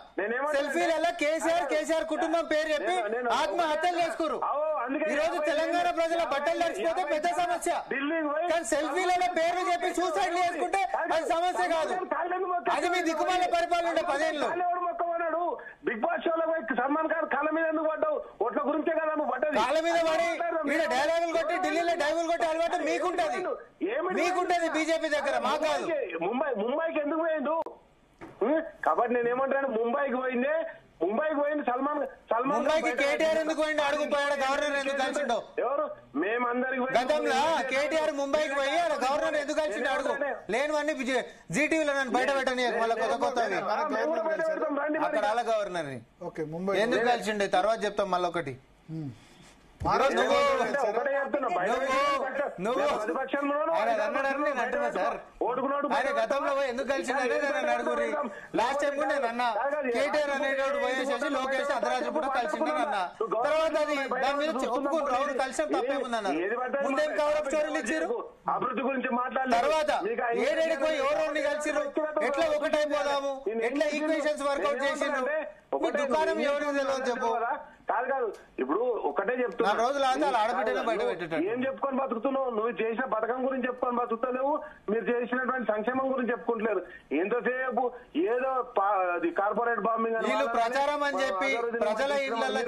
S3: సెల్ఫీలలో కేసీఆర్ కుటుంబం పేరు చెప్పి ఆత్మహత్యలు చేసుకున్నారు. ఈ రోజు తెలంగాణ ప్రజల బట్టలు తడిచిపోతే పెద్ద సమస్య, కానీ సెల్ఫీలలో పేర్లు చెప్పి సూసైడ్ చేసుకుంటే అది సమస్య కాదు. అది మీ దిక్కుమాల పరిపాలన ఉండే 10 ఏళ్ళు.
S6: బిగ్ బాస్ షోలో సల్మాన్ ఖాన్ కాళ్ళ మీద ఎందుకు పడ్డావు? ఓట్ల గురించే కదా నువ్వు పడ్డది.
S3: కాళ్ళ మీద పడి మీరు డైలాగులు కొట్టి ఢిల్లీలో డైవులు కొట్టి అలవాటు మీకుంటది బీజేపీ దగ్గర, మాకు కాదు.
S6: ముంబైకి ఎందుకు పోయిండు? కాబట్టి నేనేమంటాను ముంబైకి పోయింది
S3: ముంబైకి కేటీఆర్ ఎందుకు పోయిండు? అడుగుపోయాడు గవర్నర్ ఎందుకు కలిసిండో?
S6: ఎవరు మేమందరికి
S3: గతంలో కేటీఆర్ ముంబైకి పోయి గవర్నర్ ఎందుకు కలిసిండో అడుగు. లేనివన్నీ జీటీవీలో నన్ను బయట పెట్టని మళ్ళీ కొత్త అక్కడ అలా గవర్నర్ ఎందుకు కలిసిండే తర్వాత చెప్తాం మళ్ళీ ఒకటి. ఆయన గతంలో ఎందుకు కలిసిండే నన్ను అడుగురి. లాస్ట్ టైం కూడా నేను అన్నా కేటీఆర్ అనేటోడు పోయేసేసి లోకేష్ అర్ధరాత్రి కూడా కలిసిండని అన్నా. తర్వాత అది దాని మీద ఒప్పుకుంటారు, అవును కలిసిన తప్పేముందన్నారు. ముందేం కవర్ అప్ స్టోరీలు ఇచ్చారు.
S6: అభివృద్ధి గురించి మాట్లాడారు.
S3: తర్వాత ఏడేడికి పోయి ఎవరెవరిని కలిసిరు, ఎట్లా ఒకటైపోదాము, ఎట్లా ఈక్వేషన్స్ వర్కౌట్ చేసిండ్రు. మీ దుకాణం ఎవరికి తెలియదు చెప్పు.
S6: కాదు ఇప్పుడు ఒకటే చెప్తున్నా,
S3: రోజులు ఆడబిడ్డనే బయట పెట్టేట
S6: ఏం చెప్పుకొని బతుకుతున్నావు? నువ్వు చేసిన పథకం గురించి చెప్పుకొని బతుకుతలేవు, మీరు చేసినటువంటి సంక్షేమం గురించి చెప్పుకుంటలేరు. ఎంతసేపు ఏదో అది
S4: కార్పొరేట్ బాంబింగ్
S7: వీళ్ళు ప్రచారం అని చెప్పి ప్రజల ఇళ్లలో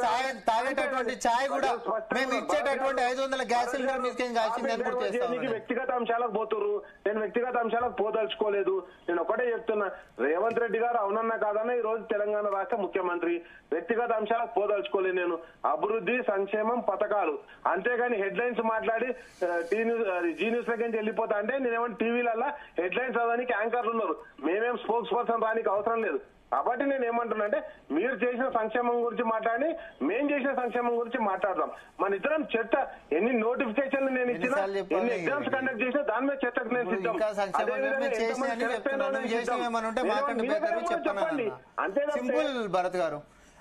S7: తాగేటటువంటి ఛాయ్ కూడా మేము ఇచ్చేటటువంటి 500 గ్యాస్ సిలిండర్ మీకేం కాల్చిందని గుర్తు చేస్తాం.
S4: వ్యక్తిగత అంశాలకు పోతున్నారు. నేను వ్యక్తిగత అంశాలకు పోదలుచుకోలేదు. నేను ఒకటే చెప్తున్నా, రేవంత్ రెడ్డి గారు అవునన్నా కాదన్నా ఈ రోజు తెలంగాణ రాష్ట్ర ముఖ్యమంత్రి. వ్యక్తిగత అంశాలకు పోదలుచుకోలేదు నేను. అభివృద్ధి, సంక్షేమం, పథకాలు, అంతేగాని హెడ్ లైన్స్ మాట్లాడి జీ న్యూస్ దగ్గర నుంచి వెళ్ళిపోతా అంటే నేనేమన్నా టీవీలలో హెడ్ లైన్స్ చదవడానికి యాంకర్లు ఉన్నారు. మేమేం స్పోక్స్ పర్సన్ రానికి అవసరం లేదు. కాబట్టి నేను ఏమంటున్నా అంటే మీరు చేసిన సంక్షేమం గురించి మాట్లాడి మేం చేసిన సంక్షేమం గురించి మాట్లాడదాం. మన ఇద్దరం చర్చ ఎన్ని నోటిఫికేషన్లు నేను ఇచ్చినా ఎన్ని ఎగ్జామ్స్ కండక్ట్ చేసినా దాని మీద చర్చకు నేను సిద్ధం.
S7: సింపుల్ భరత్ గారు,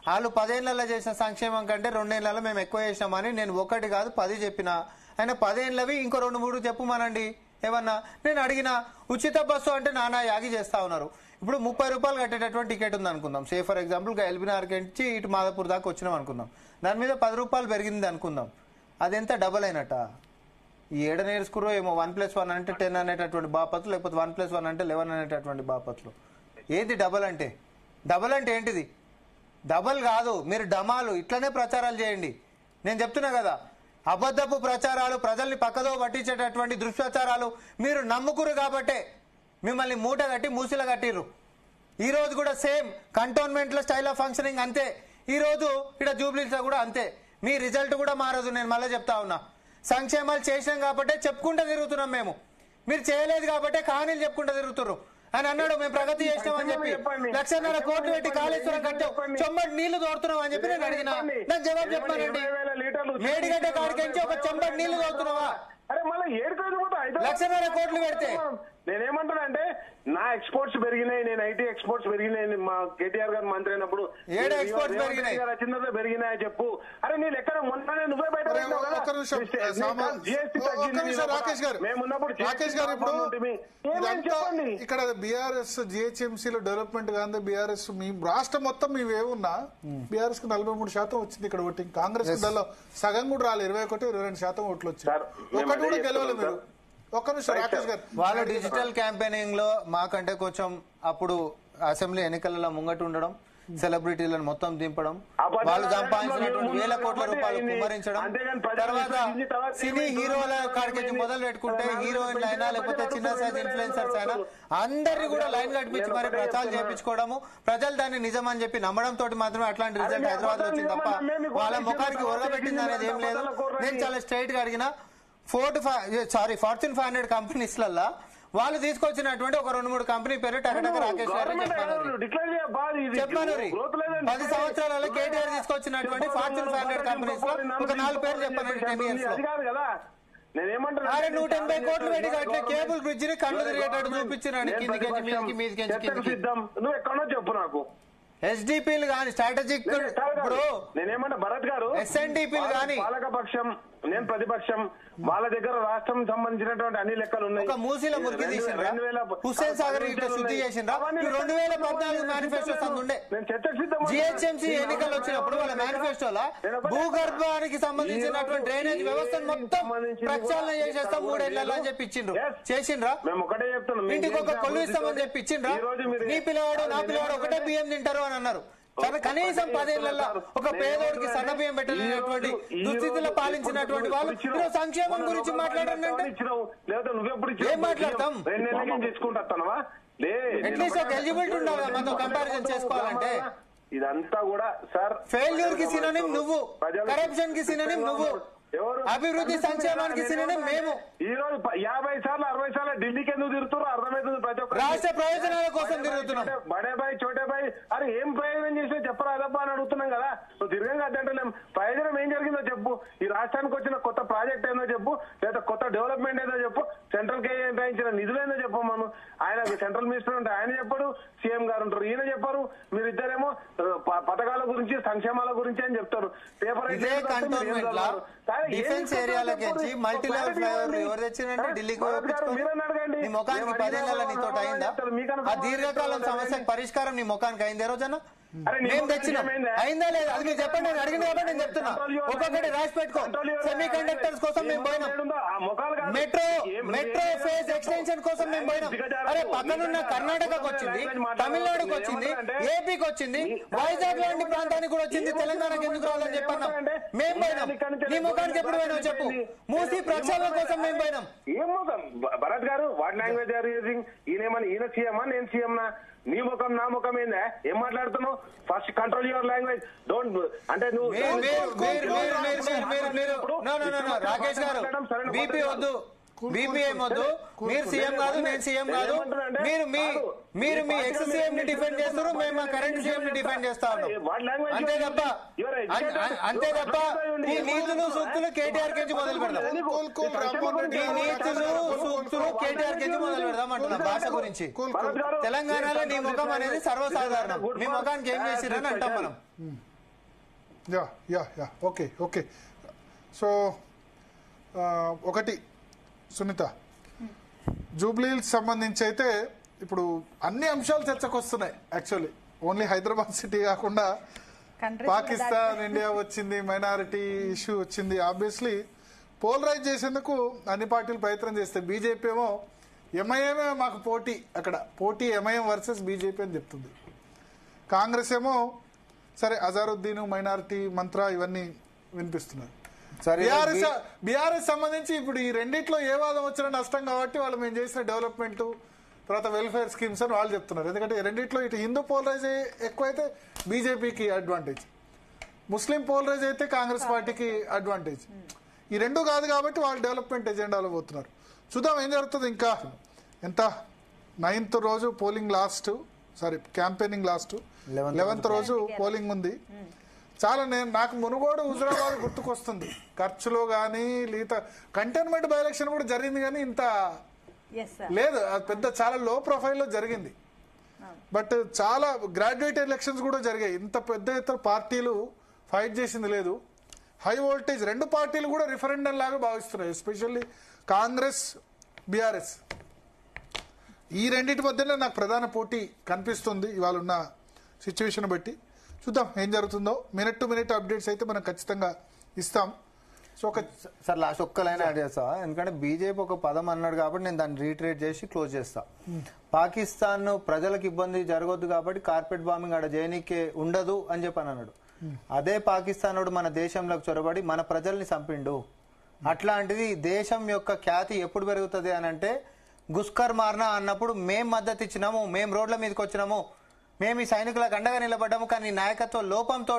S7: వాళ్ళు 10 ఏళ్లలో చేసిన సంక్షేమం కంటే 2 ఏళ్లలో మేము ఎక్కువ చేసినామని నేను 1 కాదు 10 చెప్పినా. ఆయన 10 ఏళ్ళవి ఇంకో 2-3 చెప్పుమానండి ఏమన్నా. నేను అడిగిన ఉచిత బస్సు అంటే నానా యాగి చేస్తా ఉన్నారు. ఇప్పుడు 30 రూపాయలు కట్టేటటువంటి టికెట్ ఉంది అనుకుందాం. సే ఫర్ ఎగ్జాంపుల్ ఎల్బీనగర్ నుంచి ఇటు మాదాపూర్ దాకా వచ్చినాం అనుకుందాం. దాని మీద 10 రూపాయలు పెరిగింది అనుకుందాం. అదెంత డబల్ అయినట్ట? ఈ ఏడ నేర్చుకురో ఏమో 1+1 అంటే 10 అనేటటువంటి బాపత్లు, లేకపోతే 1+1 అంటే 11 అనేటటువంటి బాపత్లు. ఏది డబల్ అంటే? డబల్ అంటే ఏంటిది? డబల్ కాదు, మీరు డమాలు ఇట్లనే ప్రచారాలు చేయండి. నేను చెప్తున్నా కదా, అబద్ధపు ప్రచారాలు, ప్రజల్ని పక్కదో పట్టించేటటువంటి దుష్ప్రచారాలు మీరు నమ్ముకురు కాబట్టే మిమ్మల్ని మూట కట్టి మూసిల కట్టిర్రు. ఈ రోజు కూడా సేమ్ కంటోన్మెంట్ లో స్టైల్ ఆఫ్ ఫంక్షనింగ్ అంతే. ఈ రోజు ఇక్కడ జూబ్లీస్ లో కూడా అంతే. మీ రిజల్ట్ కూడా మారదు. నేను మళ్ళీ చెప్తా ఉన్నా, సంక్షేమాలు చేసినాం కాబట్టే చెప్పుకుంటూ తిరుగుతున్నాం మేము. మీరు చేయలేదు కాబట్టే కహానీలు చెప్పుకుంటూ తిరుగుతున్నారు. అని అన్నాడు మేము ప్రగతి చేసినామని చెప్పి 1,50,000 కోట్లు పెట్టి కాళేశ్వరం కట్టాం, చెంబడి నీళ్లు తోడుతున్నాం అని చెప్పి నేను అడిగినా. నాకు జవాబు చెప్పానండి, మేడిగడ్డ కాడికించి ఒక చెంబడి నీళ్లు తోడుతున్నావా? 1,00,000 కోట్లు పెడితే
S4: నేనేమంటున్నా అంటే నా ఎక్స్పోర్ట్స్ పెరిగినాయి, నేను ఐటీ ఎక్స్పోర్ట్స్ పెరిగినాయి. మా కేటీఆర్ గారు మంత్రి అయినప్పుడు పెరిగినాయి చెప్పు. అరే నేను ఎక్కడ మొన్ననే నువ్వే బయట
S2: ఇక్కడ బీఆర్ఎస్ జిహెచ్ఎంసీలో డెవలప్మెంట్ కానీ బీఆర్ఎస్ మీ రాష్ట్రం మొత్తం మీవేమున్నా బీఆర్ఎస్ కు 43% వచ్చింది ఇక్కడ ఓటింగ్. కాంగ్రెస్ దానిలో సగం కూడా రాలేదు, 21-22% ఓట్లు వచ్చాయి. ఒకటి కూడా గెలవలేదు మీరు. ఒక్క నిమిషం రాకేష్ గారు,
S7: వాళ్ళ డిజిటల్ క్యాంపెయినింగ్ లో మాకంటే కొంచెం అప్పుడు అసెంబ్లీ ఎన్నికలలో ముంగట ఉండడం, సెలబ్రిటీలను మొత్తం దింపడం, వాళ్ళు సంపాదించినటువంటి 1,000 కోట్ల రూపాయలు కుమ్మరించడం, తర్వాత సినీ హీరోల కాడికి మొదలు పెట్టుకుంటే హీరోయిన్లు అయినా లేకపోతే చిన్న సైజ్ ఇన్ఫ్లుయెన్సర్స్ అయినా అందరినీ కూడా లైన్ కట్టించి మరి ప్రచారం చేయించుకోవడము, ప్రజలు దాన్ని నిజం అని చెప్పి నమ్మడం తోటి మాత్రమే అట్లాంటి రిజల్ట్ హైదరాబాద్ లో వచ్చింది తప్ప వాళ్ళ ముఖానికి ఒరగబెట్టింది అనేది ఏం లేదు. నేను చాలా స్ట్రైట్ గా అడిగిన ఫార్చ్యూన్ 500 కంపెనీస్లలో వాళ్ళు తీసుకొచ్చినటువంటి ఒక 2-3 కంపెనీ పేరు టకటక రాకేష్ గారు చెప్పాను. 10 సంవత్సరాలలో కేటీఆర్ తీసుకొచ్చినటువంటి ఫార్చ్యూన్ 500 కంపెనీస్ లో ఒక 4 పేర్లు చెప్పాను. 10 years లో 180 కోట్లు పెట్టి కట్టిన కేబుల్ బ్రిడ్జ్ ని కళ్ళు తిరిగేటట్టు చూపించినాడు. కిందికి మీదికి
S4: నువ్వు ఎక్కడో చెప్పు నాకు.
S7: ఎస్డిపిలు గాని స్ట్రాటజిక్ ఇప్పుడు
S4: నేనేమన్నా భరత్ గారు
S7: ఎస్ఎన్డిపిలు గాని
S4: పాలకపక్షం, నేను ప్రతిపక్షం, వాళ్ళ దగ్గర రాష్ట్రం సంబంధించినటువంటి అన్ని లెక్కలు ఉన్నాయి.
S7: ఒక మూసీల మురికి తీసిండ్రా, హుస్సేన్ సాగర్ శుద్ధి చేసిండ్రా. 2014 మేనిఫెస్టో ఉండే జిహెచ్ఎంసీ ఎన్నికలు వచ్చినప్పుడు వాళ్ళ మేనిఫెస్టోలో భూగర్భానికి సంబంధించినటువంటి డ్రైనేజ్ వ్యవస్థను మొత్తం ప్రక్షాళన చేసేస్తాం 3 ఏళ్లలో అని చెప్పి ఇచ్చిండ్రు. చేసిండ్రా?
S4: మేము ఒకటే చెప్తున్నాం,
S7: ఇంటికి ఒక కొలువు ఇస్తామని చెప్పి ఇచ్చిండ్రా? నీ పిల్లవాడు నా పిల్లవాడు ఒకటే బియ్యం తింటారు అని అన్నారు. కనీసం 10 ఏళ్లలో ఒక పేదోడికి సన్న బియ్యం పెట్టలేనటువంటి దుస్థితిలో పాలించినటువంటి వాళ్ళు సంక్షేమం గురించి మాట్లాడారంటే ఏం మాట్లాడతాం? అట్లీస్ట్ ఒక ఎలిజిబిలిటీ ఉండాలి మనతో కంపారిజన్ చేసుకోవాలంటే.
S4: ఇదంతా కూడా సార్
S7: ఫెయిల్యూర్ కి సినోనిమ్ నువ్వు, కరప్షన్ కి సినోనిమ్ నువ్వు, అభివృద్ధి సంక్షేమానికి సినోనిమ్ మేము.
S4: ఈ రోజు 50 సార్లు 60 సార్లు ఢిల్లీకి ఎందుకు తిరుగుతారో అర్థమవుతుంది. ప్రతి ఒక్క
S7: రాష్ట్ర ప్రయోజనాల కోసం తిరుగుతున్నాం.
S4: బడే బాయ్ చోటే బాయ్ అరే ఏం ప్రయోజనం చేసినా చెప్పరాదబ్బా అని అడుగుతున్నాం కదా. నువ్వు తిరగంగా అద్దంటలేం. ప్రయోజనం ఏం జరిగిందో చెప్పు. ఈ రాష్ట్రానికి వచ్చిన కొత్త ప్రాజెక్ట్ ఏందో చెప్పు, లేదా కొత్త డెవలప్మెంట్ ఏదో చెప్పు, సెంట్రల్ కి కేటాయించిన నిధులు ఏందో చెప్పు. మనం ఆయన సెంట్రల్ మినిస్టర్ అంటే ఆయన చెప్పాడు, సీఎం గారు ఉంటారు ఈయన చెప్పారు. మీరిద్దరేమో పథకాల గురించి సంక్షేమాల గురించి అని చెప్తారు. పేపర్
S7: డిఫెన్స్ ఏరియాలకి మల్టీ లెవెల్ ఫ్లైఓవర్ ఎవరు తెచ్చినంటే ఢిల్లీకి నీ ముఖానికి 10 ఏళ్ల నీతో అయిందా? ఆ దీర్ఘకాలం సమస్యకు పరిష్కారం నీ ముఖానికి అయింది ఏ రోజన్నా? మేము తెచ్చినాం. అయిందా లేదా అది మీరు చెప్పండి. నేను అడిగిన కాబట్టి నేను చెప్తున్నా. ఒక్కొక్కటి రాసి పెట్టుకో. సెమీ కండక్టర్స్ కోసం మేము పోయినాం. మెట్రో ఫేజ్ ఎక్స్టెన్షన్ కోసం మేము పోయినాం. అరే పక్కనున్న కర్ణాటకకు వచ్చింది, తమిళనాడుకు వచ్చింది, ఏపీకి వచ్చింది, వైజాగ్ లాంటి ప్రాంతానికి కూడా వచ్చింది. తెలంగాణకి ఎందుకు రావాలని చెప్పన్నాం. మేము పోయినాం. నీ ముఖానికి ఎప్పుడు పోయినావు చెప్పు. మూసి ప్రక్షాళన కోసం మేము పోయినాం.
S4: ఏం ముఖం భరత్ గారు? What language are using? ఈయన సీఎమా నేను సీఎంనా? నీ ముఖం నా ముఖం ఏందా? ఏం మాట్లాడుతున్నావు? First control your language. Don't అంటే నువ్వు
S7: రాకేష్ గారు బీపీ వద్దు, బీపీ ఏం వద్దు. మీరు సీఎం కాదు, నేను సీఎం కాదు. మీరు మీ ఎక్స్ సీఎం ని డిఫెండ్ చేస్తారు, మేము మా కరెంట్ సీఎం ని డిఫెండ్ చేస్తా ఉన్నాం. అంతే తప్ప ఈ నీతులు సూక్తులు కేటీఆర్ కించి మొదలు పెడదాం. ఈ నీతులు సూక్తులు కేటీఆర్ కించి మొదలు పెడదాం అంటున్నా. భాష గురించి తెలంగాణలో నీ ముఖం అనేది సర్వసాధారణం. మీ ముఖానికి ఏం చేసిరని అంటాం మనం.
S2: Okay okay. సో ఒకటి సునీత, జూబ్లీహిల్స్ సంబంధించి అయితే ఇప్పుడు అన్ని అంశాలు చర్చకు వస్తున్నాయి. యాక్చువల్లీ ఓన్లీ హైదరాబాద్ సిటీ కాకుండా పాకిస్తాన్, ఇండియా వచ్చింది, మైనారిటీ ఇష్యూ వచ్చింది. ఆబ్వియస్లీ పోలరైజ్ చేసేందుకు అన్ని పార్టీలు ప్రయత్నం చేస్తాయి. బీజేపీ ఏమో ఎంఐఎంఏ మాకు పోటీ, అక్కడ పోటీ ఎంఐఎం వర్సెస్ బీజేపీ అని చెప్తుంది. కాంగ్రెస్ ఏమో సరే అజారుద్దీన్, మైనారిటీ మంత్ర ఇవన్నీ వినిపిస్తున్నారు. బీఆర్ఎస్ సంబంధించి ఇప్పుడు ఈ రెండిట్లో ఏ వాదం వచ్చినా నష్టం కాబట్టి వాళ్ళు మేము చేసిన డెవలప్మెంట్ తర్వాత వెల్ఫేర్ స్కీమ్స్ అని వాళ్ళు చెప్తున్నారు. ఎందుకంటే రెండిట్లో ఇటు హిందూ పోలరైజ్ ఎక్కువైతే బీజేపీకి అడ్వాంటేజ్, ముస్లిం పోలరైజ్ అయితే కాంగ్రెస్ పార్టీకి అడ్వాంటేజ్. ఈ రెండు కాదు కాబట్టి వాళ్ళు డెవలప్మెంట్ ఎజెండాలో పోతున్నారు. చూద్దాం ఏం జరుగుతుంది. ఇంకా ఎంత 9th రోజు polling last, campaigning last 11th రోజు పోలింగ్ ఉంది. చాలా నాకు మునుగోడు, హుజరాబాద్ గుర్తుకొస్తుంది. ఖర్చులో కానీ లేదా కంటైన్మెంట్ బై ఎలక్షన్ కూడా జరిగింది కానీ ఇంత లేదు. అది పెద్ద చాలా లో ప్రొఫైల్లో జరిగింది. బట్ చాలా గ్రాడ్యుయేట్ ఎలక్షన్స్ కూడా జరిగాయి. ఇంత పెద్ద ఎత్తున పార్టీలు ఫైట్ చేసింది లేదు. హై వోల్టేజ్ రెండు పార్టీలు కూడా రిఫరెండం లాగా భావిస్తున్నాయి. Especially Congress, BRS. ఈ రెండింటి మధ్యనే నాకు ప్రధాన పోటీ కనిపిస్తుంది ఇవాళ ఉన్న సిచ్యువేషన్ బట్టి. చూద్దాం ఏం జరుగుతుందో. మినిట్ టు మినిట్ అప్డేట్స్ అయితే మనం ఖచ్చితంగా ఇస్తాం. సో
S7: సార్ లాస్ట్ ఒక్క లైన్ యాడ్ చేస్తా. ఎందుకంటే బీజేపీ ఒక పదం అన్నాడు కాబట్టి నేను దాన్ని రీట్రేట్ చేసి క్లోజ్ చేస్తా. పాకిస్తాన్ ప్రజలకు ఇబ్బంది జరగొద్దు కాబట్టి కార్పెట్ బాంబింగ్ ఆడ చేయనీకే ఉండదు అని చెప్పి అన్నాడు. అదే పాకిస్తాన్ మన దేశంలోకి చొరబడి మన ప్రజల్ని చంపిండు. అట్లాంటిది దేశం యొక్క ఖ్యాతి ఎప్పుడు పెరుగుతుంది అని అంటే గుస్కర్ మార్నా అన్నప్పుడు మేం మద్దతు ఇచ్చినాము, మేం రోడ్ల మీదకి వచ్చినాము, మేము ఈ సైనికులకు అండగా నిలబడ్డాము. కానీ నాయకత్వ లోపంతో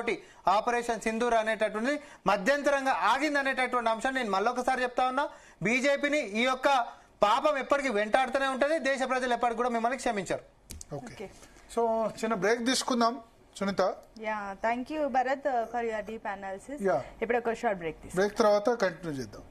S7: ఆపరేషన్ సింధూర్ అనేటటువంటి మధ్యంతరంగా ఆగింది అనేటటువంటి అంశాన్ని నేను మళ్ళొకసారి చెప్తా ఉన్నా. బీజేపీని ఈ యొక్క పాపం ఎప్పటికీ వెంటాడుతూనే ఉంటుంది. దేశ ప్రజలు ఎప్పటికి కూడా మిమ్మల్ని క్షమించారు.
S2: ఓకే, సో చిన్న బ్రేక్ తీసుకుందాం Sunitha.
S1: Thank you Bharat for your deep analysis. ఇప్పుడు ఒక షార్ట్ బ్రేక్
S2: తర్వాత కంటిన్యూ చేద్దాం.